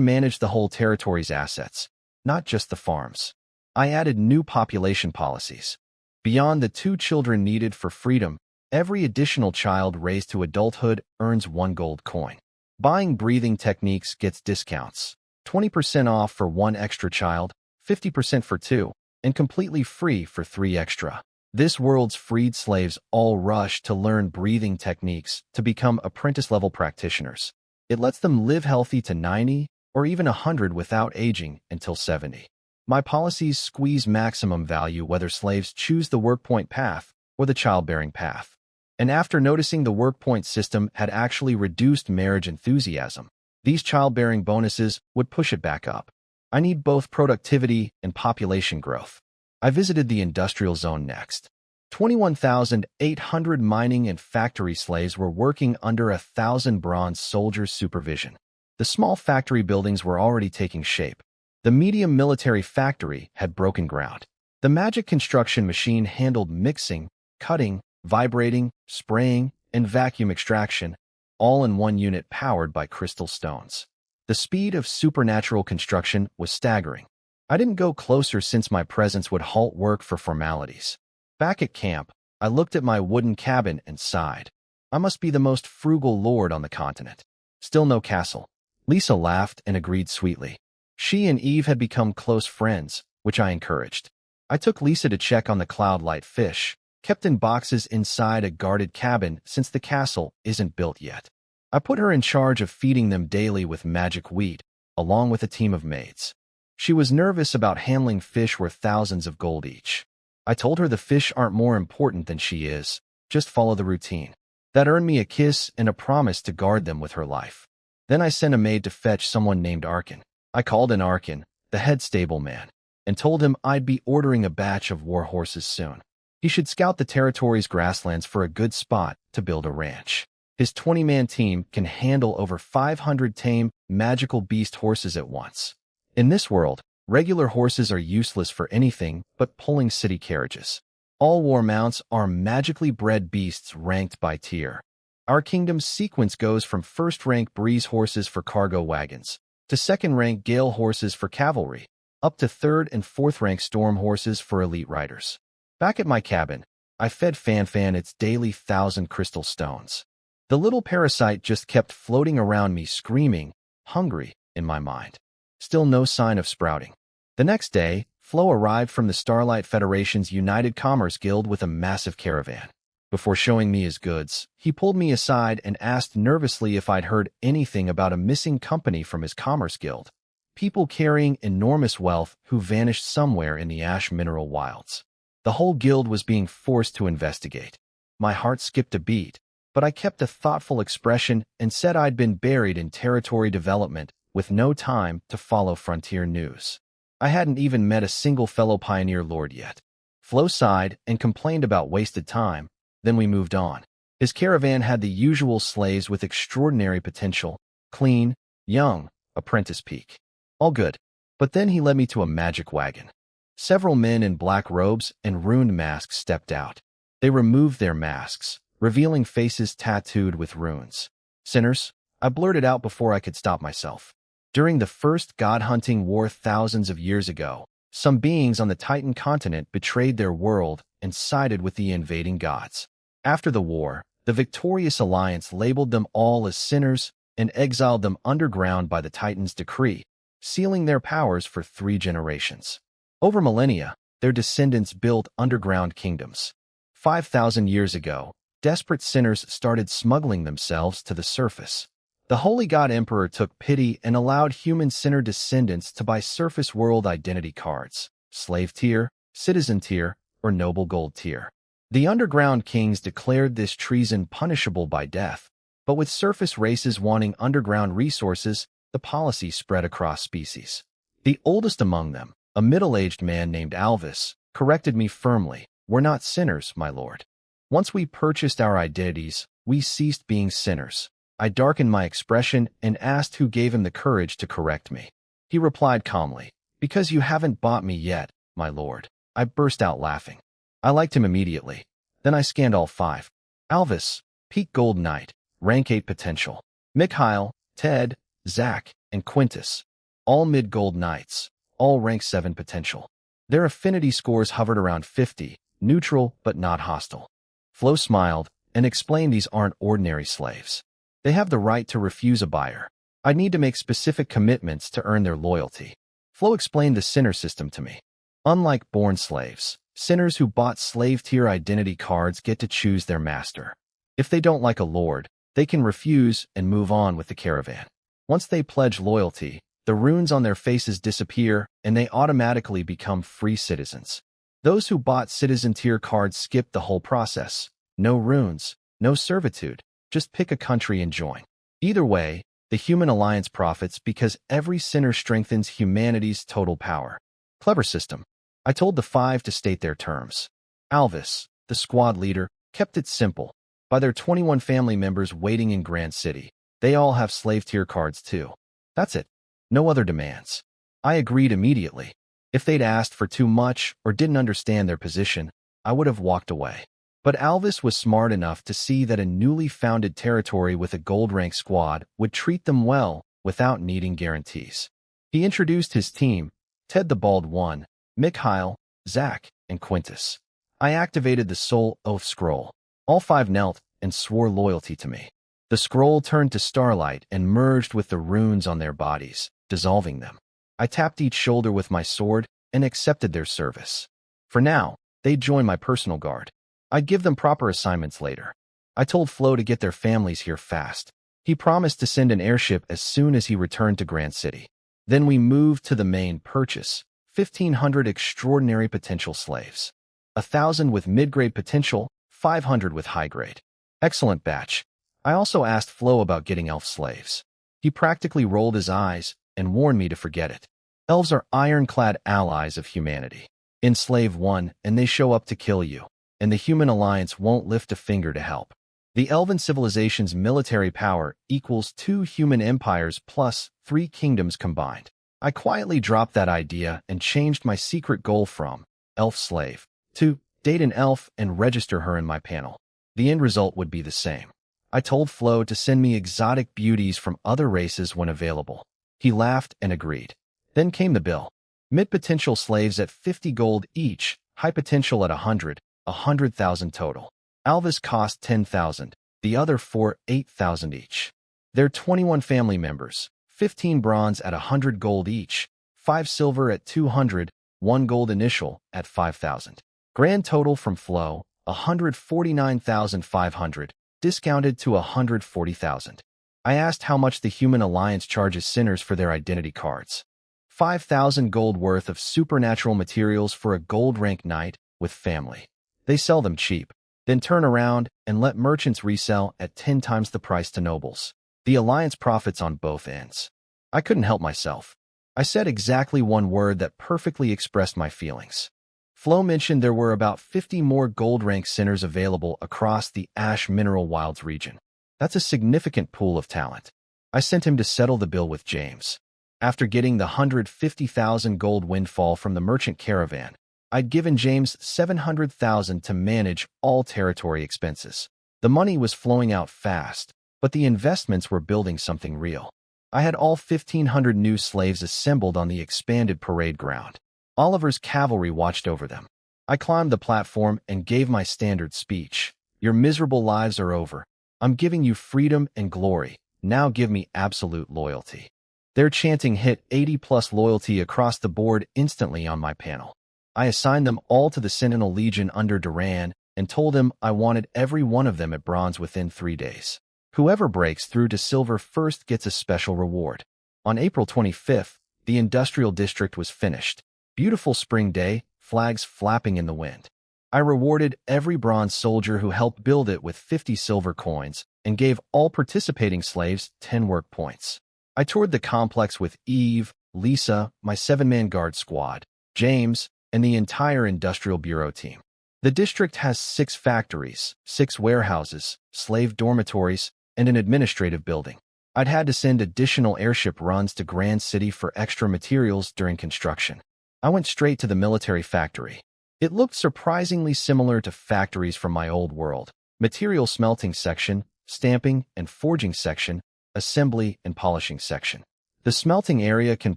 manage the whole territory's assets, not just the farms. I added new population policies. Beyond the 2 children needed for freedom, every additional child raised to adulthood earns 1 gold coin. Buying breathing techniques gets discounts. 20% off for 1 extra child, 50% for 2, and completely free for 3 extra. This world's freed slaves all rush to learn breathing techniques to become apprentice-level practitioners. It lets them live healthy to 90 or even 100 without aging until 70. My policies squeeze maximum value whether slaves choose the work point path or the childbearing path. And after noticing the work point system had actually reduced marriage enthusiasm, these childbearing bonuses would push it back up. I need both productivity and population growth. I visited the industrial zone next. 21,800 mining and factory slaves were working under 1,000 bronze soldiers' supervision. The small factory buildings were already taking shape. The medium military factory had broken ground. The magic construction machine handled mixing, cutting, vibrating, spraying, and vacuum extraction, all in one unit powered by crystal stones. The speed of supernatural construction was staggering. I didn't go closer since my presence would halt work for formalities. Back at camp, I looked at my wooden cabin and sighed. I must be the most frugal lord on the continent. Still no castle. Lisa laughed and agreed sweetly. She and Eve had become close friends, which I encouraged. I took Lisa to check on the cloud-light fish, kept in boxes inside a guarded cabin since the castle isn't built yet. I put her in charge of feeding them daily with magic wheat, along with a team of maids. She was nervous about handling fish worth thousands of gold each. I told her the fish aren't more important than she is, just follow the routine. That earned me a kiss and a promise to guard them with her life. Then I sent a maid to fetch someone named Arkin. I called in Arkin, the head stableman, and told him I'd be ordering a batch of war horses soon. He should scout the territory's grasslands for a good spot to build a ranch. His 20-man team can handle over 500 tame, magical beast horses at once. In this world, regular horses are useless for anything but pulling city carriages. All war mounts are magically bred beasts ranked by tier. Our kingdom's sequence goes from first-rank breeze horses for cargo wagons, to second-rank gale horses for cavalry, up to third- and fourth-rank storm horses for elite riders. Back at my cabin, I fed Fan its daily 1,000 crystal stones. The little parasite just kept floating around me screaming, hungry, in my mind. Still no sign of sprouting. The next day, Flo arrived from the Starlight Federation's United Commerce Guild with a massive caravan. Before showing me his goods, he pulled me aside and asked nervously if I'd heard anything about a missing company from his commerce guild. People carrying enormous wealth who vanished somewhere in the ash mineral wilds. The whole guild was being forced to investigate. My heart skipped a beat, but I kept a thoughtful expression and said I'd been buried in territory development with no time to follow frontier news. I hadn't even met a single fellow pioneer lord yet. Flo sighed and complained about wasted time. Then we moved on. His caravan had the usual slaves with extraordinary potential, clean, young, apprentice peak. All good. But then he led me to a magic wagon. Several men in black robes and ruined masks stepped out. They removed their masks, revealing faces tattooed with runes. Sinners, I blurted out before I could stop myself. During the first god-hunting war thousands of years ago, some beings on the Titan continent betrayed their world and sided with the invading gods. After the war, the victorious alliance labeled them all as sinners and exiled them underground by the Titan's decree, sealing their powers for 3 generations. Over millennia, their descendants built underground kingdoms. 5,000 years ago, desperate sinners started smuggling themselves to the surface. The Holy God Emperor took pity and allowed human sinner descendants to buy surface world identity cards, slave tier, citizen tier, or noble gold tier. The underground kings declared this treason punishable by death, but with surface races wanting underground resources, the policy spread across species. The oldest among them, a middle-aged man named Alvis, corrected me firmly, "We're not sinners, my lord. Once we purchased our identities, we ceased being sinners." I darkened my expression and asked who gave him the courage to correct me. He replied calmly, "Because you haven't bought me yet, my lord." I burst out laughing. I liked him immediately. Then I scanned all 5. Alvis, peak gold knight, rank 8 potential. Mikhail, Ted, Zach, and Quintus, all mid-gold knights, all rank 7 potential. Their affinity scores hovered around 50, neutral but not hostile. Flo smiled and explained these aren't ordinary slaves. They have the right to refuse a buyer. I need to make specific commitments to earn their loyalty. Flo explained the sinner system to me. Unlike born slaves, sinners who bought slave-tier identity cards get to choose their master. If they don't like a lord, they can refuse and move on with the caravan. Once they pledge loyalty, the runes on their faces disappear and they automatically become free citizens. Those who bought citizen-tier cards skip the whole process. No runes, no servitude. Just pick a country and join. Either way, the human alliance profits because every sinner strengthens humanity's total power. Clever system. I told the 5 to state their terms. Alvis, the squad leader, kept it simple. By their 21 family members waiting in Grand City, they all have slave tier cards too. That's it. No other demands. I agreed immediately. If they'd asked for too much or didn't understand their position, I would have walked away. But Alvis was smart enough to see that a newly founded territory with a gold-rank squad would treat them well without needing guarantees. He introduced his team, Ted the Bald One, Mikhail, Zach, and Quintus. I activated the Soul Oath Scroll. All 5 knelt and swore loyalty to me. The scroll turned to starlight and merged with the runes on their bodies, dissolving them. I tapped each shoulder with my sword and accepted their service. For now, they'd join my personal guard. I'd give them proper assignments later. I told Flo to get their families here fast. He promised to send an airship as soon as he returned to Grand City. Then we moved to the main purchase, 1,500 extraordinary potential slaves. 1,000 with mid-grade potential, 500 with high-grade. Excellent batch. I also asked Flo about getting elf slaves. He practically rolled his eyes and warned me to forget it. Elves are ironclad allies of humanity. Enslave one, and they show up to kill you, and the human alliance won't lift a finger to help. The elven civilization's military power equals 2 human empires plus 3 kingdoms combined. I quietly dropped that idea and changed my secret goal from elf slave to date an elf and register her in my panel. The end result would be the same. I told Flo to send me exotic beauties from other races when available. He laughed and agreed. Then came the bill. Mid-potential slaves at 50 gold each, high potential at 100,000 total. Alvis cost 10,000, the other 4, 8,000 each. They're 21 family members, 15 bronze at 100 gold each, 5 silver at 200, 1 gold initial at 5,000. Grand total from Flo, 149,500, discounted to 140,000. I asked how much the Human Alliance charges sinners for their identity cards. 5,000 gold worth of supernatural materials for a gold rank knight with family. They sell them cheap, then turn around and let merchants resell at 10 times the price to nobles. The Alliance profits on both ends. I couldn't help myself. I said exactly one word that perfectly expressed my feelings. Flo mentioned there were about 50 more gold rank sinners available across the Ash Mineral Wilds region. That's a significant pool of talent. I sent him to settle the bill with James. After getting the 150,000 gold windfall from the merchant caravan, I'd given James 700,000 to manage all territory expenses. The money was flowing out fast, but the investments were building something real. I had all 1,500 new slaves assembled on the expanded parade ground. Oliver's cavalry watched over them. I climbed the platform and gave my standard speech. Your miserable lives are over. I'm giving you freedom and glory. Now give me absolute loyalty. Their chanting hit 80+ loyalty across the board instantly on my panel. I assigned them all to the Sentinel Legion under Duran and told them I wanted every one of them at bronze within 3 days. Whoever breaks through to silver first gets a special reward. On April 25th, the industrial district was finished. Beautiful spring day, flags flapping in the wind. I rewarded every bronze soldier who helped build it with 50 silver coins and gave all participating slaves 10 work points. I toured the complex with Eve, Lisa, my 7-man guard squad, James, and the entire Industrial Bureau team. The district has 6 factories, 6 warehouses, slave dormitories, and an administrative building. I'd had to send additional airship runs to Grand City for extra materials during construction. I went straight to the military factory. It looked surprisingly similar to factories from my old world. Material smelting section, stamping and forging section, assembly and polishing section. The smelting area can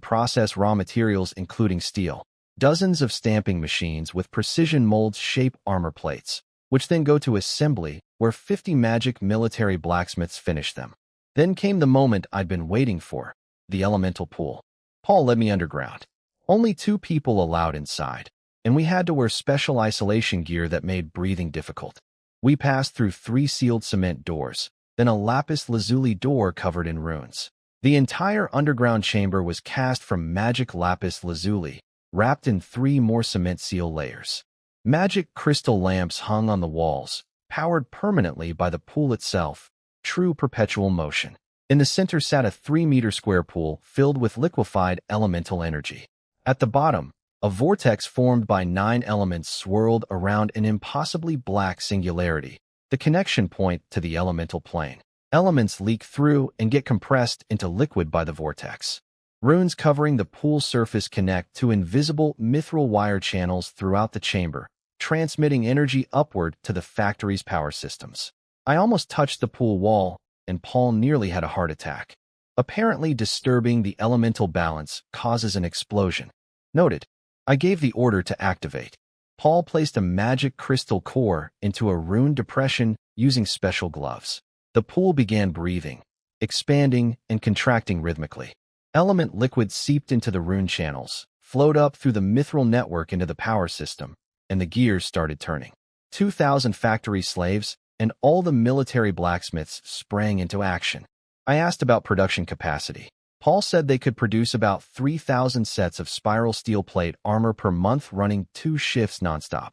process raw materials including steel. Dozens of stamping machines with precision molds shape armor plates, which then go to assembly, where 50 magic military blacksmiths finish them. Then came the moment I'd been waiting for, the elemental pool. Paul led me underground. Only 2 people allowed inside, and we had to wear special isolation gear that made breathing difficult. We passed through 3 sealed cement doors, then a lapis lazuli door covered in runes. The entire underground chamber was cast from magic lapis lazuli, wrapped in 3 more cement seal layers. Magic crystal lamps hung on the walls, powered permanently by the pool itself, true perpetual motion. In the center sat a 3-meter square pool filled with liquefied elemental energy. At the bottom, a vortex formed by 9 elements swirled around an impossibly black singularity, the connection point to the elemental plane. Elements leak through and get compressed into liquid by the vortex. Runes covering the pool surface connect to invisible mithril wire channels throughout the chamber, transmitting energy upward to the factory's power systems. I almost touched the pool wall, and Paul nearly had a heart attack. Apparently disturbing the elemental balance causes an explosion. Noted. I gave the order to activate. Paul placed a magic crystal core into a rune depression using special gloves. The pool began breathing, expanding and contracting rhythmically. Element liquid seeped into the rune channels, flowed up through the mithril network into the power system, and the gears started turning. 2,000 factory slaves and all the military blacksmiths sprang into action. I asked about production capacity. Paul said they could produce about 3,000 sets of spiral steel plate armor per month running 2 shifts nonstop.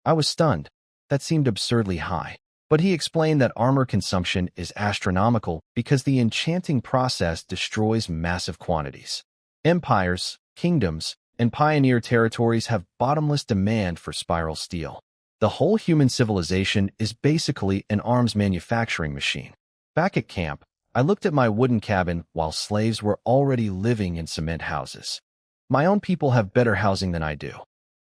I was stunned. That seemed absurdly high. But he explained that armor consumption is astronomical because the enchanting process destroys massive quantities. Empires, kingdoms, and pioneer territories have bottomless demand for spiral steel. The whole human civilization is basically an arms manufacturing machine. Back at camp, I looked at my wooden cabin while slaves were already living in cement houses. My own people have better housing than I do.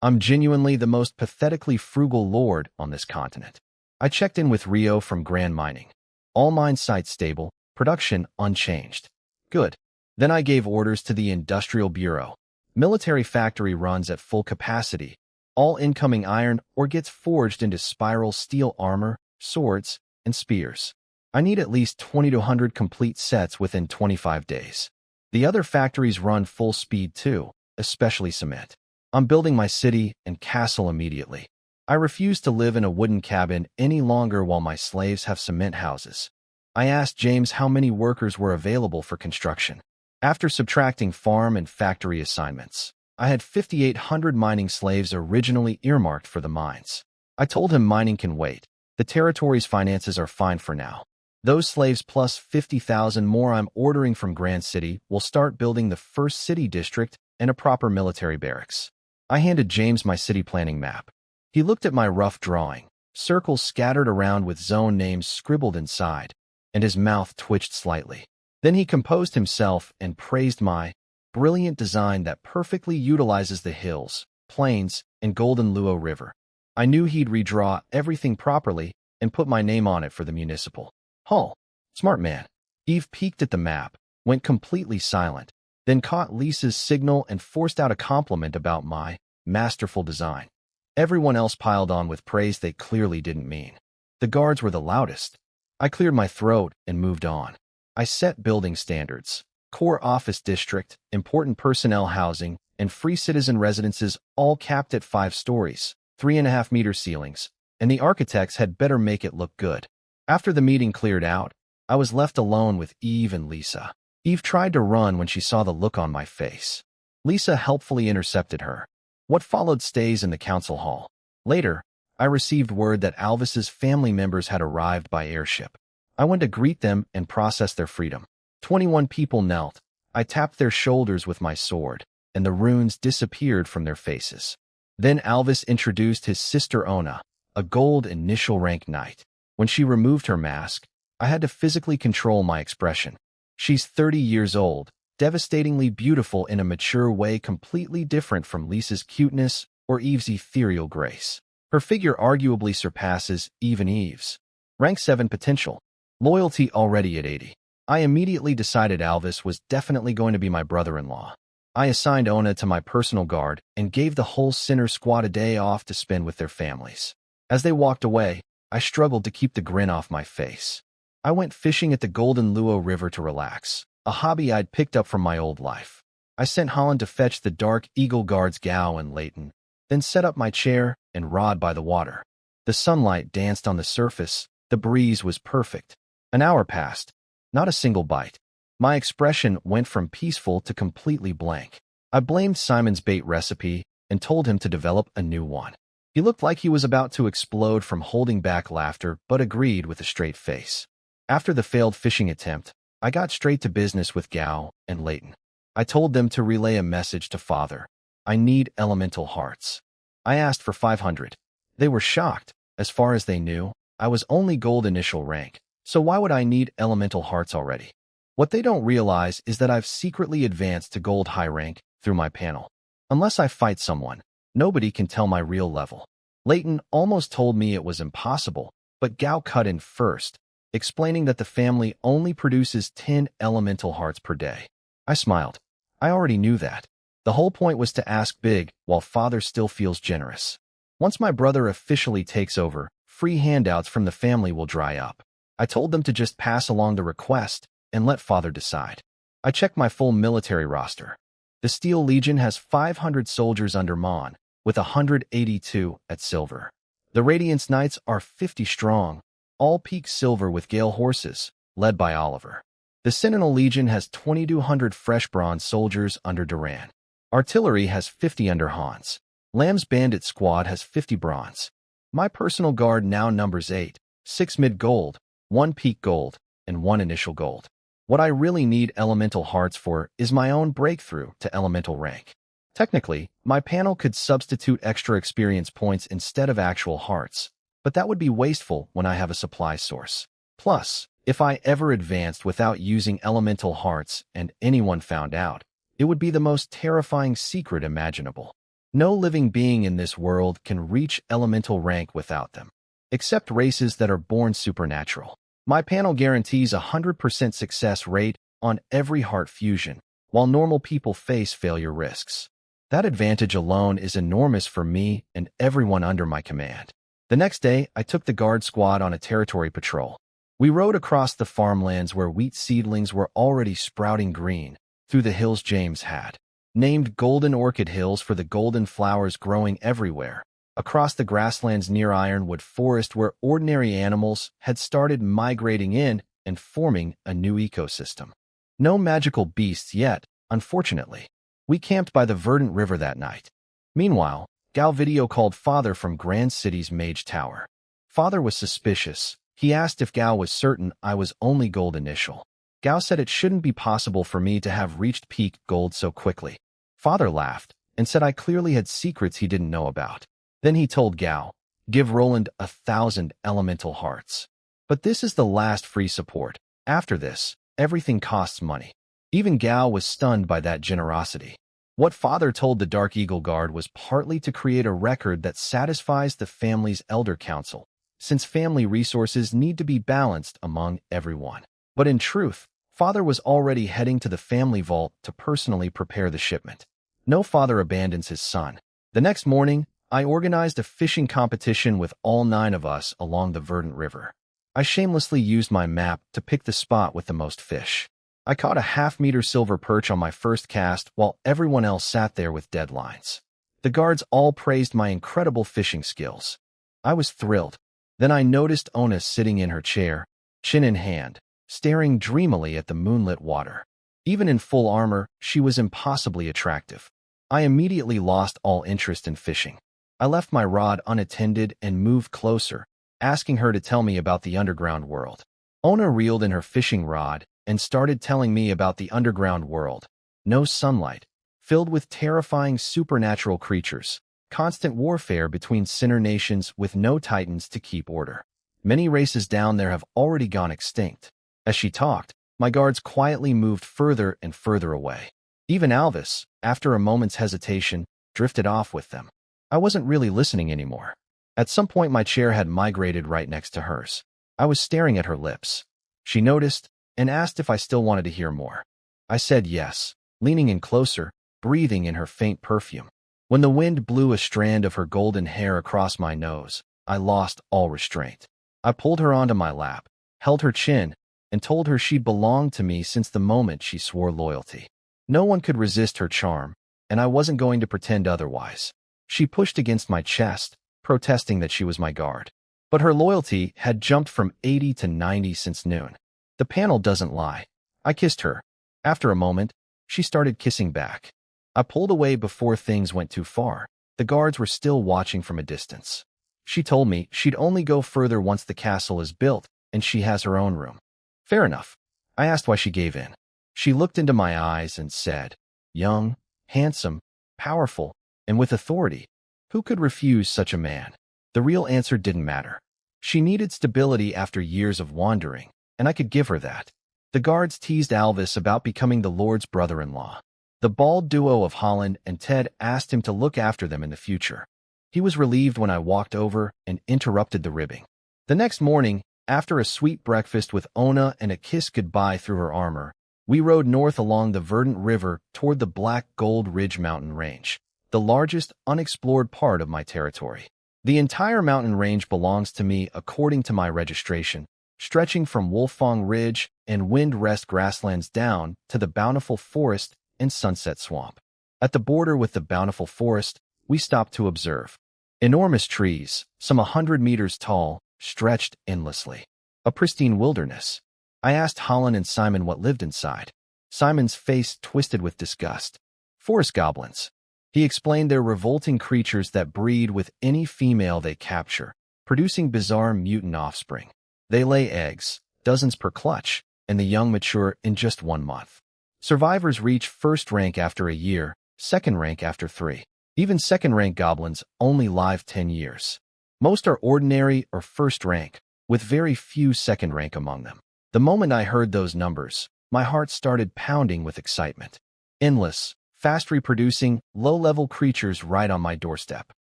I'm genuinely the most pathetically frugal lord on this continent. I checked in with Rio from Grand Mining. All mine sites stable, production unchanged. Good. Then I gave orders to the Industrial Bureau. Military factory runs at full capacity. All incoming iron ore gets forged into spiral steel armor, swords, and spears. I need at least 20 to 100 complete sets within 25 days. The other factories run full speed too, especially cement. I'm building my city and castle immediately. I refuse to live in a wooden cabin any longer while my slaves have cement houses. I asked James how many workers were available for construction. After subtracting farm and factory assignments, I had 5,800 mining slaves originally earmarked for the mines. I told him mining can wait. The territory's finances are fine for now. Those slaves plus 50,000 more I'm ordering from Grand City will start building the first city district and a proper military barracks. I handed James my city planning map. He looked at my rough drawing, circles scattered around with zone names scribbled inside, and his mouth twitched slightly. Then he composed himself and praised my brilliant design that perfectly utilizes the hills, plains, and Golden Luo River. I knew he'd redraw everything properly and put my name on it for the municipal hall. Smart man. Eve peeked at the map, went completely silent, then caught Lisa's signal and forced out a compliment about my masterful design. Everyone else piled on with praise they clearly didn't mean. The guards were the loudest. I cleared my throat and moved on. I set building standards, core office district, important personnel housing, and free citizen residences all capped at 5 stories, 3.5-meter ceilings, and the architects had better make it look good. After the meeting cleared out, I was left alone with Eve and Lisa. Eve tried to run when she saw the look on my face. Lisa helpfully intercepted her. What followed stays in the council hall. Later, I received word that Alvis's family members had arrived by airship. I went to greet them and process their freedom. 21 people knelt. I tapped their shoulders with my sword, and the runes disappeared from their faces. Then Alvis introduced his sister Ona, a gold initial rank knight. When she removed her mask, I had to physically control my expression. She's 30 years old, devastatingly beautiful in a mature way completely different from Lisa's cuteness or Eve's ethereal grace. Her figure arguably surpasses even Eve's. Rank 7 potential. Loyalty already at 80. I immediately decided Alvis was definitely going to be my brother-in-law. I assigned Ona to my personal guard and gave the whole Sinner Squad a day off to spend with their families. As they walked away, I struggled to keep the grin off my face. I went fishing at the Golden Luo River to relax, a hobby I'd picked up from my old life. I sent Holland to fetch the Dark Eagle guards Gao and Leighton, then set up my chair and rod by the water. The sunlight danced on the surface, the breeze was perfect. An hour passed. Not a single bite. My expression went from peaceful to completely blank. I blamed Simon's bait recipe and told him to develop a new one. He looked like he was about to explode from holding back laughter, but agreed with a straight face. After the failed fishing attempt, I got straight to business with Gao and Leighton. I told them to relay a message to Father. I need elemental hearts. I asked for 500. They were shocked. As far as they knew, I was only gold initial rank. So why would I need elemental hearts already? What they don't realize is that I've secretly advanced to gold high rank through my panel. Unless I fight someone, nobody can tell my real level. Leighton almost told me it was impossible, but Gao cut in first, explaining that the family only produces 10 elemental hearts per day. I smiled. I already knew that. The whole point was to ask big while Father still feels generous. Once my brother officially takes over, free handouts from the family will dry up. I told them to just pass along the request and let Father decide. I checked my full military roster. The Steel Legion has 500 soldiers under Mon, with 182 at Silver. The Radiance Knights are 50 strong, all peak Silver with Gale horses, led by Oliver. The Sentinel Legion has 2,200 fresh bronze soldiers under Duran. Artillery has 50 under Hans. Lamb's Bandit Squad has 50 bronze. My personal guard now numbers 8, 6 mid-gold, 1 peak gold, and 1 initial gold. What I really need elemental hearts for is my own breakthrough to elemental rank. Technically, my panel could substitute extra experience points instead of actual hearts, but that would be wasteful when I have a supply source. Plus, if I ever advanced without using elemental hearts and anyone found out, it would be the most terrifying secret imaginable. No living being in this world can reach elemental rank without them, except races that are born supernatural. My panel guarantees a 100% success rate on every heart fusion, while normal people face failure risks. That advantage alone is enormous for me and everyone under my command. The next day, I took the guard squad on a territory patrol. We rode across the farmlands where wheat seedlings were already sprouting green, through the hills James had named Golden Orchid Hills for the golden flowers growing everywhere, across the grasslands near Ironwood Forest where ordinary animals had started migrating in and forming a new ecosystem. No magical beasts yet, unfortunately. We camped by the verdant river that night. Meanwhile, Gal video called Father from Grand City's Mage Tower. Father was suspicious. He asked if Gal was certain I was only gold initial. Gal said it shouldn't be possible for me to have reached peak gold so quickly. Father laughed and said I clearly had secrets he didn't know about. Then he told Gal, give Roland 1,000 elemental hearts. But this is the last free support. After this, everything costs money. Even Gal was stunned by that generosity. What Father told the Dark Eagle Guard was partly to create a record that satisfies the family's elder council, since family resources need to be balanced among everyone. But in truth, Father was already heading to the family vault to personally prepare the shipment. No father abandons his son. The next morning, I organized a fishing competition with all 9 of us along the verdant river. I shamelessly used my map to pick the spot with the most fish. I caught a half-meter silver perch on my first cast while everyone else sat there with deadlines. The guards all praised my incredible fishing skills. I was thrilled. Then I noticed Ona sitting in her chair, chin in hand, staring dreamily at the moonlit water. Even in full armor, she was impossibly attractive. I immediately lost all interest in fishing. I left my rod unattended and moved closer, asking her to tell me about the underground world. Ona reeled in her fishing rod and started telling me about the underground world. No sunlight, filled with terrifying supernatural creatures, constant warfare between sinner nations with no titans to keep order. Many races down there have already gone extinct. As she talked, my guards quietly moved further and further away. Even Alvis, after a moment's hesitation, drifted off with them. I wasn't really listening anymore. At some point my chair had migrated right next to hers. I was staring at her lips. She noticed and asked if I still wanted to hear more. I said yes, leaning in closer, breathing in her faint perfume. When the wind blew a strand of her golden hair across my nose, I lost all restraint. I pulled her onto my lap, held her chin, and told her she'd belonged to me since the moment she swore loyalty. No one could resist her charm, and I wasn't going to pretend otherwise. She pushed against my chest, protesting that she was my guard. But her loyalty had jumped from 80 to 90 since noon. The panel doesn't lie. I kissed her. After a moment, she started kissing back. I pulled away before things went too far. The guards were still watching from a distance. She told me she'd only go further once the castle is built and she has her own room. Fair enough. I asked why she gave in. She looked into my eyes and said, young, handsome, powerful, and with authority. Who could refuse such a man? The real answer didn't matter. She needed stability after years of wandering, and I could give her that. The guards teased Alvis about becoming the Lord's brother-in-law. The bald duo of Holland and Ted asked him to look after them in the future. He was relieved when I walked over and interrupted the ribbing. The next morning, after a sweet breakfast with Ona and a kiss goodbye through her armor, we rode north along the verdant river toward the Black Gold Ridge mountain range, the largest unexplored part of my territory. The entire mountain range belongs to me according to my registration, stretching from Wolfong Ridge and Wind Rest grasslands down to the Bountiful Forest and Sunset Swamp. At the border with the Bountiful Forest, we stopped to observe. Enormous trees, some 100 meters tall, stretched endlessly. A pristine wilderness. I asked Holland and Simon what lived inside. Simon's face twisted with disgust. Forest goblins. He explained they're revolting creatures that breed with any female they capture, producing bizarre mutant offspring. They lay eggs, dozens per clutch, and the young mature in just 1 month. Survivors reach first rank after a year, second rank after 3. Even second-rank goblins only live 10 years. Most are ordinary or first rank, with very few second rank among them. The moment I heard those numbers, my heart started pounding with excitement. Endless, fast-reproducing, low-level creatures right on my doorstep.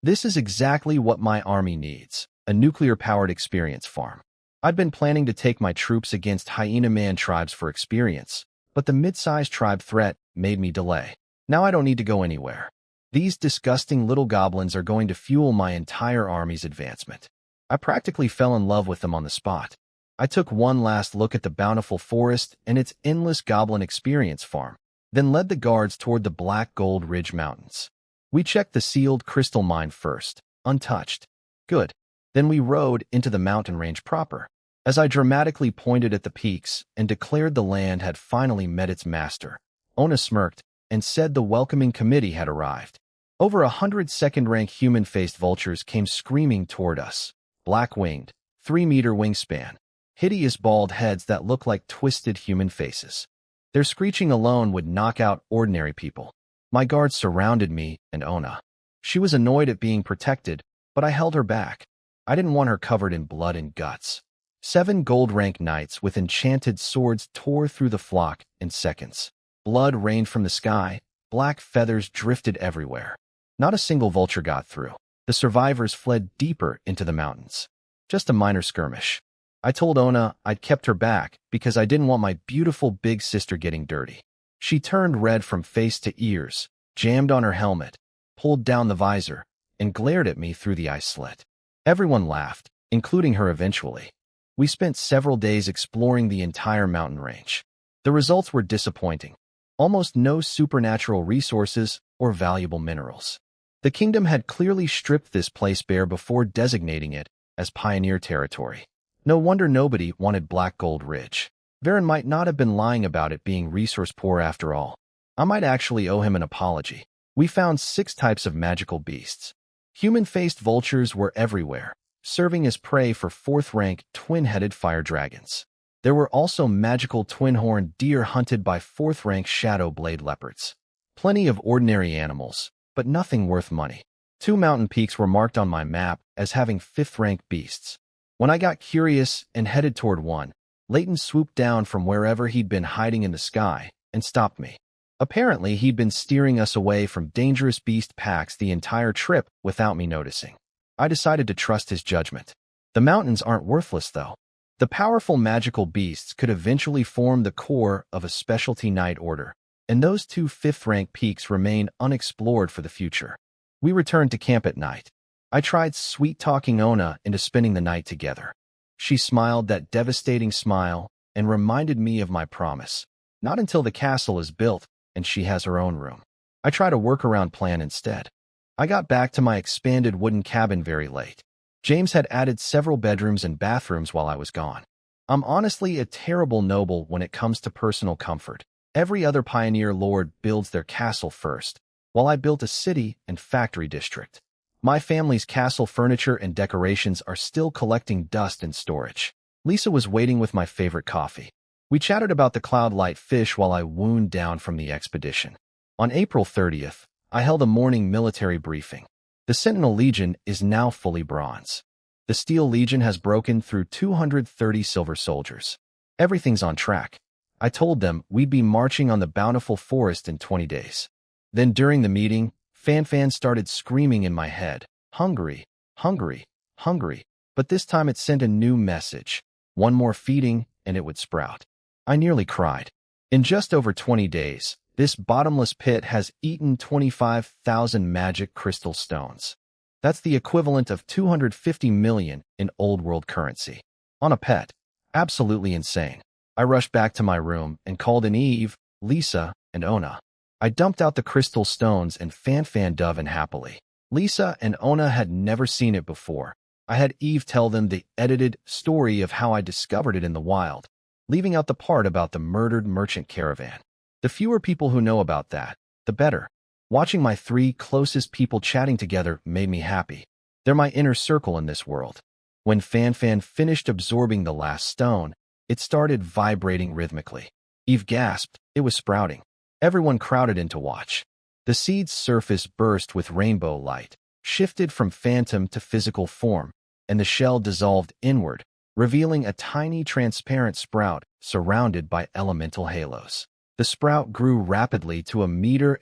This is exactly what my army needs, a nuclear-powered experience farm. I'd been planning to take my troops against Hyena Man tribes for experience, but the mid-sized tribe threat made me delay. Now I don't need to go anywhere. These disgusting little goblins are going to fuel my entire army's advancement. I practically fell in love with them on the spot. I took one last look at the bountiful forest and its endless goblin experience farm, then led the guards toward the Black Gold Ridge Mountains. We checked the sealed crystal mine first, untouched. Good. Then we rode into the mountain range proper. As I dramatically pointed at the peaks and declared the land had finally met its master, Ona smirked and said the welcoming committee had arrived. Over 100 second-rank human-faced vultures came screaming toward us, black-winged, 3-meter wingspan, hideous bald heads that look like twisted human faces. Their screeching alone would knock out ordinary people. My guards surrounded me and Ona. She was annoyed at being protected, but I held her back. I didn't want her covered in blood and guts. 7 gold-rank knights with enchanted swords tore through the flock in seconds. Blood rained from the sky, black feathers drifted everywhere. Not a single vulture got through. The survivors fled deeper into the mountains. Just a minor skirmish. I told Ona I'd kept her back because I didn't want my beautiful big sister getting dirty. She turned red from face to ears, jammed on her helmet, pulled down the visor, and glared at me through the ice slit. Everyone laughed, including her eventually. We spent several days exploring the entire mountain range. The results were disappointing. Almost no supernatural resources or valuable minerals. The kingdom had clearly stripped this place bare before designating it as pioneer territory. No wonder nobody wanted Black Gold Ridge. Barren might not have been lying about it being resource poor after all. I might actually owe him an apology. We found 6 types of magical beasts. Human-faced vultures were everywhere, serving as prey for 4th-rank twin-headed fire dragons. There were also magical twin-horned deer hunted by 4th-rank shadow blade leopards. Plenty of ordinary animals, but nothing worth money. 2 mountain peaks were marked on my map as having 5th-rank beasts. When I got curious and headed toward one, Leighton swooped down from wherever he'd been hiding in the sky and stopped me. Apparently, he'd been steering us away from dangerous beast packs the entire trip without me noticing. I decided to trust his judgment. The mountains aren't worthless, though. The powerful magical beasts could eventually form the core of a specialty knight order, and those 2 5th-rank peaks remain unexplored for the future. We returned to camp at night. I tried sweet-talking Ona into spending the night together. She smiled that devastating smile and reminded me of my promise. Not until the castle is built and she has her own room. I tried a workaround plan instead. I got back to my expanded wooden cabin very late. James had added several bedrooms and bathrooms while I was gone. I'm honestly a terrible noble when it comes to personal comfort. Every other pioneer lord builds their castle first, while I built a city and factory district. My family's castle furniture and decorations are still collecting dust in storage. Lisa was waiting with my favorite coffee. We chatted about the cloud-light fish while I wound down from the expedition. On April 30th, I held a morning military briefing. The Sentinel Legion is now fully bronze. The Steel Legion has broken through 230 silver soldiers. Everything's on track. I told them we'd be marching on the bountiful forest in 20 days. Then during the meeting, Fan started screaming in my head, "Hungry, hungry, hungry." But this time it sent a new message. One more feeding, and it would sprout. I nearly cried. In just over 20 days, this bottomless pit has eaten 25,000 magic crystal stones. That's the equivalent of 250 million in old world currency. On a pet. Absolutely insane. I rushed back to my room and called in Eve, Lisa, and Ona. I dumped out the crystal stones and Fan dove in happily. Lisa and Ona had never seen it before. I had Eve tell them the edited story of how I discovered it in the wild, leaving out the part about the murdered merchant caravan. The fewer people who know about that, the better. Watching my 3 closest people chatting together made me happy. They're my inner circle in this world. When Fan finished absorbing the last stone, it started vibrating rhythmically. Eve gasped. It was sprouting. Everyone crowded in to watch. The seed's surface burst with rainbow light, shifted from phantom to physical form, and the shell dissolved inward, revealing a tiny transparent sprout surrounded by elemental halos. The sprout grew rapidly to 1.5 meters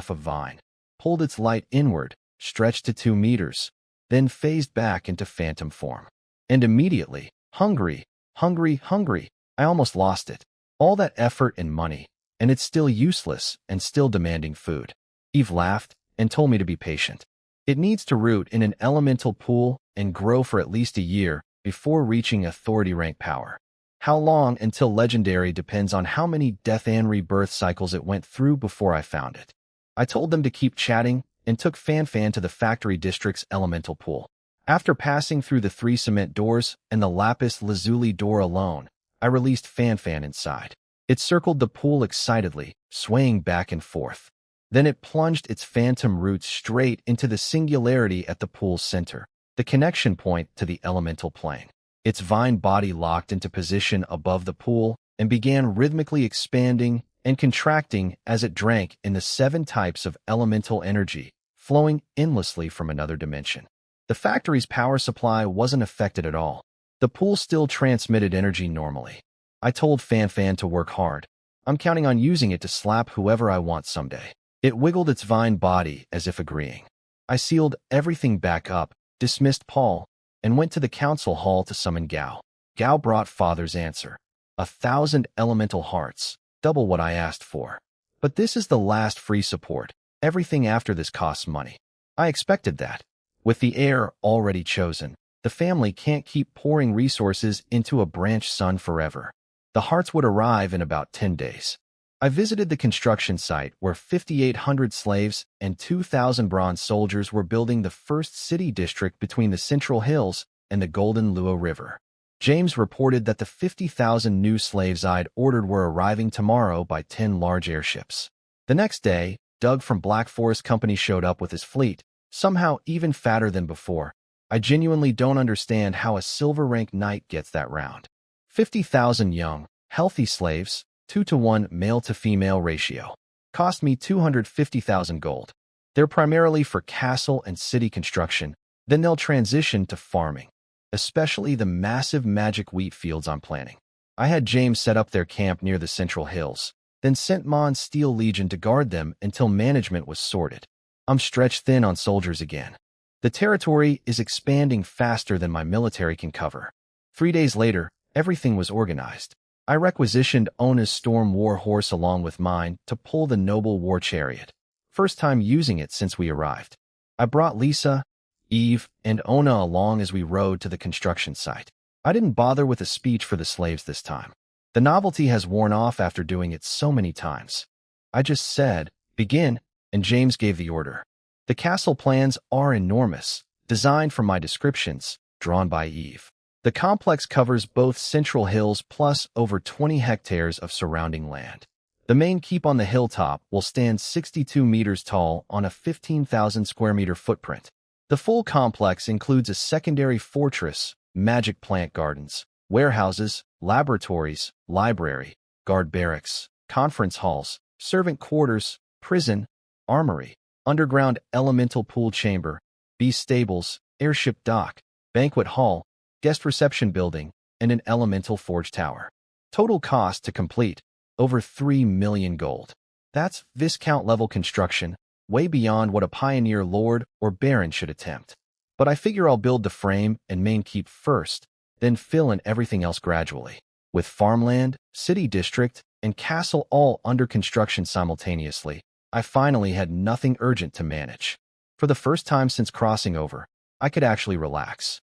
of vine, pulled its light inward, stretched to 2 meters, then phased back into phantom form. And immediately, hungry, I almost lost it. All that effort and money, and it's still useless and still demanding food. Eve laughed and told me to be patient. It needs to root in an elemental pool and grow for at least a year before reaching authority rank power. How long until legendary depends on how many death and rebirth cycles it went through before I found it. I told them to keep chatting and took Fan to the factory district's elemental pool. After passing through the 3 cement doors and the lapis lazuli door alone, I released Fan inside. It circled the pool excitedly, swaying back and forth. Then it plunged its phantom roots straight into the singularity at the pool's center, the connection point to the elemental plane. Its vine body locked into position above the pool and began rhythmically expanding and contracting as it drank in the 7 types of elemental energy, flowing endlessly from another dimension. The factory's power supply wasn't affected at all. The pool still transmitted energy normally. I told Fan to work hard. I'm counting on using it to slap whoever I want someday. It wiggled its vine body as if agreeing. I sealed everything back up, dismissed Paul, and went to the council hall to summon Gao. Gao brought Father's answer. 1,000 elemental hearts, double what I asked for. But this is the last free support. Everything after this costs money. I expected that. With the heir already chosen, the family can't keep pouring resources into a branch son forever. The hearts would arrive in about 10 days. I visited the construction site where 5,800 slaves and 2,000 bronze soldiers were building the first city district between the Central Hills and the Golden Luo River. James reported that the 50,000 new slaves I'd ordered were arriving tomorrow by 10 large airships. The next day, Doug from Black Forest Company showed up with his fleet, somehow even fatter than before. I genuinely don't understand how a silver rank knight gets that round. 50,000 young, healthy slaves, 2-to-1 male-to-female ratio. Cost me 250,000 gold. They're primarily for castle and city construction, then they'll transition to farming, especially the massive magic wheat fields I'm planning. I had James set up their camp near the Central Hills, then sent Mon's Steel Legion to guard them until management was sorted. I'm stretched thin on soldiers again. The territory is expanding faster than my military can cover. 3 days later, everything was organized. I requisitioned Ona's Storm War Horse along with mine to pull the Noble War Chariot. First time using it since we arrived. I brought Lisa, Eve, and Ona along as we rode to the construction site. I didn't bother with a speech for the slaves this time. The novelty has worn off after doing it so many times. I just said, begin, and James gave the order. The castle plans are enormous, designed from my descriptions, drawn by Eve. The complex covers both Central Hills plus over 20 hectares of surrounding land. The main keep on the hilltop will stand 62 meters tall on a 15,000 square meter footprint. The full complex includes a secondary fortress, magic plant gardens, warehouses, laboratories, library, guard barracks, conference halls, servant quarters, prison, armory, underground elemental pool chamber, beast stables, airship dock, banquet hall, guest reception building, and an elemental forge tower. Total cost to complete, over 3 million gold. That's Viscount-level construction, way beyond what a pioneer lord or baron should attempt. But I figure I'll build the frame and main keep first, then fill in everything else gradually. With farmland, city district, and castle all under construction simultaneously, I finally had nothing urgent to manage. For the first time since crossing over, I could actually relax.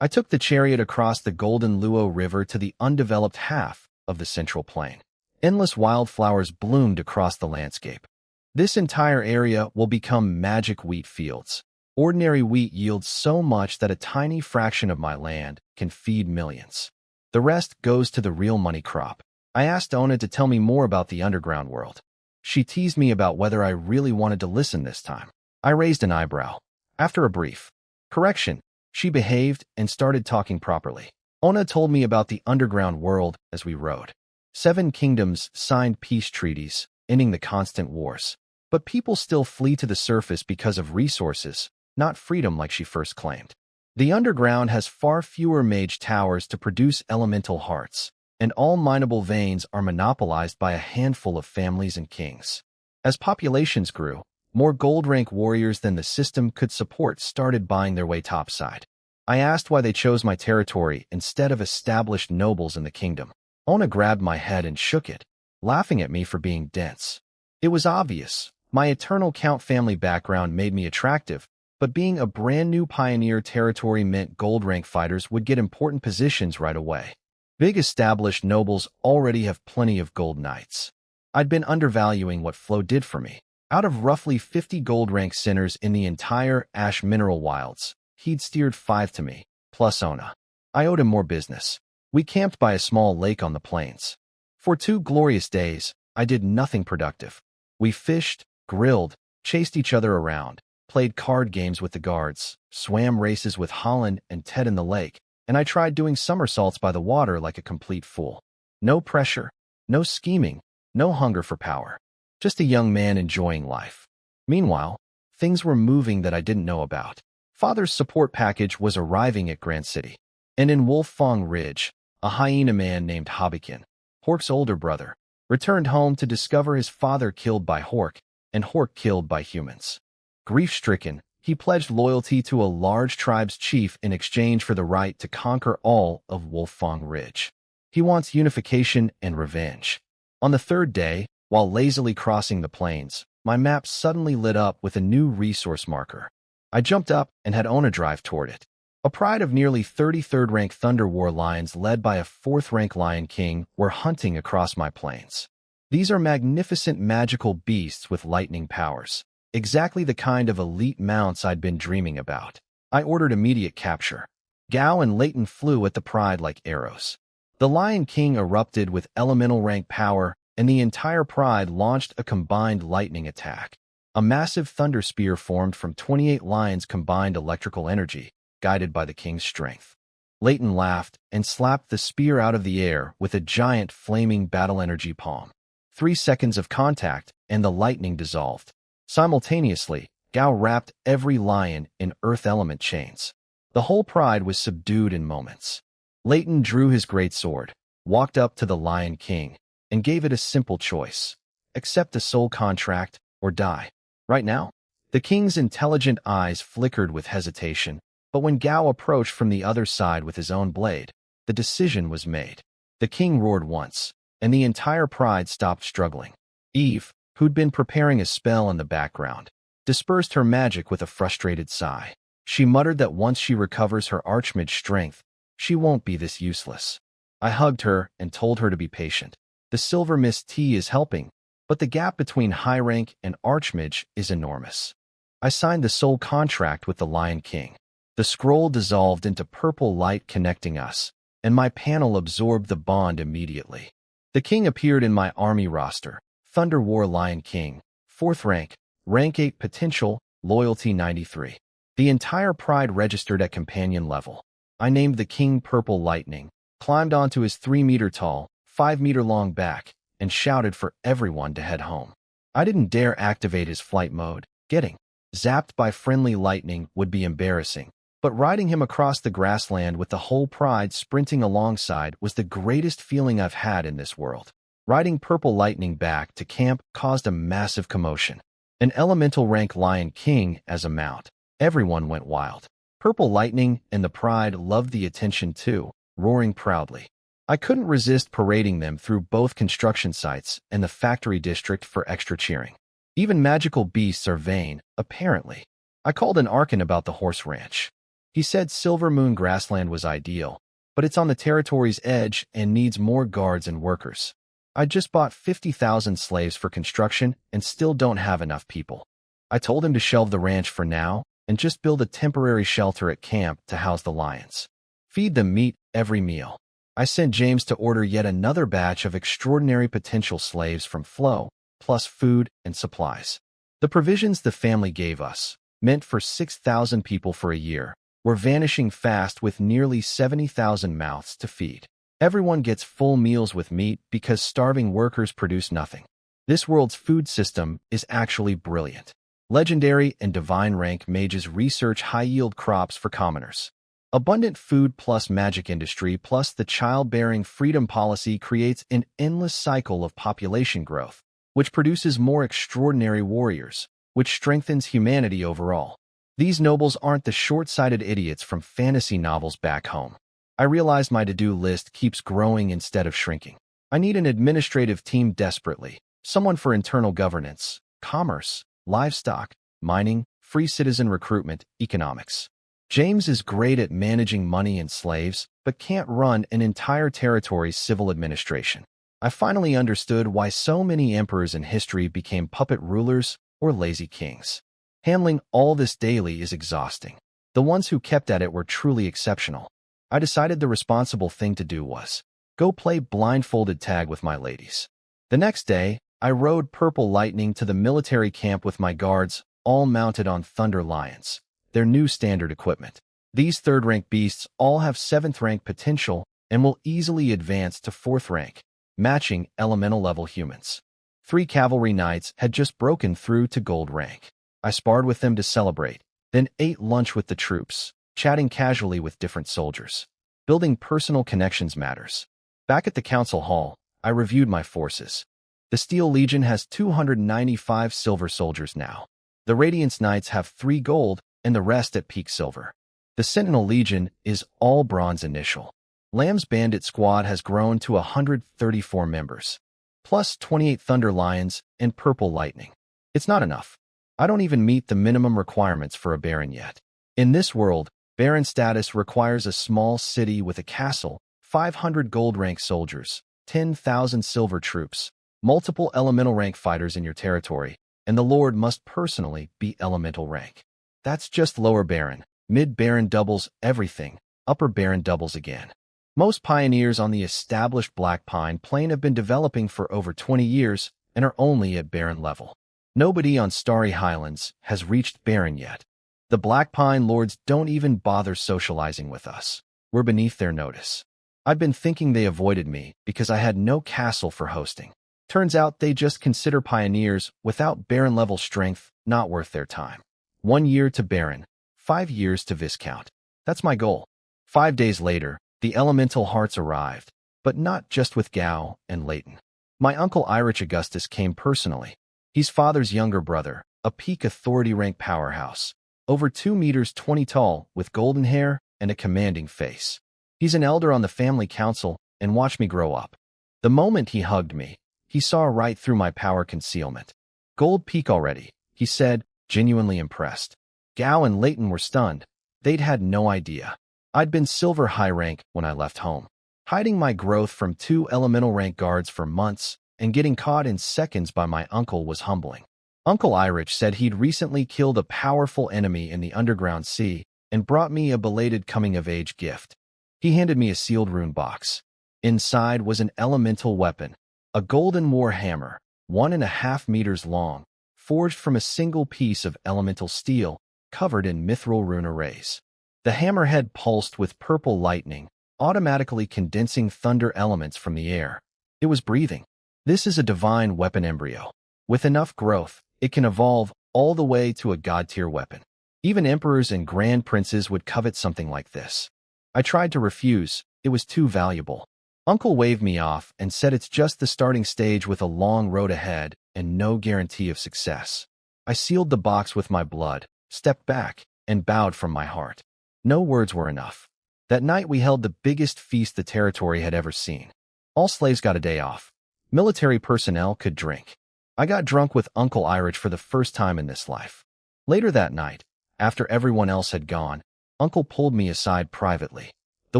I took the chariot across the Golden Luo River to the undeveloped half of the Central Plain. Endless wildflowers bloomed across the landscape. This entire area will become magic wheat fields. Ordinary wheat yields so much that a tiny fraction of my land can feed millions. The rest goes to the real money crop. I asked Ona to tell me more about the underground world. She teased me about whether I really wanted to listen this time. I raised an eyebrow. After a brief correction, she behaved and started talking properly. Ona told me about the underground world as we rode. 7 kingdoms signed peace treaties, ending the constant wars. But people still flee to the surface because of resources, not freedom like she first claimed. The underground has far fewer mage towers to produce elemental hearts, and all mineable veins are monopolized by a handful of families and kings. As populations grew, more gold-rank warriors than the system could support started buying their way topside. I asked why they chose my territory instead of established nobles in the kingdom. Ona grabbed my head and shook it, laughing at me for being dense. It was obvious. My eternal Count family background made me attractive, but being a brand-new pioneer territory meant gold-rank fighters would get important positions right away. Big established nobles already have plenty of gold knights. I'd been undervaluing what Flo did for me. Out of roughly 50 gold-rank sinners in the entire Ash Mineral Wilds, he'd steered 5 to me, plus Ona. I owed him more business. We camped by a small lake on the plains. For 2 glorious days, I did nothing productive. We fished, grilled, chased each other around, played card games with the guards, swam races with Holland and Ted in the lake, and I tried doing somersaults by the water like a complete fool. No pressure, no scheming, no hunger for power. Just a young man enjoying life. Meanwhile, things were moving that I didn't know about. Father's support package was arriving at Grand City. And in Wolffang Ridge, a hyena man named Hobbikin, Hork's older brother, returned home to discover his father killed by Hork and Hork killed by humans. Grief-stricken, he pledged loyalty to a large tribe's chief in exchange for the right to conquer all of Wolffang Ridge. He wants unification and revenge. On the 3rd day, while lazily crossing the plains, my map suddenly lit up with a new resource marker. I jumped up and had Ona drive toward it. A pride of nearly 33rd-rank Thunder War lions led by a 4th-rank Lion King were hunting across my plains. These are magnificent magical beasts with lightning powers, exactly the kind of elite mounts I'd been dreaming about. I ordered immediate capture. Gao and Leighton flew at the pride like arrows. The Lion King erupted with elemental rank power, and the entire pride launched a combined lightning attack. A massive thunder spear formed from 28 lions' combined electrical energy, guided by the king's strength. Leighton laughed and slapped the spear out of the air with a giant flaming battle energy palm. 3 seconds of contact, and the lightning dissolved. Simultaneously, Gao wrapped every lion in earth element chains. The whole pride was subdued in moments. Leighton drew his greatsword, walked up to the Lion King, and gave it a simple choice. Accept a soul contract, or die. Right now? The king's intelligent eyes flickered with hesitation, but when Gao approached from the other side with his own blade, the decision was made. The king roared once, and the entire pride stopped struggling. Eve, who'd been preparing a spell in the background, dispersed her magic with a frustrated sigh. She muttered that once she recovers her archmage strength, she won't be this useless. I hugged her and told her to be patient. The Silver Mist tea is helping, but the gap between high rank and archmage is enormous. I signed the soul contract with the Lion King. The scroll dissolved into purple light connecting us, and my panel absorbed the bond immediately. The king appeared in my army roster. Thunder War Lion King, 4th rank, rank 8 potential, loyalty 93. The entire pride registered at companion level. I named the king Purple Lightning, climbed onto his 3-meter-tall, 5-meter-long back, and shouted for everyone to head home. I didn't dare activate his flight mode. Getting zapped by friendly lightning would be embarrassing, but riding him across the grassland with the whole pride sprinting alongside was the greatest feeling I've had in this world. Riding Purple Lightning back to camp caused a massive commotion. An elemental rank Lion King as a mount. Everyone went wild. Purple Lightning and the pride loved the attention too, roaring proudly. I couldn't resist parading them through both construction sites and the factory district for extra cheering. Even magical beasts are vain, apparently. I called an Archon about the horse ranch. He said Silver Moon Grassland was ideal, but it's on the territory's edge and needs more guards and workers. I just bought 50,000 slaves for construction and still don't have enough people. I told him to shelve the ranch for now and just build a temporary shelter at camp to house the lions. Feed them meat every meal. I sent James to order yet another batch of extraordinary potential slaves from Flo, plus food and supplies. The provisions the family gave us, meant for 6,000 people for a year, were vanishing fast with nearly 70,000 mouths to feed. Everyone gets full meals with meat because starving workers produce nothing. This world's food system is actually brilliant. Legendary and divine rank mages research high-yield crops for commoners. Abundant food plus magic industry plus the childbearing freedom policy creates an endless cycle of population growth, which produces more extraordinary warriors, which strengthens humanity overall. These nobles aren't the short-sighted idiots from fantasy novels back home. I realize my to-do list keeps growing instead of shrinking. I need an administrative team desperately, someone for internal governance, commerce, livestock, mining, free citizen recruitment, economics. James is great at managing money and slaves, but can't run an entire territory's civil administration. I finally understood why so many emperors in history became puppet rulers or lazy kings. Handling all this daily is exhausting. The ones who kept at it were truly exceptional. I decided the responsible thing to do was go play blindfolded tag with my ladies. The next day, I rode Purple Lightning to the military camp with my guards, all mounted on Thunder Lions, their new standard equipment. These 3rd rank beasts all have 7th rank potential and will easily advance to 4th rank, matching elemental level humans. 3 cavalry knights had just broken through to gold rank. I sparred with them to celebrate, then ate lunch with the troops, chatting casually with different soldiers. Building personal connections matters. Back at the council hall, I reviewed my forces. The Steel Legion has 295 silver soldiers now. The Radiance Knights have 3 gold and the rest at peak silver. The Sentinel Legion is all bronze initial. Lamb's Bandit Squad has grown to 134 members, plus 28 Thunder Lions and Purple Lightning. It's not enough. I don't even meet the minimum requirements for a Baron yet. In this world, Baron status requires a small city with a castle, 500 gold rank soldiers, 10,000 silver troops, multiple elemental rank fighters in your territory, and the Lord must personally be elemental rank. That's just lower Baron. Mid Baron doubles everything, upper Baron doubles again. Most pioneers on the established Black Pine Plain have been developing for over 20 years and are only at Baron level. Nobody on Starry Highlands has reached Baron yet. The Black Pine Lords don't even bother socializing with us. We're beneath their notice. I've been thinking they avoided me because I had no castle for hosting. Turns out they just consider pioneers without Baron level strength not worth their time. 1 year to Baron, 5 years to Viscount. That's my goal. 5 days later, the Elemental Hearts arrived, but not just with Gao and Leighton. My uncle Irish Augustus came personally. He's father's younger brother, a peak authority rank powerhouse, over 2 meters 20 tall with golden hair and a commanding face. He's an elder on the family council and watched me grow up. The moment he hugged me, he saw right through my power concealment. Gold peak already, he said, genuinely impressed. Gao and Leighton were stunned. They'd had no idea. I'd been silver high rank when I left home, hiding my growth from 2 elemental rank guards for months, and getting caught in seconds by my uncle was humbling. Uncle Irish said he'd recently killed a powerful enemy in the underground sea and brought me a belated coming-of-age gift. He handed me a sealed rune box. Inside was an elemental weapon, a golden war hammer, 1.5 meters long, forged from a single piece of elemental steel, covered in mithril rune arrays. The hammerhead pulsed with purple lightning, automatically condensing thunder elements from the air. It was breathing. This is a divine weapon embryo. With enough growth, it can evolve all the way to a god-tier weapon. Even emperors and grand princes would covet something like this. I tried to refuse. It was too valuable. Uncle waved me off and said it's just the starting stage with a long road ahead and no guarantee of success. I sealed the box with my blood, stepped back, and bowed from my heart. No words were enough. That night we held the biggest feast the territory had ever seen. All slaves got a day off. Military personnel could drink. I got drunk with Uncle Irish for the first time in this life. Later that night, after everyone else had gone, Uncle pulled me aside privately. The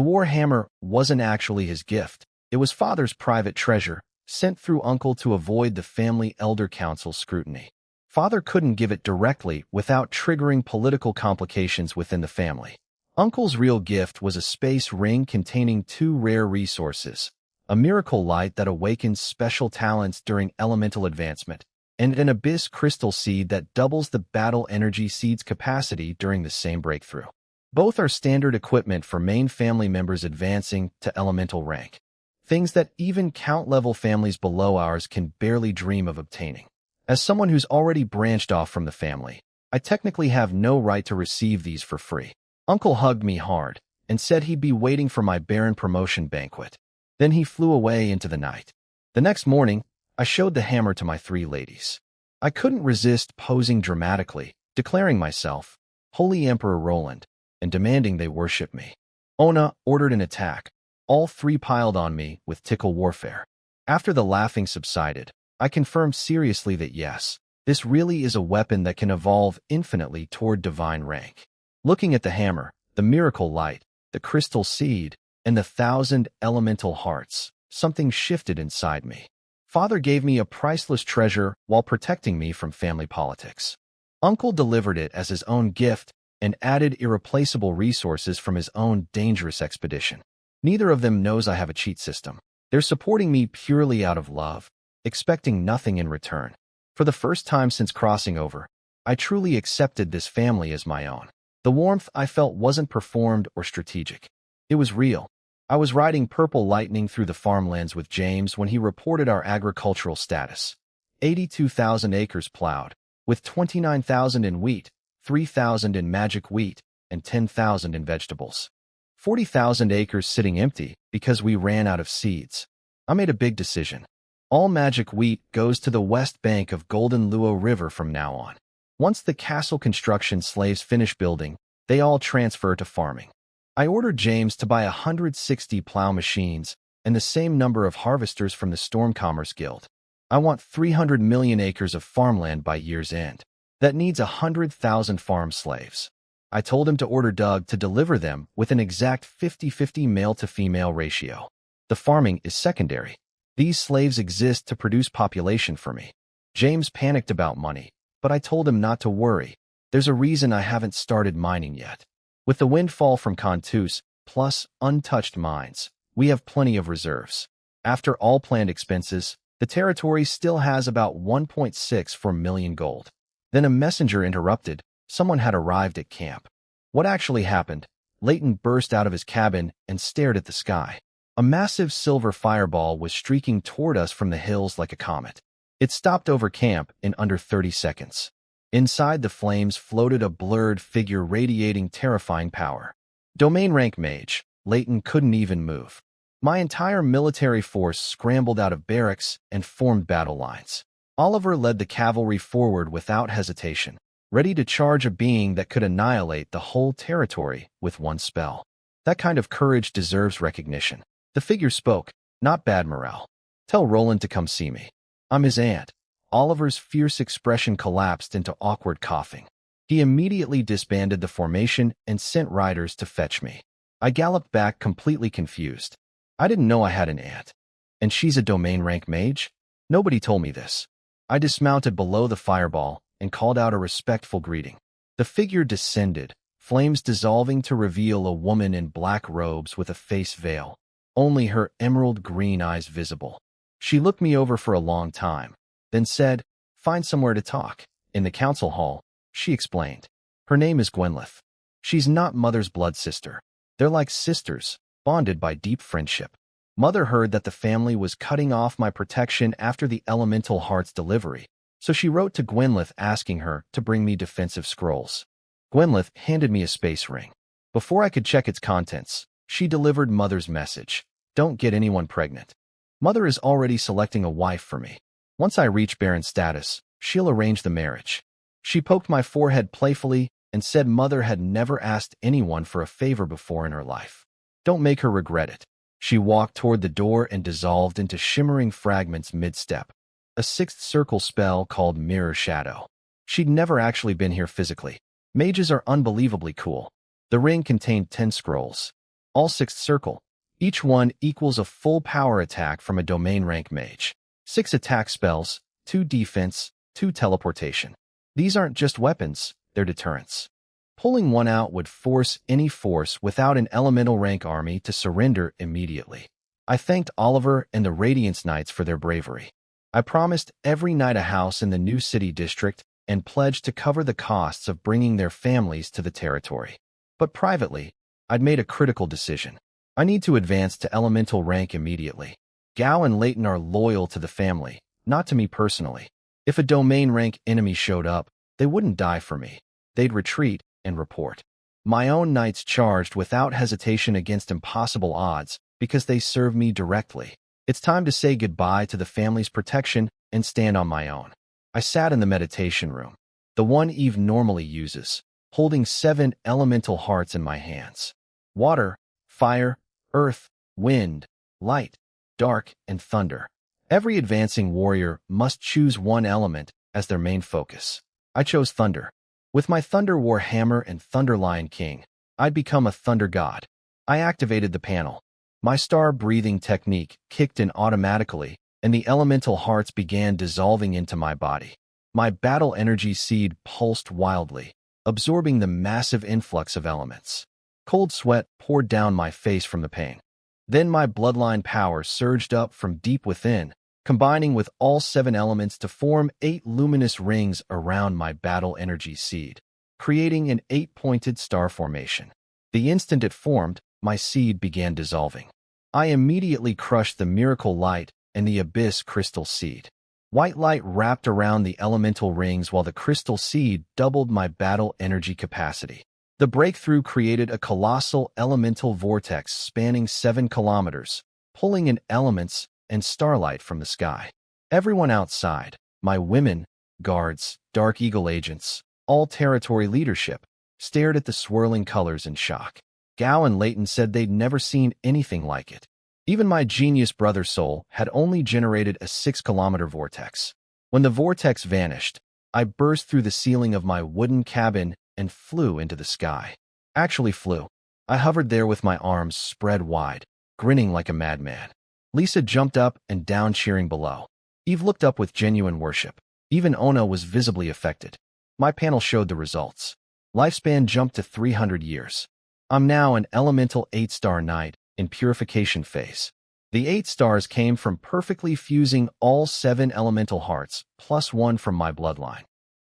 war hammer wasn't actually his gift. It was Father's private treasure, sent through Uncle to avoid the family elder council's scrutiny. Father couldn't give it directly without triggering political complications within the family. Uncle's real gift was a space ring containing 2 rare resources, a miracle light that awakens special talents during elemental advancement, and an abyss crystal seed that doubles the battle energy seed's capacity during the same breakthrough. Both are standard equipment for main family members advancing to elemental rank. things that even count-level families below ours can barely dream of obtaining. As someone who's already branched off from the family, I technically have no right to receive these for free. Uncle hugged me hard and said he'd be waiting for my Barren promotion banquet. Then he flew away into the night. The next morning, I showed the hammer to my 3 ladies. I couldn't resist posing dramatically, declaring myself Holy Emperor Roland, and demanding they worship me. Ona ordered an attack. All 3 piled on me with tickle warfare. After the laughing subsided, I confirmed seriously that yes, this really is a weapon that can evolve infinitely toward divine rank. Looking at the hammer, the miracle light, the crystal seed, and the 1,000 elemental hearts, something shifted inside me. Father gave me a priceless treasure while protecting me from family politics. Uncle delivered it as his own gift and added irreplaceable resources from his own dangerous expedition. Neither of them knows I have a cheat system. They're supporting me purely out of love, expecting nothing in return. For the first time since crossing over, I truly accepted this family as my own. The warmth I felt wasn't performed or strategic. It was real. I was riding purple lightning through the farmlands with James when he reported our agricultural status. 82,000 acres plowed, with 29,000 in wheat, 3,000 in magic wheat, and 10,000 in vegetables. 40,000 acres sitting empty because we ran out of seeds. I made a big decision. All magic wheat goes to the west bank of Golden Luo River from now on. Once the castle construction slaves finish building, they all transfer to farming. I ordered James to buy 160 plow machines and the same number of harvesters from the Storm Commerce Guild. I want 300 million acres of farmland by year's end. That needs 100,000 farm slaves. I told him to order Doug to deliver them with an exact 50-50 male-to-female ratio. The farming is secondary. These slaves exist to produce population for me. James panicked about money, but I told him not to worry. There's a reason I haven't started mining yet. With the windfall from Contus, plus untouched mines, we have plenty of reserves. After all planned expenses, the territory still has about 1.64 million gold. Then a messenger interrupted. Someone had arrived at camp. What actually happened? Leighton burst out of his cabin and stared at the sky. A massive silver fireball was streaking toward us from the hills like a comet. It stopped over camp in under 30 seconds. Inside the flames floated a blurred figure radiating terrifying power. Domain rank mage, Leighton couldn't even move. My entire military force scrambled out of barracks and formed battle lines. Oliver led the cavalry forward without hesitation, ready to charge a being that could annihilate the whole territory with one spell. That kind of courage deserves recognition. The figure spoke, not bad morale. Tell Roland to come see me. I'm his aunt. Oliver's fierce expression collapsed into awkward coughing. He immediately disbanded the formation and sent riders to fetch me. I galloped back completely confused. I didn't know I had an aunt. And she's a domain rank mage? Nobody told me this. I dismounted below the fireball and called out a respectful greeting. The figure descended, flames dissolving to reveal a woman in black robes with a face veil, only her emerald green eyes visible. She looked me over for a long time, then said, "Find somewhere to talk." In the council hall, she explained. Her name is Gwynleth. She's not Mother's blood sister. They're like sisters, bonded by deep friendship. Mother heard that the family was cutting off my protection after the elemental heart's delivery, so she wrote to Gwynleth asking her to bring me defensive scrolls. Gwynleth handed me a space ring. Before I could check its contents, she delivered Mother's message. Don't get anyone pregnant. Mother is already selecting a wife for me. Once I reach Barren status, she'll arrange the marriage. She poked my forehead playfully and said Mother had never asked anyone for a favor before in her life. Don't make her regret it. She walked toward the door and dissolved into shimmering fragments mid-step. A sixth circle spell called Mirror Shadow. She'd never actually been here physically. Mages are unbelievably cool. The ring contained 10 scrolls. All sixth circle. Each one equals a full power attack from a domain rank mage. 6 attack spells, 2 defense, 2 teleportation. These aren't just weapons, they're deterrents. Pulling one out would force any force without an elemental rank army to surrender immediately. I thanked Oliver and the Radiance Knights for their bravery. I promised every knight a house in the new city district and pledged to cover the costs of bringing their families to the territory. But privately, I'd made a critical decision. I need to advance to elemental rank immediately. Gao and Leighton are loyal to the family, not to me personally. If a domain rank enemy showed up, they wouldn't die for me. They'd retreat and report. My own knights charged without hesitation against impossible odds because they serve me directly. It's time to say goodbye to the family's protection and stand on my own. I sat in the meditation room, the one Eve normally uses, holding 7 elemental hearts in my hands. Water, fire, earth, wind, light, dark, and thunder. Every advancing warrior must choose one element as their main focus. I chose thunder. With my Thunder War Hammer and Thunder Lion King, I'd become a thunder god. I activated the panel. My star-breathing technique kicked in automatically, and the elemental hearts began dissolving into my body. My battle energy seed pulsed wildly, absorbing the massive influx of elements. Cold sweat poured down my face from the pain. Then my bloodline power surged up from deep within, combining with all 7 elements to form 8 luminous rings around my battle energy seed, creating an 8-pointed star formation. The instant it formed, my seed began dissolving. I immediately crushed the miracle light and the abyss crystal seed. White light wrapped around the elemental rings while the crystal seed doubled my battle energy capacity. The breakthrough created a colossal elemental vortex spanning 7 kilometers, pulling in elements and starlight from the sky. Everyone outside, my women, guards, Dark Eagle agents, all territory leadership, stared at the swirling colors in shock. Gao and Leighton said they'd never seen anything like it. Even my genius brother Soul had only generated a 6-kilometer vortex. When the vortex vanished, I burst through the ceiling of my wooden cabin and flew into the sky. Actually flew. I hovered there with my arms spread wide, grinning like a madman. Lisa jumped up and down cheering below. Eve looked up with genuine worship. Even Ona was visibly affected. My panel showed the results. Lifespan jumped to 300 years. I'm now an elemental 8-star knight in purification phase. The 8 stars came from perfectly fusing all 7 elemental hearts, plus 1 from my bloodline.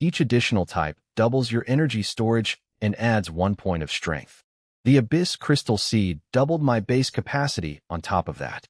Each additional type doubles your energy storage and adds 1 point of strength. The Abyss Crystal Seed doubled my base capacity on top of that.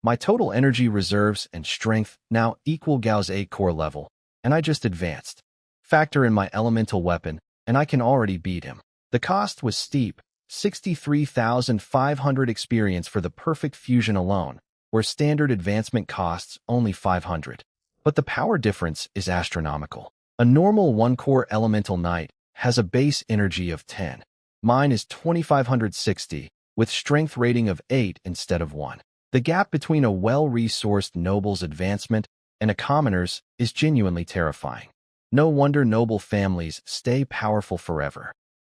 My total energy reserves and strength now equal Gao's 8 core level, and I just advanced. Factor in my elemental weapon, and I can already beat him. The cost was steep, 63,500 experience for the perfect fusion alone, where standard advancement costs only 500. But the power difference is astronomical. A normal 1-core elemental knight has a base energy of 10. Mine is 2,560, with strength rating of 8 instead of 1. The gap between a well-resourced noble's advancement and a commoner's is genuinely terrifying. No wonder noble families stay powerful forever.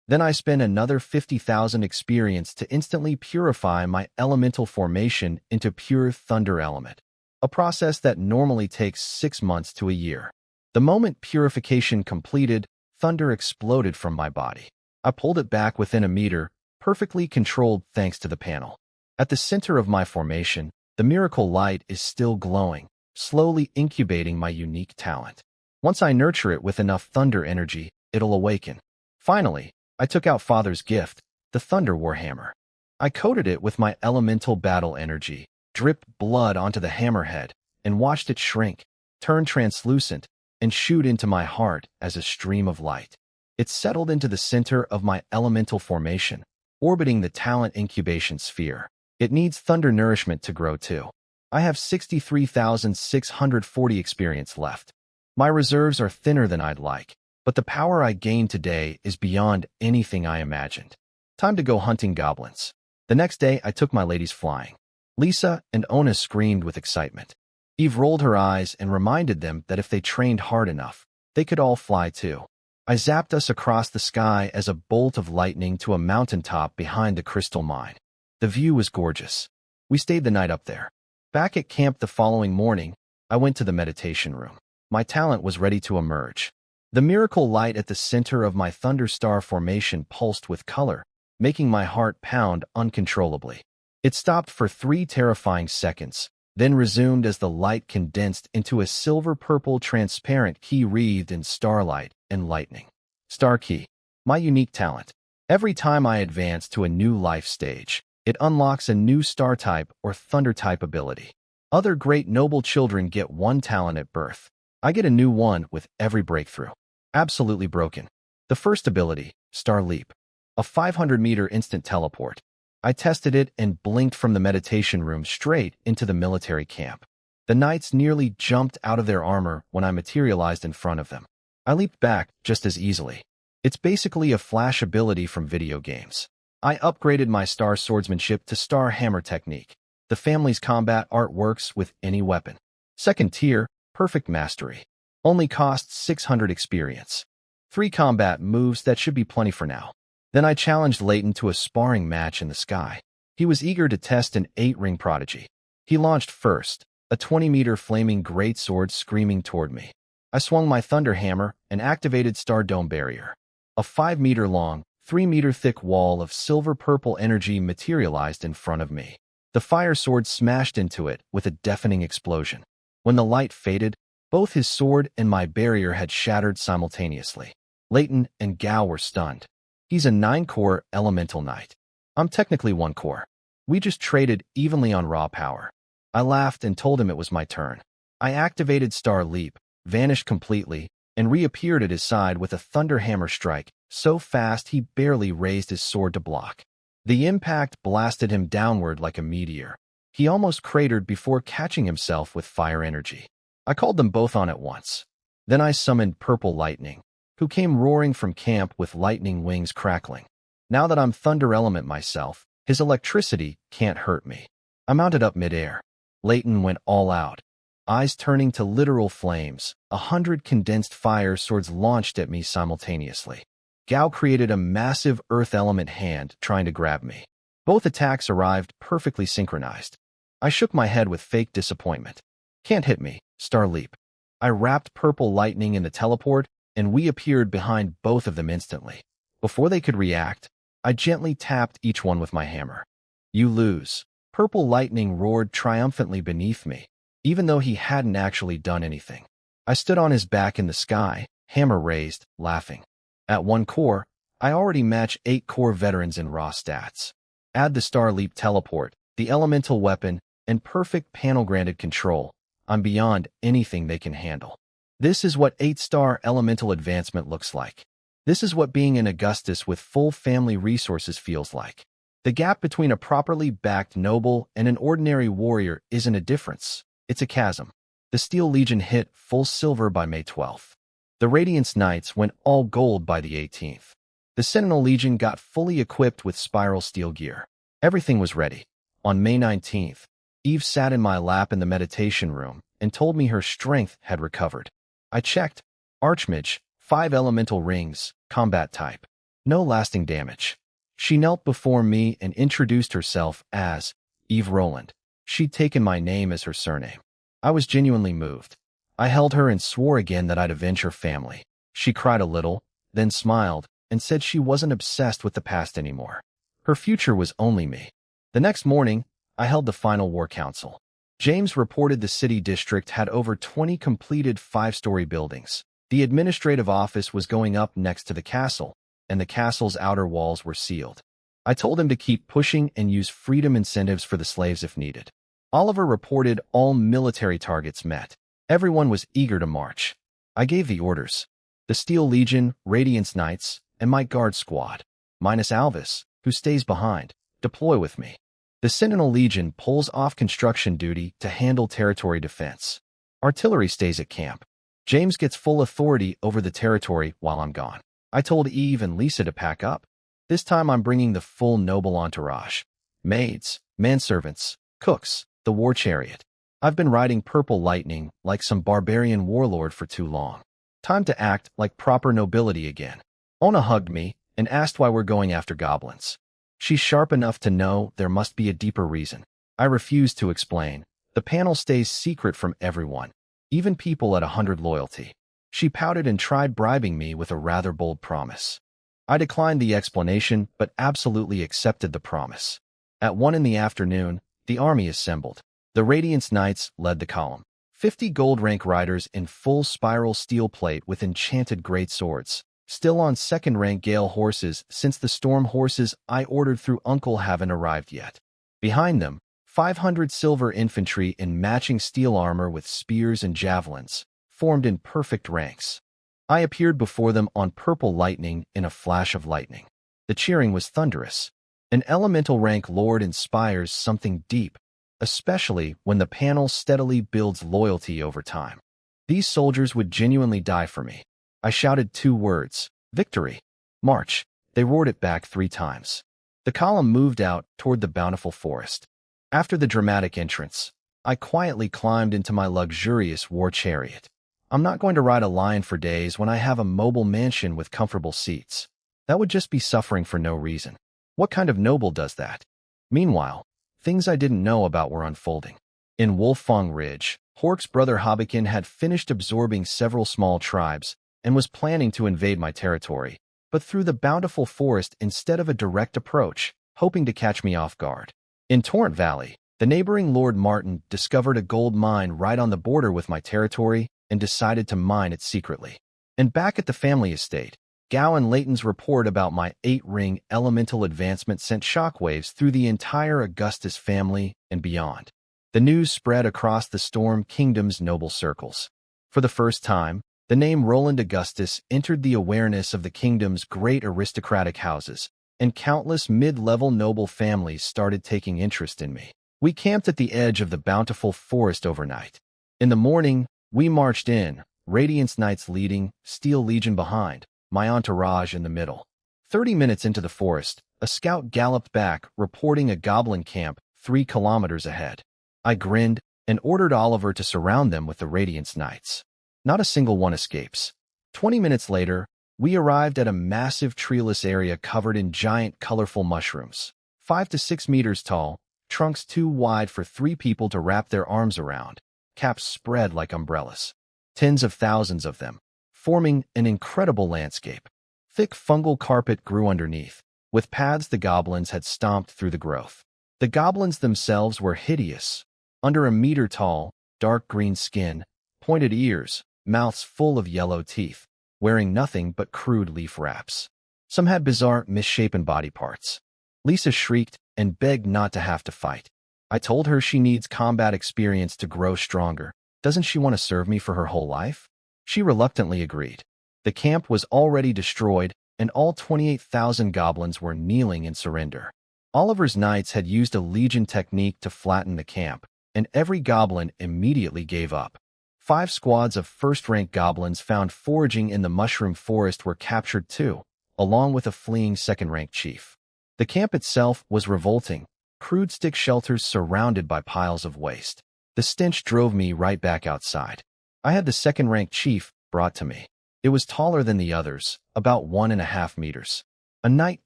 Then I spend another 50,000 experience to instantly purify my elemental formation into pure thunder element, a process that normally takes 6 months to a year. The moment purification completed, thunder exploded from my body. I pulled it back within a meter, perfectly controlled thanks to the panel. At the center of my formation, the miracle light is still glowing, slowly incubating my unique talent. Once I nurture it with enough thunder energy, it'll awaken. Finally, I took out Father's gift, the Thunder War Hammer. I coated it with my elemental battle energy, dripped blood onto the hammerhead, and watched it shrink, turn translucent, and shoot into my heart as a stream of light. It settled into the center of my elemental formation, orbiting the talent incubation sphere. It needs thunder nourishment to grow too. I have 63,640 experience left. My reserves are thinner than I'd like, but the power I gained today is beyond anything I imagined. Time to go hunting goblins. The next day, I took my ladies flying. Lisa and Ona screamed with excitement. Eve rolled her eyes and reminded them that if they trained hard enough, they could all fly too. I zapped us across the sky as a bolt of lightning to a mountaintop behind the crystal mine. The view was gorgeous. We stayed the night up there. Back at camp the following morning, I went to the meditation room. My talent was ready to emerge. The miracle light at the center of my thunderstar formation pulsed with color, making my heart pound uncontrollably. It stopped for 3 terrifying seconds, then resumed as the light condensed into a silver-purple transparent key wreathed in starlight and lightning. Star Key, my unique talent. Every time I advance to a new life stage, It unlocks a new star type or thunder type ability. Other great noble children get one talent at birth. I get a new one with every breakthrough. Absolutely broken. The first ability, Star Leap. A 500-meter instant teleport. I tested it and blinked from the meditation room straight into the military camp. The knights nearly jumped out of their armor when I materialized in front of them. I leaped back just as easily. It's basically a flash ability from video games. I upgraded my Star Swordsmanship to Star Hammer Technique. The family's combat art works with any weapon. Second tier, Perfect Mastery. Only costs 600 experience. 3 combat moves that should be plenty for now. Then I challenged Leighton to a sparring match in the sky. He was eager to test an 8-ring prodigy. He launched first, a 20-meter flaming greatsword screaming toward me. I swung my Thunder Hammer and activated Star Dome Barrier. A 5-meter long, 3-meter thick wall of silver-purple energy materialized in front of me. The fire sword smashed into it with a deafening explosion. When the light faded, both his sword and my barrier had shattered simultaneously. Leighton and Gao were stunned. He's a 9-core elemental knight. I'm technically 1 core. We just traded evenly on raw power. I laughed and told him it was my turn. I activated Star Leap, vanished completely, and reappeared at his side with a Thunder Hammer strike, so fast he barely raised his sword to block. The impact blasted him downward like a meteor. He almost cratered before catching himself with fire energy. I called them both on at once. Then I summoned Purple Lightning, who came roaring from camp with lightning wings crackling. Now that I'm Thunder Element myself, his electricity can't hurt me. I mounted up midair. Leighton went all out. Eyes turning to literal flames, 100 condensed fire swords launched at me simultaneously. Gao created a massive earth element hand trying to grab me. Both attacks arrived perfectly synchronized. I shook my head with fake disappointment. Can't hit me, Star Leap. I wrapped Purple Lightning in the teleport, and we appeared behind both of them instantly. Before they could react, I gently tapped each one with my hammer. You lose. Purple Lightning roared triumphantly beneath me, even though he hadn't actually done anything. I stood on his back in the sky, hammer raised, laughing. At 1 core, I already match 8 core veterans in raw stats. Add the Star Leap teleport, the elemental weapon, and perfect panel-granted control. I'm beyond anything they can handle. This is what 8-star elemental advancement looks like. This is what being an Augustus with full family resources feels like. The gap between a properly backed noble and an ordinary warrior isn't a difference. It's a chasm. The Steel Legion hit full silver by May 12th. The Radiance Knights went all gold by the 18th. The Sentinel Legion got fully equipped with spiral steel gear. Everything was ready. On May 19th, Eve sat in my lap in the meditation room and told me her strength had recovered. I checked. Archmage, 5 elemental rings, combat type. No lasting damage. She knelt before me and introduced herself as Eve Roland. She'd taken my name as her surname. I was genuinely moved. I held her and swore again that I'd avenge her family. She cried a little, then smiled, and said she wasn't obsessed with the past anymore. Her future was only me. The next morning, I held the final war council. James reported the city district had over 20 completed 5-story buildings. The administrative office was going up next to the castle, and the castle's outer walls were sealed. I told him to keep pushing and use freedom incentives for the slaves if needed. Oliver reported all military targets met. Everyone was eager to march. I gave the orders. The Steel Legion, Radiance Knights, and my guard squad, minus Alvis, who stays behind, deploy with me. The Sentinel Legion pulls off construction duty to handle territory defense. Artillery stays at camp. James gets full authority over the territory while I'm gone. I told Eve and Lisa to pack up. This time I'm bringing the full noble entourage. Maids, manservants, cooks, the war chariot. I've been riding Purple Lightning like some barbarian warlord for too long. Time to act like proper nobility again. Ona hugged me and asked why we're going after goblins. She's sharp enough to know there must be a deeper reason. I refused to explain. The panel stays secret from everyone, even people at 100 loyalty. She pouted and tried bribing me with a rather bold promise. I declined the explanation, but absolutely accepted the promise. At 1 in the afternoon, the army assembled. The Radiance Knights led the column. 50 gold rank riders in full spiral steel plate with enchanted great swords, still on second-rank Gale horses since the storm horses I ordered through Uncle haven't arrived yet. Behind them, 500 silver infantry in matching steel armor with spears and javelins, formed in perfect ranks. I appeared before them on purple lightning in a flash of lightning. The cheering was thunderous. An elemental rank lord inspires something deep, especially when the panel steadily builds loyalty over time. These soldiers would genuinely die for me. I shouted 2 words, victory, march. They roared it back 3 times. The column moved out toward the bountiful forest. After the dramatic entrance, I quietly climbed into my luxurious war chariot. I'm not going to ride a lion for days when I have a mobile mansion with comfortable seats. That would just be suffering for no reason. What kind of noble does that? Meanwhile, things I didn't know about were unfolding. In Wolfang Ridge, Hork's brother Hobbikin had finished absorbing several small tribes and was planning to invade my territory, but through the bountiful forest instead of a direct approach, hoping to catch me off guard. In Torrent Valley, the neighboring Lord Martin discovered a gold mine right on the border with my territory and decided to mine it secretly. And back at the family estate, Gao and Layton's report about my 8-ring elemental advancement sent shockwaves through the entire Augustus family and beyond. The news spread across the Storm Kingdom's noble circles. For the first time, the name Roland Augustus entered the awareness of the kingdom's great aristocratic houses, and countless mid-level noble families started taking interest in me. We camped at the edge of the bountiful forest overnight. In the morning, we marched in, Radiance Knights leading, Steel Legion behind, my entourage in the middle. 30 minutes into the forest, a scout galloped back, reporting a goblin camp 3 kilometers ahead. I grinned and ordered Oliver to surround them with the Radiance Knights. Not a single one escapes. 20 minutes later, we arrived at a massive treeless area covered in giant colorful mushrooms, 5 to 6 meters tall, trunks too wide for 3 people to wrap their arms around, caps spread like umbrellas. Tens of thousands of them, forming an incredible landscape. Thick fungal carpet grew underneath. With paths the goblins had stomped through the growth. The goblins themselves were hideous. Under a meter tall, dark green skin, pointed ears, mouths full of yellow teeth, wearing nothing but crude leaf wraps. Some had bizarre, misshapen body parts. Lisa shrieked and begged not to have to fight. I told her she needs combat experience to grow stronger. Doesn't she want to serve me for her whole life? She reluctantly agreed. The camp was already destroyed, and all 28,000 goblins were kneeling in surrender. Oliver's knights had used a legion technique to flatten the camp, and every goblin immediately gave up. 5 squads of first-rank goblins found foraging in the mushroom forest were captured too, along with a fleeing second-rank chief. The camp itself was revolting, crude stick shelters surrounded by piles of waste. The stench drove me right back outside. I had the second-rank chief brought to me. It was taller than the others, about 1.5 meters. A knight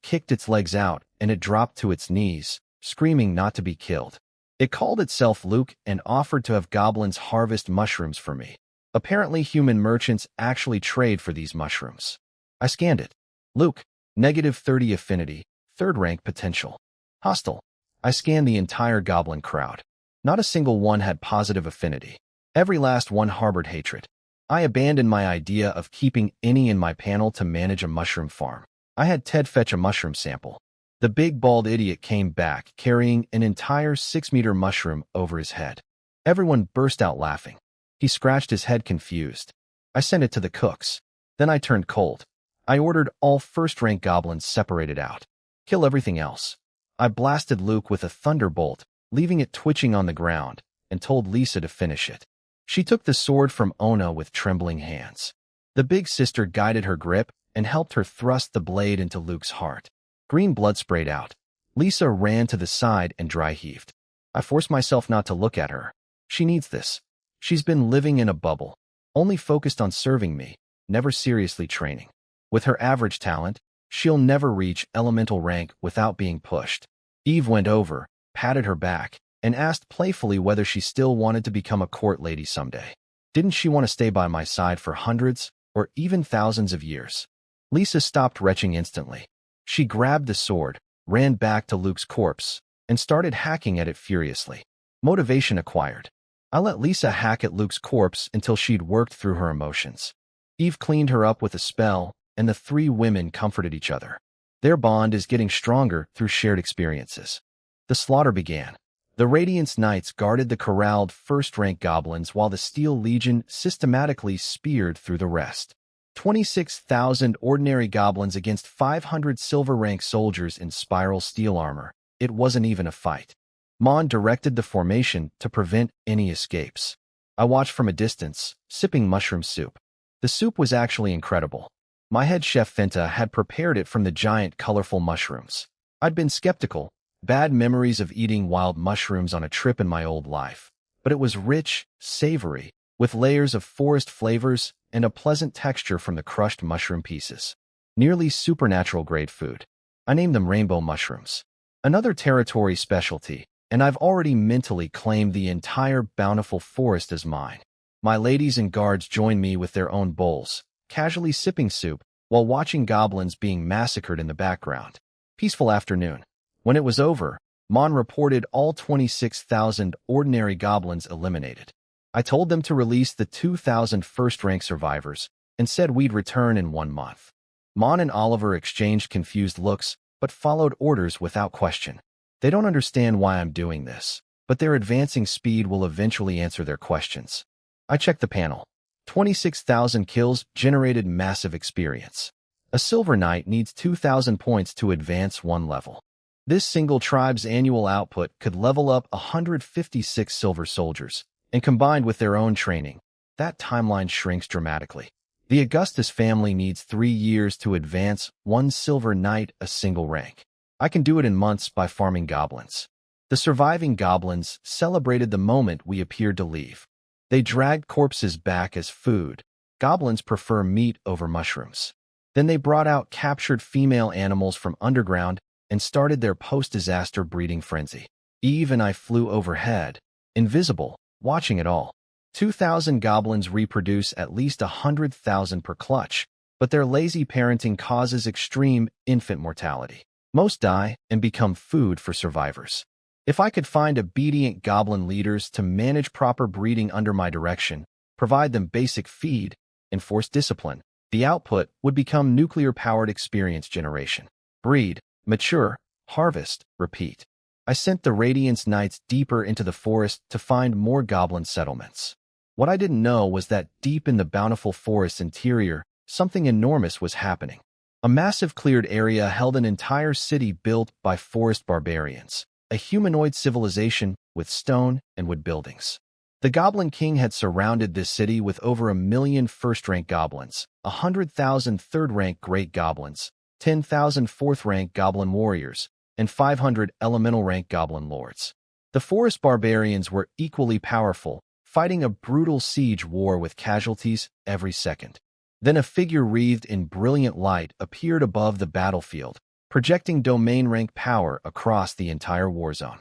kicked its legs out, and it dropped to its knees, screaming not to be killed. It called itself Luke and offered to have goblins harvest mushrooms for me. Apparently human merchants actually trade for these mushrooms. I scanned it. Luke, -30 affinity, 3rd rank potential. Hostile. I scanned the entire goblin crowd. Not a single one had positive affinity. Every last one harbored hatred. I abandoned my idea of keeping any in my panel to manage a mushroom farm. I had Ted fetch a mushroom sample. The big bald idiot came back, carrying an entire 6-meter mushroom over his head. Everyone burst out laughing. He scratched his head confused. I sent it to the cooks. Then I turned cold. I ordered all first-rank goblins separated out. Kill everything else. I blasted Luke with a thunderbolt, leaving it twitching on the ground, and told Lisa to finish it. She took the sword from Ona with trembling hands. The big sister guided her grip and helped her thrust the blade into Luke's heart. Green blood sprayed out. Lisa ran to the side and dry heaved. I forced myself not to look at her. She needs this. She's been living in a bubble, only focused on serving me, never seriously training. With her average talent, she'll never reach elemental rank without being pushed. Eve went over, patted her back, and asked playfully whether she still wanted to become a court lady someday. Didn't she want to stay by my side for hundreds, or even thousands of years? Lisa stopped retching instantly. She grabbed the sword, ran back to Luke's corpse, and started hacking at it furiously. Motivation acquired. I let Lisa hack at Luke's corpse until she'd worked through her emotions. Eve cleaned her up with a spell, and the three women comforted each other. Their bond is getting stronger through shared experiences. The slaughter began. The Radiance Knights guarded the corralled first-rank goblins while the Steel Legion systematically speared through the rest. 26,000 ordinary goblins against 500 silver-rank soldiers in spiral steel armor. It wasn't even a fight. Mon directed the formation to prevent any escapes. I watched from a distance, sipping mushroom soup. The soup was actually incredible. My head chef Fenta had prepared it from the giant colorful mushrooms. I'd been skeptical, bad memories of eating wild mushrooms on a trip in my old life. But it was rich, savory, with layers of forest flavors and a pleasant texture from the crushed mushroom pieces. Nearly supernatural-grade food. I named them rainbow mushrooms. Another territory specialty, and I've already mentally claimed the entire bountiful forest as mine. My ladies and guards joined me with their own bowls, casually sipping soup, while watching goblins being massacred in the background. Peaceful afternoon. When it was over, Mon reported all 26,000 ordinary goblins eliminated. I told them to release the 2,000 first-rank survivors and said we'd return in 1 month. Mon and Oliver exchanged confused looks, but followed orders without question. They don't understand why I'm doing this, but their advancing speed will eventually answer their questions. I checked the panel. 26,000 kills generated massive experience. A Silver Knight needs 2,000 points to advance 1 level. This single tribe's annual output could level up 156 silver soldiers, and combined with their own training, that timeline shrinks dramatically. The Augustus family needs 3 years to advance 1 Silver Knight a single rank. I can do it in months by farming goblins. The surviving goblins celebrated the moment we appeared to leave. They dragged corpses back as food. Goblins prefer meat over mushrooms. Then they brought out captured female animals from underground and started their post-disaster breeding frenzy. Eve and I flew overhead, invisible, watching it all. 2,000 goblins reproduce at least 100,000 per clutch, but their lazy parenting causes extreme infant mortality. Most die and become food for survivors. If I could find obedient goblin leaders to manage proper breeding under my direction, provide them basic feed, enforce discipline, the output would become nuclear-powered experience generation. Breed, mature, harvest, repeat. I sent the Radiance Knights deeper into the forest to find more goblin settlements. What I didn't know was that deep in the bountiful forest's interior, something enormous was happening. A massive cleared area held an entire city built by forest barbarians, a humanoid civilization with stone and wood buildings. The Goblin King had surrounded this city with over 1 million first-rank goblins, 100,000 third-rank great goblins, 10,000 fourth-rank goblin warriors, and 500 elemental-rank goblin lords. The forest barbarians were equally powerful, fighting a brutal siege war with casualties every second. Then a figure wreathed in brilliant light appeared above the battlefield, projecting domain-rank power across the entire war zone.